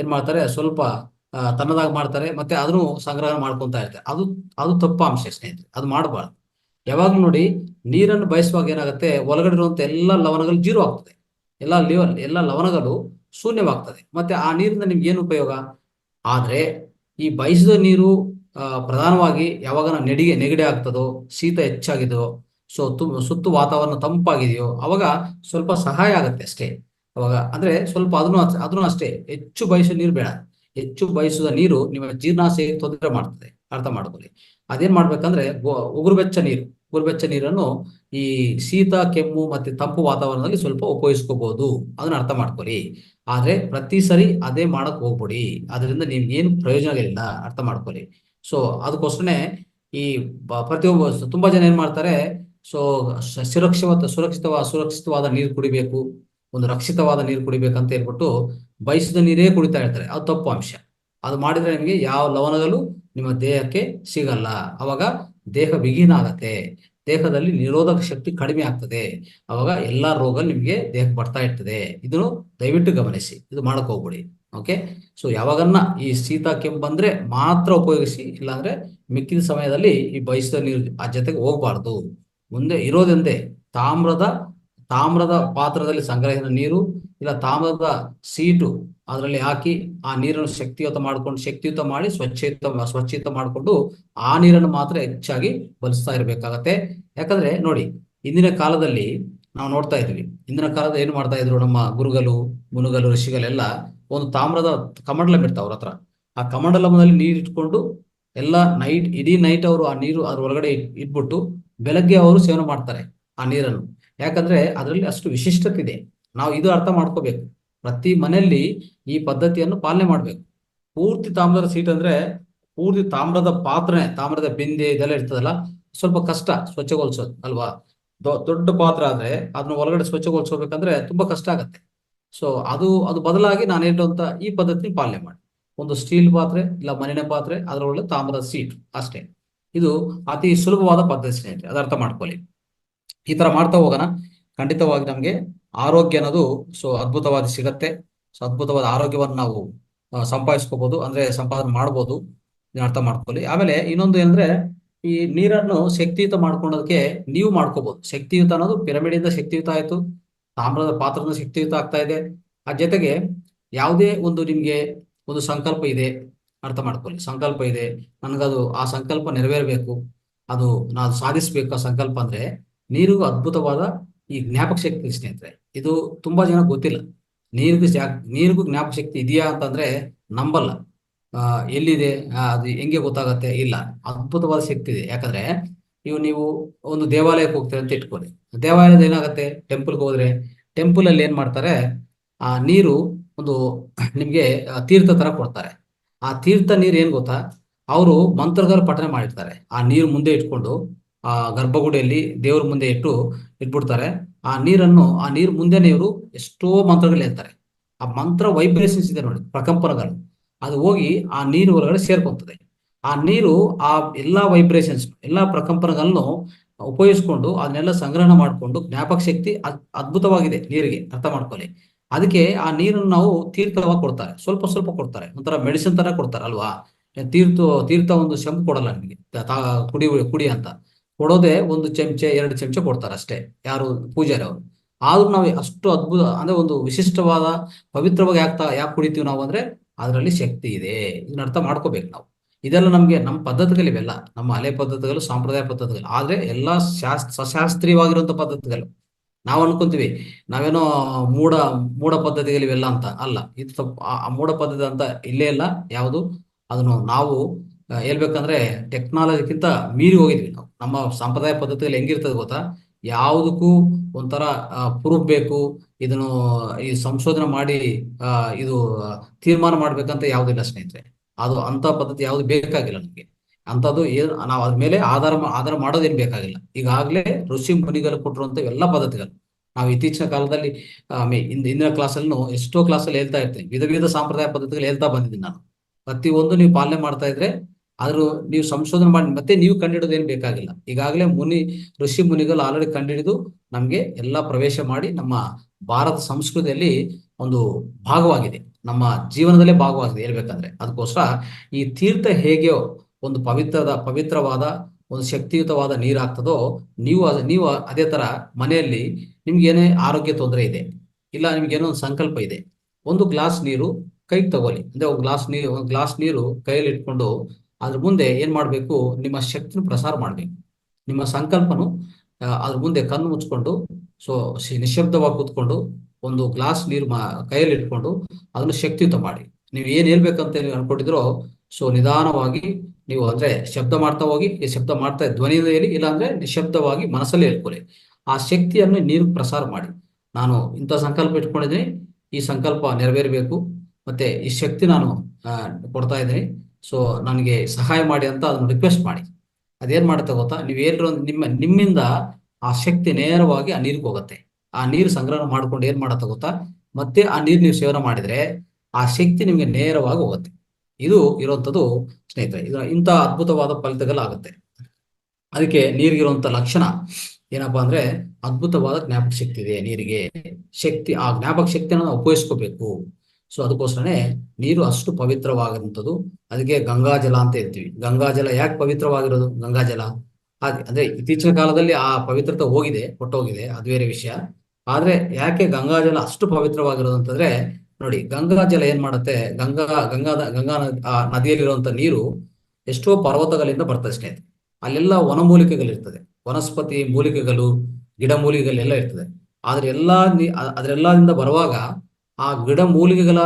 ಏನ್ ಮಾಡ್ತಾರೆ, ಸ್ವಲ್ಪ ತನ್ನದಾಗಿ ಮಾಡ್ತಾರೆ, ಮತ್ತೆ ಅದನ್ನು ಸಂಗ್ರಹ ಮಾಡ್ಕೊಂತ ಇರ್ತಾರೆ. ಅದು ತಪ್ಪು ಅಂಶ ಸ್ನೇಹಿತರೆ, ಅದು ಮಾಡಬಾರ್ದು. ಯಾವಾಗ್ಲೂ ನೋಡಿ, ನೀರನ್ನು ಬಯಸುವಾಗ ಏನಾಗುತ್ತೆ? ಒಳಗಡೆ ಇರುವಂತ ಎಲ್ಲ ಲವಣಗಳು ಜೀರೋ ಆಗ್ತದೆ, ಎಲ್ಲ ಲವಣಗಳು ಶೂನ್ಯವಾಗ್ತದೆ. ಮತ್ತೆ ಆ ನೀರಿಂದ ನಿಮ್ಗೆ ಏನು ಉಪಯೋಗ? ಆದ್ರೆ ಈ ಬಯಸಿದ ನೀರು ಪ್ರಧಾನವಾಗಿ ಯಾವಾಗ ನೆಗಡಿ ಆಗ್ತದೋ, ಶೀತ ಹೆಚ್ಚಾಗಿದೋ, ಸುತ್ತು ವಾತಾವರಣ ತಂಪಾಗಿದೆಯೋ ಅವಾಗ ಸ್ವಲ್ಪ ಸಹಾಯ ಆಗುತ್ತೆ ಅಷ್ಟೇ. ಅವಾಗ ಅಂದ್ರೆ ಸ್ವಲ್ಪ ಅದನ್ನು ಅಷ್ಟೇ. ಹೆಚ್ಚು ಬಯಸುವ ನೀರು ಬೇಡ. ಹೆಚ್ಚು ಬಯಸುವ ನೀರು ನಿಮ್ಮ ಜೀರ್ಣಾಶಯಕ್ಕೆ ತೊಂದರೆ ಮಾಡ್ತದೆ, ಅರ್ಥ ಮಾಡ್ಕೊಳ್ಳಿ. ಅದೇನ್ ಮಾಡ್ಬೇಕಂದ್ರೆ, ಉಗುರುಬೆಚ್ಚ ನೀರನ್ನು ಈ ಶೀತ, ಕೆಮ್ಮು ಮತ್ತೆ ತಂಪು ವಾತಾವರಣದಲ್ಲಿ ಸ್ವಲ್ಪ ಉಪಯೋಗಿಸ್ಕೋಬಹುದು, ಅದನ್ನ ಅರ್ಥ ಮಾಡ್ಕೊಳ್ಳಿ. ಆದ್ರೆ ಪ್ರತಿ ಸರಿ ಅದೇ ಮಾಡಕ್ ಹೋಗ್ಬಿಡಿ, ಅದರಿಂದ ನಿಮ್ಗೆ ಏನು ಪ್ರಯೋಜನಗಳಿಲ್ಲ, ಅರ್ಥ ಮಾಡ್ಕೊಳ್ಳಿ. ಸೊ ಅದಕ್ಕೋಸ್ಕರನೇ ಈ ಪ್ರತಿಯೊಬ್ಬ ತುಂಬಾ ಜನ ಏನ್ ಮಾಡ್ತಾರೆ, ಸೊ ಸುರಕ್ಷಿತವಾದ ನೀರು ಕುಡಿಬೇಕು, ಒಂದು ರಕ್ಷಿತವಾದ ನೀರು ಕುಡಿಬೇಕಂತ ಹೇಳ್ಬಿಟ್ಟು ಬಯಸಿದ ನೀರೇ ಕುಡಿತಾ ಇರ್ತಾರೆ. ಅದು ತಪ್ಪು ಅಂಶ. ಅದು ಮಾಡಿದ್ರೆ ನಿಮಗೆ ಯಾವ ಲವಣಗಳು ನಿಮ್ಮ ದೇಹಕ್ಕೆ ಸಿಗಲ್ಲ, ಅವಾಗ ದೇಹ ಬಿಗಿನ ಆಗತ್ತೆ. ದೇಹದಲ್ಲಿ ನಿರೋಧಕ ಶಕ್ತಿ ಕಡಿಮೆ ಆಗ್ತದೆ. ಅವಾಗ ಎಲ್ಲಾ ರೋಗ ನಿಮ್ಗೆ ದೇಹಕ್ಕೆ ಬರ್ತಾ ಇರ್ತದೆ. ಇದನ್ನು ದಯವಿಟ್ಟು ಗಮನಿಸಿ, ಇದು ಮಾಡಕ್ ಹೋಗ್ಬೇಡಿ. ಓಕೆ. ಸೊ ಯಾವಾಗನ್ನ ಈ ಶೀತ ಕೆಮ್ಮು ಬಂದ್ರೆ ಮಾತ್ರ ಉಪಯೋಗಿಸಿ, ಇಲ್ಲಾಂದ್ರೆ ಮಿಕ್ಕಿದ ಸಮಯದಲ್ಲಿ ಈ ಬಯಸಿದ ನೀರು ಆ ಜೊತೆಗೆ ಹೋಗ್ಬಾರ್ದು. ಮುಂದೆ ಇರೋದೆಂದೇ ತಾಮ್ರದ ತಾಮ್ರದ ಪಾತ್ರದಲ್ಲಿ ಸಂಗ್ರಹಿಸಿದ ನೀರು, ಇಲ್ಲ ತಾಮ್ರದ ಸೀಟು ಅದರಲ್ಲಿ ಹಾಕಿ ಆ ನೀರನ್ನು ಶಕ್ತಿಯುತ ಮಾಡಿ ಸ್ವಚ್ಛಯುತ ಮಾಡಿಕೊಂಡು ಆ ನೀರನ್ನು ಮಾತ್ರ ಹೆಚ್ಚಾಗಿ ಬಳಸ್ತಾ ಇರ್ಬೇಕಾಗತ್ತೆ. ಯಾಕಂದ್ರೆ ನೋಡಿ, ಇಂದಿನ ಕಾಲದಲ್ಲಿ ನಾವು ನೋಡ್ತಾ ಇದ್ವಿ, ಇಂದಿನ ಕಾಲದ ಏನು ಮಾಡ್ತಾ ಇದ್ರು ನಮ್ಮ ಗುರುಗಳು ಮುನುಗಲು ಋಷಿಗಳೆಲ್ಲ, ಒಂದು ತಾಮ್ರದ ಕಮಂಡಲ ಬಿಡ್ತಾವ ಅವ್ರ ಹತ್ರ. ಆ ಕಮಂಡಲದಲ್ಲಿ ನೀರು ಇಟ್ಕೊಂಡು ಎಲ್ಲ ಇಡೀ ನೈಟ್ ಅವರು ಆ ನೀರು ಅದ್ರ ಒಳಗಡೆ ಇಟ್ಬಿಟ್ಟು ಬೆಳಗ್ಗೆ ಅವರು ಸೇವನೆ ಮಾಡ್ತಾರೆ ಆ ನೀರನ್ನು. ಯಾಕಂದ್ರೆ ಅದರಲ್ಲಿ ಅಷ್ಟು ವಿಶಿಷ್ಟತೆ ಇದೆ. ನಾವು ಇದು ಅರ್ಥ ಮಾಡ್ಕೋಬೇಕು. ಪ್ರತಿ ಮನೆಯಲ್ಲಿ ಈ ಪದ್ಧತಿಯನ್ನು ಪಾಲನೆ ಮಾಡ್ಬೇಕು. ಪೂರ್ತಿ ತಾಮ್ರದ ಸೀಟ್ ಅಂದ್ರೆ ಪೂರ್ತಿ ತಾಮ್ರದ ಪಾತ್ರೆ, ತಾಮ್ರದ ಬಿಂದೆ ಇದೆಲ್ಲ ಇರ್ತದಲ್ಲ, ಸ್ವಲ್ಪ ಕಷ್ಟ ಸ್ವಚ್ಛಗೊಳಿಸೋದು ಅಲ್ವಾ. ದೊಡ್ಡ ಪಾತ್ರ ಆದ್ರೆ ಅದನ್ನ ಒಳಗಡೆ ಸ್ವಚ್ಛಗೊಳಿಸ್ಕೋಬೇಕಂದ್ರೆ ತುಂಬಾ ಕಷ್ಟ ಆಗತ್ತೆ. ಸೊ ಅದು ಬದಲಾಗಿ ನಾನು ಹೇಳುವಂತ ಈ ಪದ್ಧತಿ ಪಾಲನೆ ಮಾಡಿ, ಒಂದು ಸ್ಟೀಲ್ ಪಾತ್ರೆ ಇಲ್ಲ ಮಣ್ಣಿನ ಪಾತ್ರೆ, ಅದರೊಳಗೆ ತಾಮ್ರದ ಸೀಟ್ ಅಷ್ಟೇ. ಇದು ಅತಿ ಸುಲಭವಾದ ಪದ್ಧತಿ ಸ್ನೇಹಿತರೆ, ಅದು ಅರ್ಥ ಮಾಡ್ಕೊಳ್ಳಿ. ಈ ತರ ಮಾಡ್ತಾ ಹೋಗೋಣ, ಖಂಡಿತವಾಗಿ ನಮ್ಗೆ ಆರೋಗ್ಯ ಅನ್ನೋದು ಅದ್ಭುತವಾಗಿ ಸಿಗತ್ತೆ. ಅದ್ಭುತವಾದ ಆರೋಗ್ಯವನ್ನು ನಾವು ಸಂಪಾದಿಸ್ಕೋಬಹುದು, ಅಂದ್ರೆ ಸಂಪಾದನೆ ಮಾಡ್ಬೋದು. ಅರ್ಥ ಮಾಡ್ಕೊಳ್ಳಿ. ಆಮೇಲೆ ಇನ್ನೊಂದು ಏನಂದ್ರೆ, ಈ ನೀರನ್ನು ಶಕ್ತಿಯುತ ಮಾಡ್ಕೊಳ್ಳೋದಕ್ಕೆ ನೀವು ಮಾಡ್ಕೋಬಹುದು. ಶಕ್ತಿಯುತ ಅನ್ನೋದು ಪಿರಮಿಡ್ ಇಂದ ಶಕ್ತಿಯುತ ಆಯ್ತು, ತಾಮ್ರದ ಪಾತ್ರದ ಶಕ್ತಿಯುತ ಆಗ್ತಾ ಇದೆ. ಆ ಜೊತೆಗೆ ಯಾವುದೇ ಒಂದು ನಿಮ್ಗೆ ಒಂದು ಸಂಕಲ್ಪ ಇದೆ, ಅರ್ಥ ಮಾಡ್ಕೊಳ್ಳಿ, ಸಂಕಲ್ಪ ಇದೆ, ನನಗದು ಆ ಸಂಕಲ್ಪ ನೆರವೇರಬೇಕು, ಅದು ನಾನು ಸಾಧಿಸ್ಬೇಕು ಆ ಸಂಕಲ್ಪ ಅಂದ್ರೆ, ನೀರಿಗೂ ಅದ್ಭುತವಾದ ಈ ಜ್ಞಾಪಕ ಶಕ್ತಿ ಸ್ನೇಹಿತರೆ. ಇದು ತುಂಬಾ ಜನ ಗೊತ್ತಿಲ್ಲ. ನೀರಿಗೂ ಜ್ಞಾಪಕ ಶಕ್ತಿ ಇದೆಯಾ ಅಂತಂದ್ರೆ ನಂಬಲ್ಲ. ಎಲ್ಲಿದೆ, ಅದು ಹೆಂಗೆ ಗೊತ್ತಾಗತ್ತೆ? ಇಲ್ಲ, ಅದ್ಭುತವಾದ ಶಕ್ತಿ ಇದೆ. ಯಾಕಂದ್ರೆ ನೀವು ಒಂದು ದೇವಾಲಯಕ್ಕೆ ಹೋಗ್ತೀರ ಅಂತ ಇಟ್ಕೊಳ್ಳಿ. ದೇವಾಲಯದ ಏನಾಗುತ್ತೆ, ಟೆಂಪಲ್ಗೆ ಹೋದ್ರೆ ಟೆಂಪಲ್ ಅಲ್ಲಿ ಏನ್ ಮಾಡ್ತಾರೆ, ಆ ನೀರು ಒಂದು ನಿಮ್ಗೆ ತೀರ್ಥ ತರ ಕೊಡ್ತಾರೆ. ಆ ತೀರ್ಥ ನೀರು ಏನ್ ಗೊತ್ತಾ, ಅವರು ಮಂತ್ರಗಳ ಪಠನೆ ಮಾಡಿರ್ತಾರೆ. ಆ ನೀರು ಮುಂದೆ ಇಟ್ಕೊಂಡು ಆ ಗರ್ಭಗುಡಿಯಲ್ಲಿ ದೇವ್ರ ಮುಂದೆ ಇಟ್ಬಿಡ್ತಾರೆ. ಆ ನೀರು ಮುಂದೆನೆ ಇವರು ಎಷ್ಟೋ ಮಂತ್ರಗಳು ಹೇಳ್ತಾರೆ. ಆ ಮಂತ್ರ ವೈಬ್ರೇಷನ್ಸ್ ಇದೆ ನೋಡಿ, ಪ್ರಕಂಪನಗಳು, ಅದು ಹೋಗಿ ಆ ನೀರು ಒಳಗಡೆ ಸೇರ್ಕೊಂತದೆ. ಆ ನೀರು ಆ ಎಲ್ಲಾ ವೈಬ್ರೇಷನ್ಸ್, ಎಲ್ಲಾ ಪ್ರಕಂಪನಗಳನ್ನು ಉಪಯೋಗಿಸ್ಕೊಂಡು ಅದನ್ನೆಲ್ಲ ಸಂಗ್ರಹಣ ಮಾಡಿಕೊಂಡು ಜ್ಞಾಪಕ ಶಕ್ತಿ ಅದ್ಭುತವಾಗಿದೆ ನೀರಿಗೆ, ಅರ್ಥ ಮಾಡ್ಕೊಳ್ಳಿ. ಅದಕ್ಕೆ ಆ ನೀರನ್ನು ನಾವು ತೀರ್ಥವಾಗಿ ಕೊಡ್ತಾರೆ, ಸ್ವಲ್ಪ ಸ್ವಲ್ಪ ಕೊಡ್ತಾರೆ, ಒಂಥರ ಮೆಡಿಸಿನ್ ತರ ಕೊಡ್ತಾರೆ ಅಲ್ವಾ. ತೀರ್ಥ ಒಂದು ಶಂಪು ಕೊಡಲ್ಲ ನಿಮಗೆ, ಕುಡಿ ಅಂತ ಕೊಡೋದೇ ಒಂದು ಚಮಚೆ 2 ಚಮಚೆ ಕೊಡ್ತಾರೆ ಅಷ್ಟೇ, ಯಾರು ಪೂಜಾರಿ ಅವರು. ಆದ್ರೂ ನಾವು ಅಷ್ಟು ಅದ್ಭುತ ಅಂದ್ರೆ ಒಂದು ವಿಶಿಷ್ಟವಾದ ಪವಿತ್ರವಾಗಿ ಯಾಕೆ ಕುಡಿತೀವಿ ನಾವು ಅಂದ್ರೆ ಅದರಲ್ಲಿ ಶಕ್ತಿ ಇದೆ. ಇದನ್ನ ಅರ್ಥ ಮಾಡ್ಕೋಬೇಕು ನಾವು. ಇದೆಲ್ಲ ನಮ್ಮ ಪದ್ಧತಿಗಳಿವೆಲ್ಲ, ನಮ್ಮ ಹಳೆ ಪದ್ಧತಿಗಳು, ಸಾಂಪ್ರದಾಯ ಪದ್ಧತಿಗಳು, ಆದ್ರೆ ಎಲ್ಲಾ ಸಶಾಸ್ತ್ರೀಯವಾಗಿರುವಂತ ಪದ್ಧತಿಗಳು. ನಾವು ಅನ್ಕೊಂತೀವಿ ನಾವೇನೋ ಮೂಢ ಮೂಢ ಪದ್ಧತಿಗಳಿವೆಲ್ಲ ಅಂತ. ಅಲ್ಲ, ಇದು ಆ ಮೂಢ ಪದ್ಧತಿ ಅಂತ ಇಲ್ಲೇ ಇಲ್ಲ ಯಾವುದು. ಅದನ್ನು ನಾವು ಹೇಳ್ಬೇಕಂದ್ರೆ ಟೆಕ್ನಾಲಜಿಗಿಂತ ಮೀರಿ ಹೋಗಿದ್ವಿ ನಾವು. ನಮ್ಮ ಸಂಪ್ರದಾಯ ಪದ್ಧತಿಗಳು ಹೆಂಗಿರ್ತದೆ ಗೊತ್ತಾ, ಯಾವುದಕ್ಕೂ ಒಂಥರ ಪ್ರೂಫ್ ಬೇಕು, ಇದನ್ನು ಈ ಸಂಶೋಧನೆ ಮಾಡಿ ಇದು ತೀರ್ಮಾನ ಮಾಡ್ಬೇಕಂತ ಯಾವುದಿಲ್ಲ ಸ್ನೇಹಿತರೆ. ಅದು ಅಂತ ಪದ್ಧತಿ ಯಾವ್ದು ಬೇಕಾಗಿಲ್ಲ ನಮ್ಗೆ. ಅಂತದ್ದು ಏನು ನಾವು ಅದ್ಮೇಲೆ ಆಧಾರ ಮಾಡೋದೇನು ಬೇಕಾಗಿಲ್ಲ. ಈಗಾಗಲೇ ಋಷಿ ಮುನಿಗಳು ಕೊಟ್ಟಿರುವಂತ ಎಲ್ಲ ಪದ್ಧತಿಗಳು ನಾವು ಇತ್ತೀಚಿನ ಕಾಲದಲ್ಲಿ ಇಂದಿನ ಕ್ಲಾಸಲ್ಲಿ ಎಷ್ಟೋ ಕ್ಲಾಸಲ್ಲಿ ಹೇಳ್ತಾ ಇರ್ತೀನಿ. ವಿಧ ವಿಧ ಸಾಂಪ್ರದಾಯ ಪದ್ಧತಿಗಳು ಹೇಳ್ತಾ ಬಂದಿದ್ದೀನಿ ನಾನು. ಪ್ರತಿಯೊಂದು ನೀವು ಪಾಲನೆ ಮಾಡ್ತಾ ಇದ್ರೆ ಆದ್ರೂ ನೀವು ಸಂಶೋಧನೆ ಮಾಡಿ ಮತ್ತೆ ನೀವು ಕಂಡುಹಿಡಿದು ಏನು ಬೇಕಾಗಿಲ್ಲ. ಈಗಾಗಲೇ ಋಷಿ ಮುನಿಗಳು ಆಲ್ರೆಡಿ ಕಂಡುಹಿಡಿದು ನಮ್ಗೆ ಎಲ್ಲ ಪ್ರವೇಶ ಮಾಡಿ ನಮ್ಮ ಭಾರತ ಸಂಸ್ಕೃತಿಯಲ್ಲಿ ಒಂದು ಭಾಗವಾಗಿದೆ, ನಮ್ಮ ಜೀವನದಲ್ಲೇ ಭಾಗವಾಗಿದೆ ಹೇಳ್ಬೇಕಂದ್ರೆ. ಅದಕ್ಕೋಸ್ಕರ ಈ ತೀರ್ಥ ಹೇಗೆಯೋ ಒಂದು ಪವಿತ್ರವಾದ ಒಂದು ಶಕ್ತಿಯುತವಾದ ನೀರಾಗ್ತದೋ, ನೀವು ಅದೇ ತರ ಮನೆಯಲ್ಲಿ ನಿಮ್ಗೆ ಏನೇ ಆರೋಗ್ಯ ತೊಂದರೆ ಇದೆ, ಇಲ್ಲ ನಿಮ್ಗೆ ಏನೋ ಒಂದು ಸಂಕಲ್ಪ ಇದೆ, ಒಂದು ಗ್ಲಾಸ್ ನೀರು ಕೈಗೆ ತಗೊಳ್ಳಿ. ಅಂದ್ರೆ ಒಂದು ಗ್ಲಾಸ್ ನೀರು ಕೈಯಲ್ಲಿ ಇಟ್ಕೊಂಡು ಅದ್ರ ಮುಂದೆ ಏನ್ ಮಾಡ್ಬೇಕು, ನಿಮ್ಮ ಶಕ್ತಿನ ಪ್ರಸಾರ ಮಾಡ್ಬೇಕು. ನಿಮ್ಮ ಸಂಕಲ್ಪನು ಅದ್ರ ಮುಂದೆ ಕಣ್ಣು ಮುಚ್ಕೊಂಡು ನಿಶಬ್ದವಾಗಿ ಕೂತ್ಕೊಂಡು ಒಂದು ಗ್ಲಾಸ್ ನೀರು ಕೈಯಲ್ಲಿ ಇಟ್ಕೊಂಡು ಅದನ್ನು ಶಕ್ತಿಯುತ ಮಾಡಿ. ನೀವು ಏನ್ ಹೇಳ್ಬೇಕಂತ ಅನ್ಕೊಂಡಿದ್ರೋ ನಿಧಾನವಾಗಿ ನೀವು ಅಂದ್ರೆ ಶಬ್ದ ಮಾಡ್ತಾ ಹೋಗಿ, ಈ ಶಬ್ದ ಮಾಡ್ತಾ ಧ್ವನಿಯಿಂದ ಹೇಳಿ, ಇಲ್ಲಾಂದ್ರೆ ನಿಶಬ್ದವಾಗಿ ಮನಸ್ಸಲ್ಲಿ ಹೇಳ್ಕೊಳ್ಳಿ. ಆ ಶಕ್ತಿಯನ್ನು ನೀರು ಪ್ರಸಾರ ಮಾಡಿ. ನಾನು ಇಂಥ ಸಂಕಲ್ಪ ಇಟ್ಕೊಂಡಿದ್ದೀನಿ, ಈ ಸಂಕಲ್ಪ ನೆರವೇರಬೇಕು, ಮತ್ತೆ ಈ ಶಕ್ತಿ ನಾನು ಕೊಡ್ತಾ ಇದ್ದೀನಿ, ನನಗೆ ಸಹಾಯ ಮಾಡಿ ಅಂತ ಅದನ್ನು ರಿಕ್ವೆಸ್ಟ್ ಮಾಡಿ. ಅದೇನ್ ಮಾಡುತ್ತೆ ಗೊತ್ತಾ, ನೀವೇನೋ ನಿಮ್ಮಿಂದ ಆ ಶಕ್ತಿ ನೇರವಾಗಿ ಆ ನೀರಿಗೆ ಹೋಗುತ್ತೆ. ಆ ನೀರು ಸಂಗ್ರಹಣ ಮಾಡ್ಕೊಂಡು ಏನ್ ಮಾಡತ್ತ ಗೊತ್ತಾ, ಮತ್ತೆ ಆ ನೀರು ನೀವು ಸೇವನೆ ಮಾಡಿದ್ರೆ ಆ ಶಕ್ತಿ ನಿಮ್ಗೆ ನೇರವಾಗಿ ಹೋಗುತ್ತೆ. ಇದು ಇರುವಂತದ್ದು ಸ್ನೇಹಿತರೆ. ಇಂಥ ಅದ್ಭುತವಾದ ಫಲಿತಗಳಾಗುತ್ತೆ. ಅದಕ್ಕೆ ನೀರಿಗಿರುವಂತ ಲಕ್ಷಣ ಏನಪ್ಪಾ ಅಂದ್ರೆ ಅದ್ಭುತವಾದ ಜ್ಞಾಪಕ ಶಕ್ತಿ ಇದೆ ನೀರಿಗೆ. ಶಕ್ತಿ, ಆ ಜ್ಞಾಪಕ ಶಕ್ತಿಯನ್ನು ನಾವು ಉಪಯೋಗಿಸ್ಕೋಬೇಕು. ಸೊ ಅದಕ್ಕೋಸ್ಕರನೇ ನೀರು ಅಷ್ಟು ಪವಿತ್ರವಾಗಿರುವಂಥದ್ದು. ಅದಕ್ಕೆ ಗಂಗಾಜಲ ಅಂತ ಹೇಳ್ತೀವಿ. ಗಂಗಾಜಲ ಯಾಕೆ ಪವಿತ್ರವಾಗಿರೋದು? ಗಂಗಾಜಲ ಅಂದ್ರೆ ಇತ್ತೀಚಿನ ಕಾಲದಲ್ಲಿ ಆ ಪವಿತ್ರತೆ ಹೋಗಿದೆ, ಹೊಟ್ಟೋಗಿದೆ, ಅದು ಬೇರೆ ವಿಷಯ. ಆದ್ರೆ ಯಾಕೆ ಗಂಗಾಜಲ ಅಷ್ಟು ಪವಿತ್ರವಾಗಿರೋದು ಅಂತಂದ್ರೆ, ನೋಡಿ, ಗಂಗಾಜಲ ಏನ್ ಮಾಡುತ್ತೆ, ಗಂಗಾ ನದಿಯಲ್ಲಿರುವಂತ ನೀರು ಎಷ್ಟೋ ಪರ್ವತಗಳಿಂದ ಬರ್ತದೆ ಸ್ನೇಹಿತರೆ. ಅಲ್ಲೆಲ್ಲ ವನಮೂಲಿಕೆಗಳಿರ್ತದೆ, ವನಸ್ಪತಿ ಮೂಲಿಕೆಗಳು, ಗಿಡ ಮೂಲಿಕೆಗಳೆಲ್ಲ ಇರ್ತದೆ. ಆದ್ರೆ ಅದರೆಲ್ಲದಿಂದ ಬರುವಾಗ ಆ ಗಿಡ ಮೂಲಿಕೆಗಳ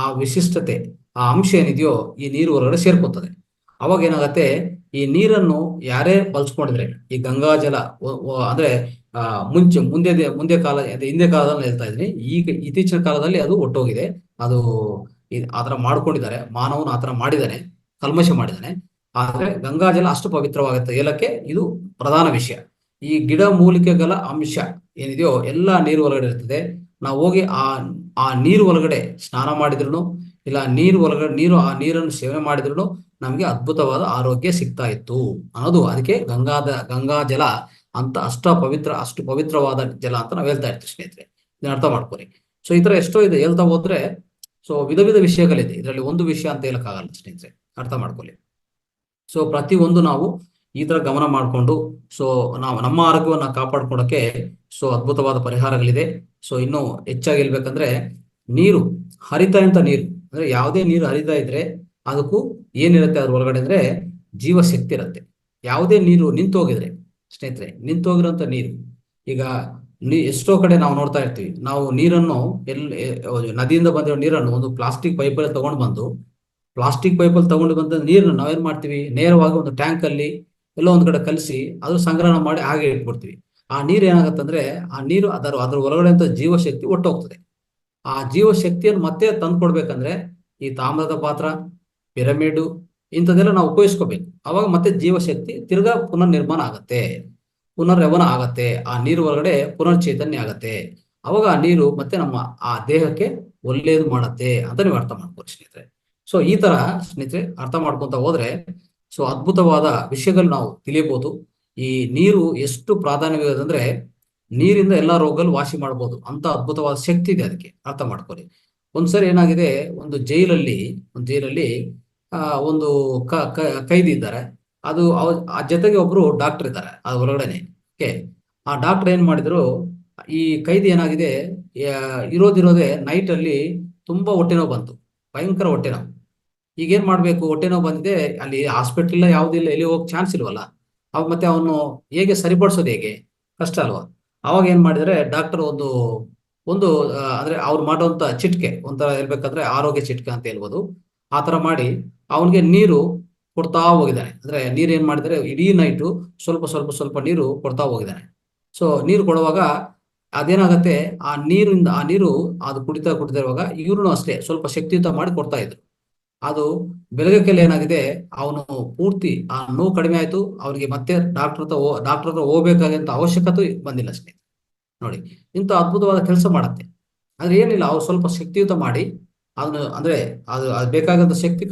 ಆ ವಿಶಿಷ್ಟತೆ, ಆ ಅಂಶ ಏನಿದೆಯೋ ಈ ನೀರು ಹೊರಗಡೆ ಸೇರ್ಕೊತದೆ. ಅವಾಗ ಏನಾಗತ್ತೆ, ಈ ನೀರನ್ನು ಯಾರೇ ಬಳಸ್ಕೊಂಡಿದ್ರೆ, ಈ ಗಂಗಾಜಲ ಅಂದ್ರೆ ಮುಂದೆ ಕಾಲ, ಹಿಂದೆ ಕಾಲದಲ್ಲಿ ಹೇಳ್ತಾ ಇದ್ದೀನಿ, ಈಗ ಇತ್ತೀಚಿನ ಕಾಲದಲ್ಲಿ ಅದು ಒಟ್ಟೋಗಿದೆ. ಅದು ಆತರ ಮಾಡ್ಕೊಂಡಿದ್ದಾರೆ, ಮಾನವನು ಆತರ ಮಾಡಿದ್ದಾನೆ, ಕಲ್ಮಶ ಮಾಡಿದ್ದಾನೆ. ಆದ್ರೆ ಗಂಗಾಜಲ ಅಷ್ಟು ಪವಿತ್ರವಾಗುತ್ತೆ ಹೇಳಕ್ಕೆ ಇದು ಪ್ರಧಾನ ವಿಷಯ. ಈ ಗಿಡ ಮೂಲಿಕೆಗಳ ಅಂಶ ಏನಿದೆಯೋ ಎಲ್ಲ ನೀರು ಒಳಗಡೆ ಇರ್ತದೆ. ನಾವು ಹೋಗಿ ಆ ನೀರು ಒಳಗಡೆ ಸ್ನಾನ ಮಾಡಿದ್ರು, ಇಲ್ಲ ಆ ನೀರನ್ನು ಸೇವನೆ ಮಾಡಿದ್ರು ನಮ್ಗೆ ಅದ್ಭುತವಾದ ಆರೋಗ್ಯ ಸಿಗ್ತಾ ಇತ್ತು ಅನ್ನೋದು. ಅದಕ್ಕೆ ಗಂಗಾ ಜಲ ಅಂತ ಅಷ್ಟು ಪವಿತ್ರವಾದ ಜಲ ಅಂತ ನಾವ್ ಹೇಳ್ತಾ ಇರ್ತೀವಿ ಸ್ನೇಹಿತರೆ. ಇದನ್ನ ಅರ್ಥ ಮಾಡ್ಕೊರಿ. ಸೊ ಈ ತರ ಎಷ್ಟೋ ಇದೆ, ಹೇಳ್ತಾ ಹೋದ್ರೆ ಸೊ ವಿಧ ವಿಧ ವಿಷಯಗಳಿದೆ, ಇದರಲ್ಲಿ ಒಂದು ವಿಷಯ ಅಂತ ಹೇಳಕ್ಕಾಗಲ್ಲ ಸ್ನೇಹಿತರೆ, ಅರ್ಥ ಮಾಡ್ಕೊಳ್ಳಿ. ಸೊ ಪ್ರತಿಯೊಂದು ನಾವು ಈ ತರ ಗಮನ ಮಾಡಿಕೊಂಡು ಸೊ ನಾವು ನಮ್ಮ ಆರೋಗ್ಯವನ್ನ ಕಾಪಾಡ್ಕೊಳಕ್ಕೆ ಸೊ ಅದ್ಭುತವಾದ ಪರಿಹಾರಗಳಿದೆ. ಸೊ ಇನ್ನು ಹೆಚ್ಚಾಗಿ ಹೇಳ್ಬೇಕಂದ್ರೆ, ನೀರು ಹರಿತಾ ನೀರು ಅಂದ್ರೆ ಯಾವುದೇ ನೀರು ಹರಿತಾ ಇದ್ರೆ ಅದಕ್ಕೂ ಏನಿರುತ್ತೆ ಅದ್ರ ಒಳಗಡೆ ಅಂದ್ರೆ ಜೀವಶಕ್ತಿ ಇರುತ್ತೆ. ಯಾವುದೇ ನೀರು ನಿಂತೋಗಿದ್ರೆ ಸ್ನೇಹಿತರೆ, ನಿಂತೋಗಿರೋಂಥ ನೀರು, ಈಗ ಎಷ್ಟೋ ಕಡೆ ನಾವು ನೋಡ್ತಾ ಇರ್ತೀವಿ, ನಾವು ನೀರನ್ನು ನದಿಯಿಂದ ಬಂದಿರೋ ನೀರನ್ನು ಒಂದು ಪ್ಲಾಸ್ಟಿಕ್ ಪೈಪಲ್ಲಿ ತಗೊಂಡು ಬಂದ ನೀರನ್ನು ನಾವೇನ್ ಮಾಡ್ತೀವಿ, ನೇರವಾಗಿ ಒಂದು ಟ್ಯಾಂಕ್ ಅಲ್ಲಿ ಎಲ್ಲೋ ಒಂದ್ ಕಡೆ ಕಲಸಿ ಅದು ಸಂಗ್ರಹಣ ಮಾಡಿ ಹಾಗೆ ಇಟ್ಬಿಡ್ತೀವಿ. ಆ ನೀರು ಏನಾಗತ್ತಂದ್ರೆ, ಆ ನೀರು ಅದ್ರ ಒಳಗಡೆ ಅಂತ ಜೀವಶಕ್ತಿ ಒಟ್ಟೋಗ್ತದೆ. ಆ ಜೀವಶಕ್ತಿಯನ್ನು ಮತ್ತೆ ತಂದು ಕೊಡ್ಬೇಕಂದ್ರೆ ಈ ತಾಮ್ರದ ಪಾತ್ರ, ಪಿರಮಿಡ್ ಇಂಥದ್ದೆಲ್ಲ ನಾವು ಉಪಯೋಗಿಸ್ಕೋಬೇಕು. ಅವಾಗ ಮತ್ತೆ ಜೀವಶಕ್ತಿ ತಿರ್ಗಾ ಪುನರ್ನಿರ್ಮಾಣ ಆಗತ್ತೆ, ಪುನರ್ಯವನ ಆಗತ್ತೆ, ಆ ನೀರು ಒಳಗಡೆ ಪುನರ್ಚೇತನ್ಯ ಆಗತ್ತೆ. ಅವಾಗ ಆ ನೀರು ಮತ್ತೆ ನಮ್ಮ ಆ ದೇಹಕ್ಕೆ ಒಳ್ಳೇದು ಮಾಡತ್ತೆ ಅಂತ ನೀವು ಅರ್ಥ ಮಾಡ್ಕೊಳ್ಳಿ ಸ್ನೇಹಿತರೆ. ಸೊ ಈ ತರ ಸ್ನೇಹಿತರೆ ಅರ್ಥ ಮಾಡ್ಕೊಂತ ಹೋದ್ರೆ ಸೊ ಅದ್ಭುತವಾದ ವಿಷಯಗಳು ನಾವು ತಿಳಿಯಬಹುದು. ಈ ನೀರು ಎಷ್ಟು ಪ್ರಾಧಾನ್ಯವಾದಂದ್ರೆ, ನೀರಿಂದ ಎಲ್ಲಾ ರೋಗಗಳು ವಾಸಿ ಮಾಡಬಹುದು ಅಂತ ಅದ್ಭುತವಾದ ಶಕ್ತಿ ಇದೆ, ಅದಕ್ಕೆ ಅರ್ಥ ಮಾಡ್ಕೊಳ್ಳಿ. ಒಂದ್ಸರಿ ಏನಾಗಿದೆ, ಒಂದು ಜೈಲಲ್ಲಿ ಒಂದು ಕೈದಿ ಇದ್ದಾರೆ. ಅದು ಆ ಜೊತೆಗೆ ಒಬ್ರು ಡಾಕ್ಟರ್ ಇದ್ದಾರೆ ಅದ್ರ ಹೊರಗಡೆನೆ. ಓಕೆ, ಆ ಡಾಕ್ಟರ್ ಏನ್ ಮಾಡಿದ್ರು, ಈ ಕೈದಿ ಏನಾಗಿದೆ, ಇರೋದಿರೋದೇ ನೈಟ್ ಅಲ್ಲಿ ತುಂಬಾ ಹೊಟ್ಟೆ ನೋವು ಬಂತು, ಭಯಂಕರ ಹೊಟ್ಟೆ ನೋವು. ಈಗ ಏನ್ ಮಾಡ್ಬೇಕು, ಹೊಟ್ಟೆ ನೋವು ಬಂದಿದೆ, ಅಲ್ಲಿ ಹಾಸ್ಪಿಟಲ್ ಇಲ್ಲ, ಯಾವುದಿಲ್ಲ, ಎಲ್ಲಿ ಹೋಗಕ್ ಚಾನ್ಸ್ ಇಲ್ವಲ್ಲ. ಅವಾಗ ಮತ್ತೆ ಅವನು ಹೇಗೆ ಸರಿಪಡಿಸೋದು, ಹೇಗೆ ಕಷ್ಟ ಅಲ್ವಾ. ಅವಾಗ ಏನ್ ಮಾಡಿದ್ರೆ ಡಾಕ್ಟರ್ ಒಂದು ಒಂದು ಅಂದ್ರೆ ಅವ್ರು ಮಾಡುವಂತ ಚಿಟ್ಕೆ, ಒಂಥರ ಹೇಳ್ಬೇಕಂದ್ರೆ ಆರೋಗ್ಯ ಚಿಟ್ಕೆ ಅಂತ ಹೇಳ್ಬೋದು, ಆತರ ಮಾಡಿ ಅವನಿಗೆ ನೀರು ಕೊಡ್ತಾ ಹೋಗಿದ್ದಾನೆ. ಅಂದ್ರೆ ನೀರ್ ಏನ್ ಮಾಡಿದ್ರೆ ಇಡೀ ನೈಟು ಸ್ವಲ್ಪ ಸ್ವಲ್ಪ ಸ್ವಲ್ಪ ನೀರು ಕೊಡ್ತಾ ಹೋಗಿದ್ದಾನೆ. ಸೊ ನೀರು ಕೊಡುವಾಗ ಅದೇನಾಗತ್ತೆ, ಆ ನೀರು ಅದು ಕುಡಿತಾ ಇರುವಾಗ ಇವ್ರು ಅಷ್ಟೇ ಸ್ವಲ್ಪ ಶಕ್ತಿಯುತ ಮಾಡಿ ಕೊಡ್ತಾ ಇದ್ರು. ಅದು ಬೆಳಗ್ಗೆಲ್ಲ ಏನಾಗಿದೆ, ಅವನು ಪೂರ್ತಿ ಆ ನೋವು ಕಡಿಮೆ ಆಯ್ತು, ಅವ್ರಿಗೆ ಮತ್ತೆ ಡಾಕ್ಟರ್ ಹತ್ರ ಹೋಗ್ಬೇಕಾದಂತ ಅವಶ್ಯಕತೆ ಬಂದಿಲ್ಲ ಸ್ನೇಹಿತರೆ. ನೋಡಿ, ಇಂಥ ಅದ್ಭುತವಾದ ಕೆಲಸ ಮಾಡತ್ತೆ. ಆದ್ರೆ ಏನಿಲ್ಲ, ಅವ್ರು ಸ್ವಲ್ಪ ಶಕ್ತಿಯುತ ಮಾಡಿ ಅದನ್ನು ಅಂದ್ರೆ ಅದು ಬೇಕಾದಂತ ಶಕ್ತಿ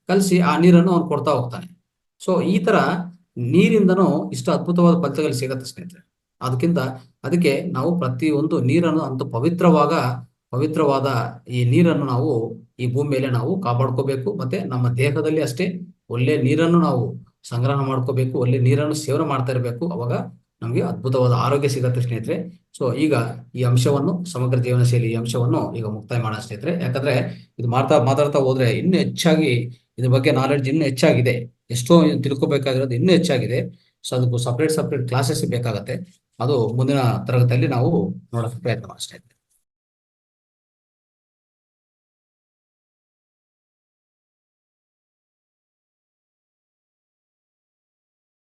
ಕಲಿಸಿ ಆ ನೀರನ್ನು ಅವ್ನು ಕೊಡ್ತಾ ಹೋಗ್ತಾನೆ. ಸೊ ಈ ತರ ನೀರಿಂದನೂ ಇಷ್ಟು ಅದ್ಭುತವಾದ ಫಲಿತಗಳು ಸಿಗತ್ತೆ ಸ್ನೇಹಿತರೆ. ಅದಕ್ಕೆ ನಾವು ಪ್ರತಿಯೊಂದು ನೀರನ್ನು ಅಂತ ಪವಿತ್ರವಾದ ಈ ನೀರನ್ನು ನಾವು ಈ ಭೂಮಿ ಮೇಲೆ ನಾವು ಕಾಪಾಡ್ಕೋಬೇಕು. ಮತ್ತೆ ನಮ್ಮ ದೇಹದಲ್ಲಿ ಅಷ್ಟೇ ಒಳ್ಳೆ ನೀರನ್ನು ನಾವು ಸಂಗ್ರಹ ಮಾಡ್ಕೋಬೇಕು, ಒಳ್ಳೆ ನೀರನ್ನು ಸೇವನೆ ಮಾಡ್ತಾ ಇರಬೇಕು. ಅವಾಗ ನಮಗೆ ಅದ್ಭುತವಾದ ಆರೋಗ್ಯ ಸಿಗತ್ತೆ ಸ್ನೇಹಿತರೆ. ಸೊ ಈಗ ಈ ಅಂಶವನ್ನು, ಸಮಗ್ರ ಜೀವನ ಶೈಲಿ ಈ ಅಂಶವನ್ನು ಈಗ ಮುಕ್ತಾಯ ಮಾಡೋಣ ಸ್ನೇಹಿತರೆ. ಯಾಕಂದ್ರೆ ಇದು ಮಾತಾಡ್ತಾ ಹೋದ್ರೆ ಇನ್ನೂ ಹೆಚ್ಚಾಗಿ ಇದ್ರ ಬಗ್ಗೆ ನಾಲೆಡ್ಜ್ ಇನ್ನೂ ಹೆಚ್ಚಾಗಿದೆ, ಎಷ್ಟೋ ತಿಳ್ಕೊಬೇಕಾಗಿರೋದು ಇನ್ನೂ ಹೆಚ್ಚಾಗಿದೆ. ಸೊ ಅದಕ್ಕೂ ಸಪ್ರೇಟ್ ಕ್ಲಾಸಸ್ ಬೇಕಾಗತ್ತೆ. ಅದು ಮುಂದಿನ ತರಗತಿಯಲ್ಲಿ ನಾವು ನೋಡೋಕೆ ಪ್ರಯತ್ನ ಮಾಡಿ ಸ್ನೇಹಿತರೆ.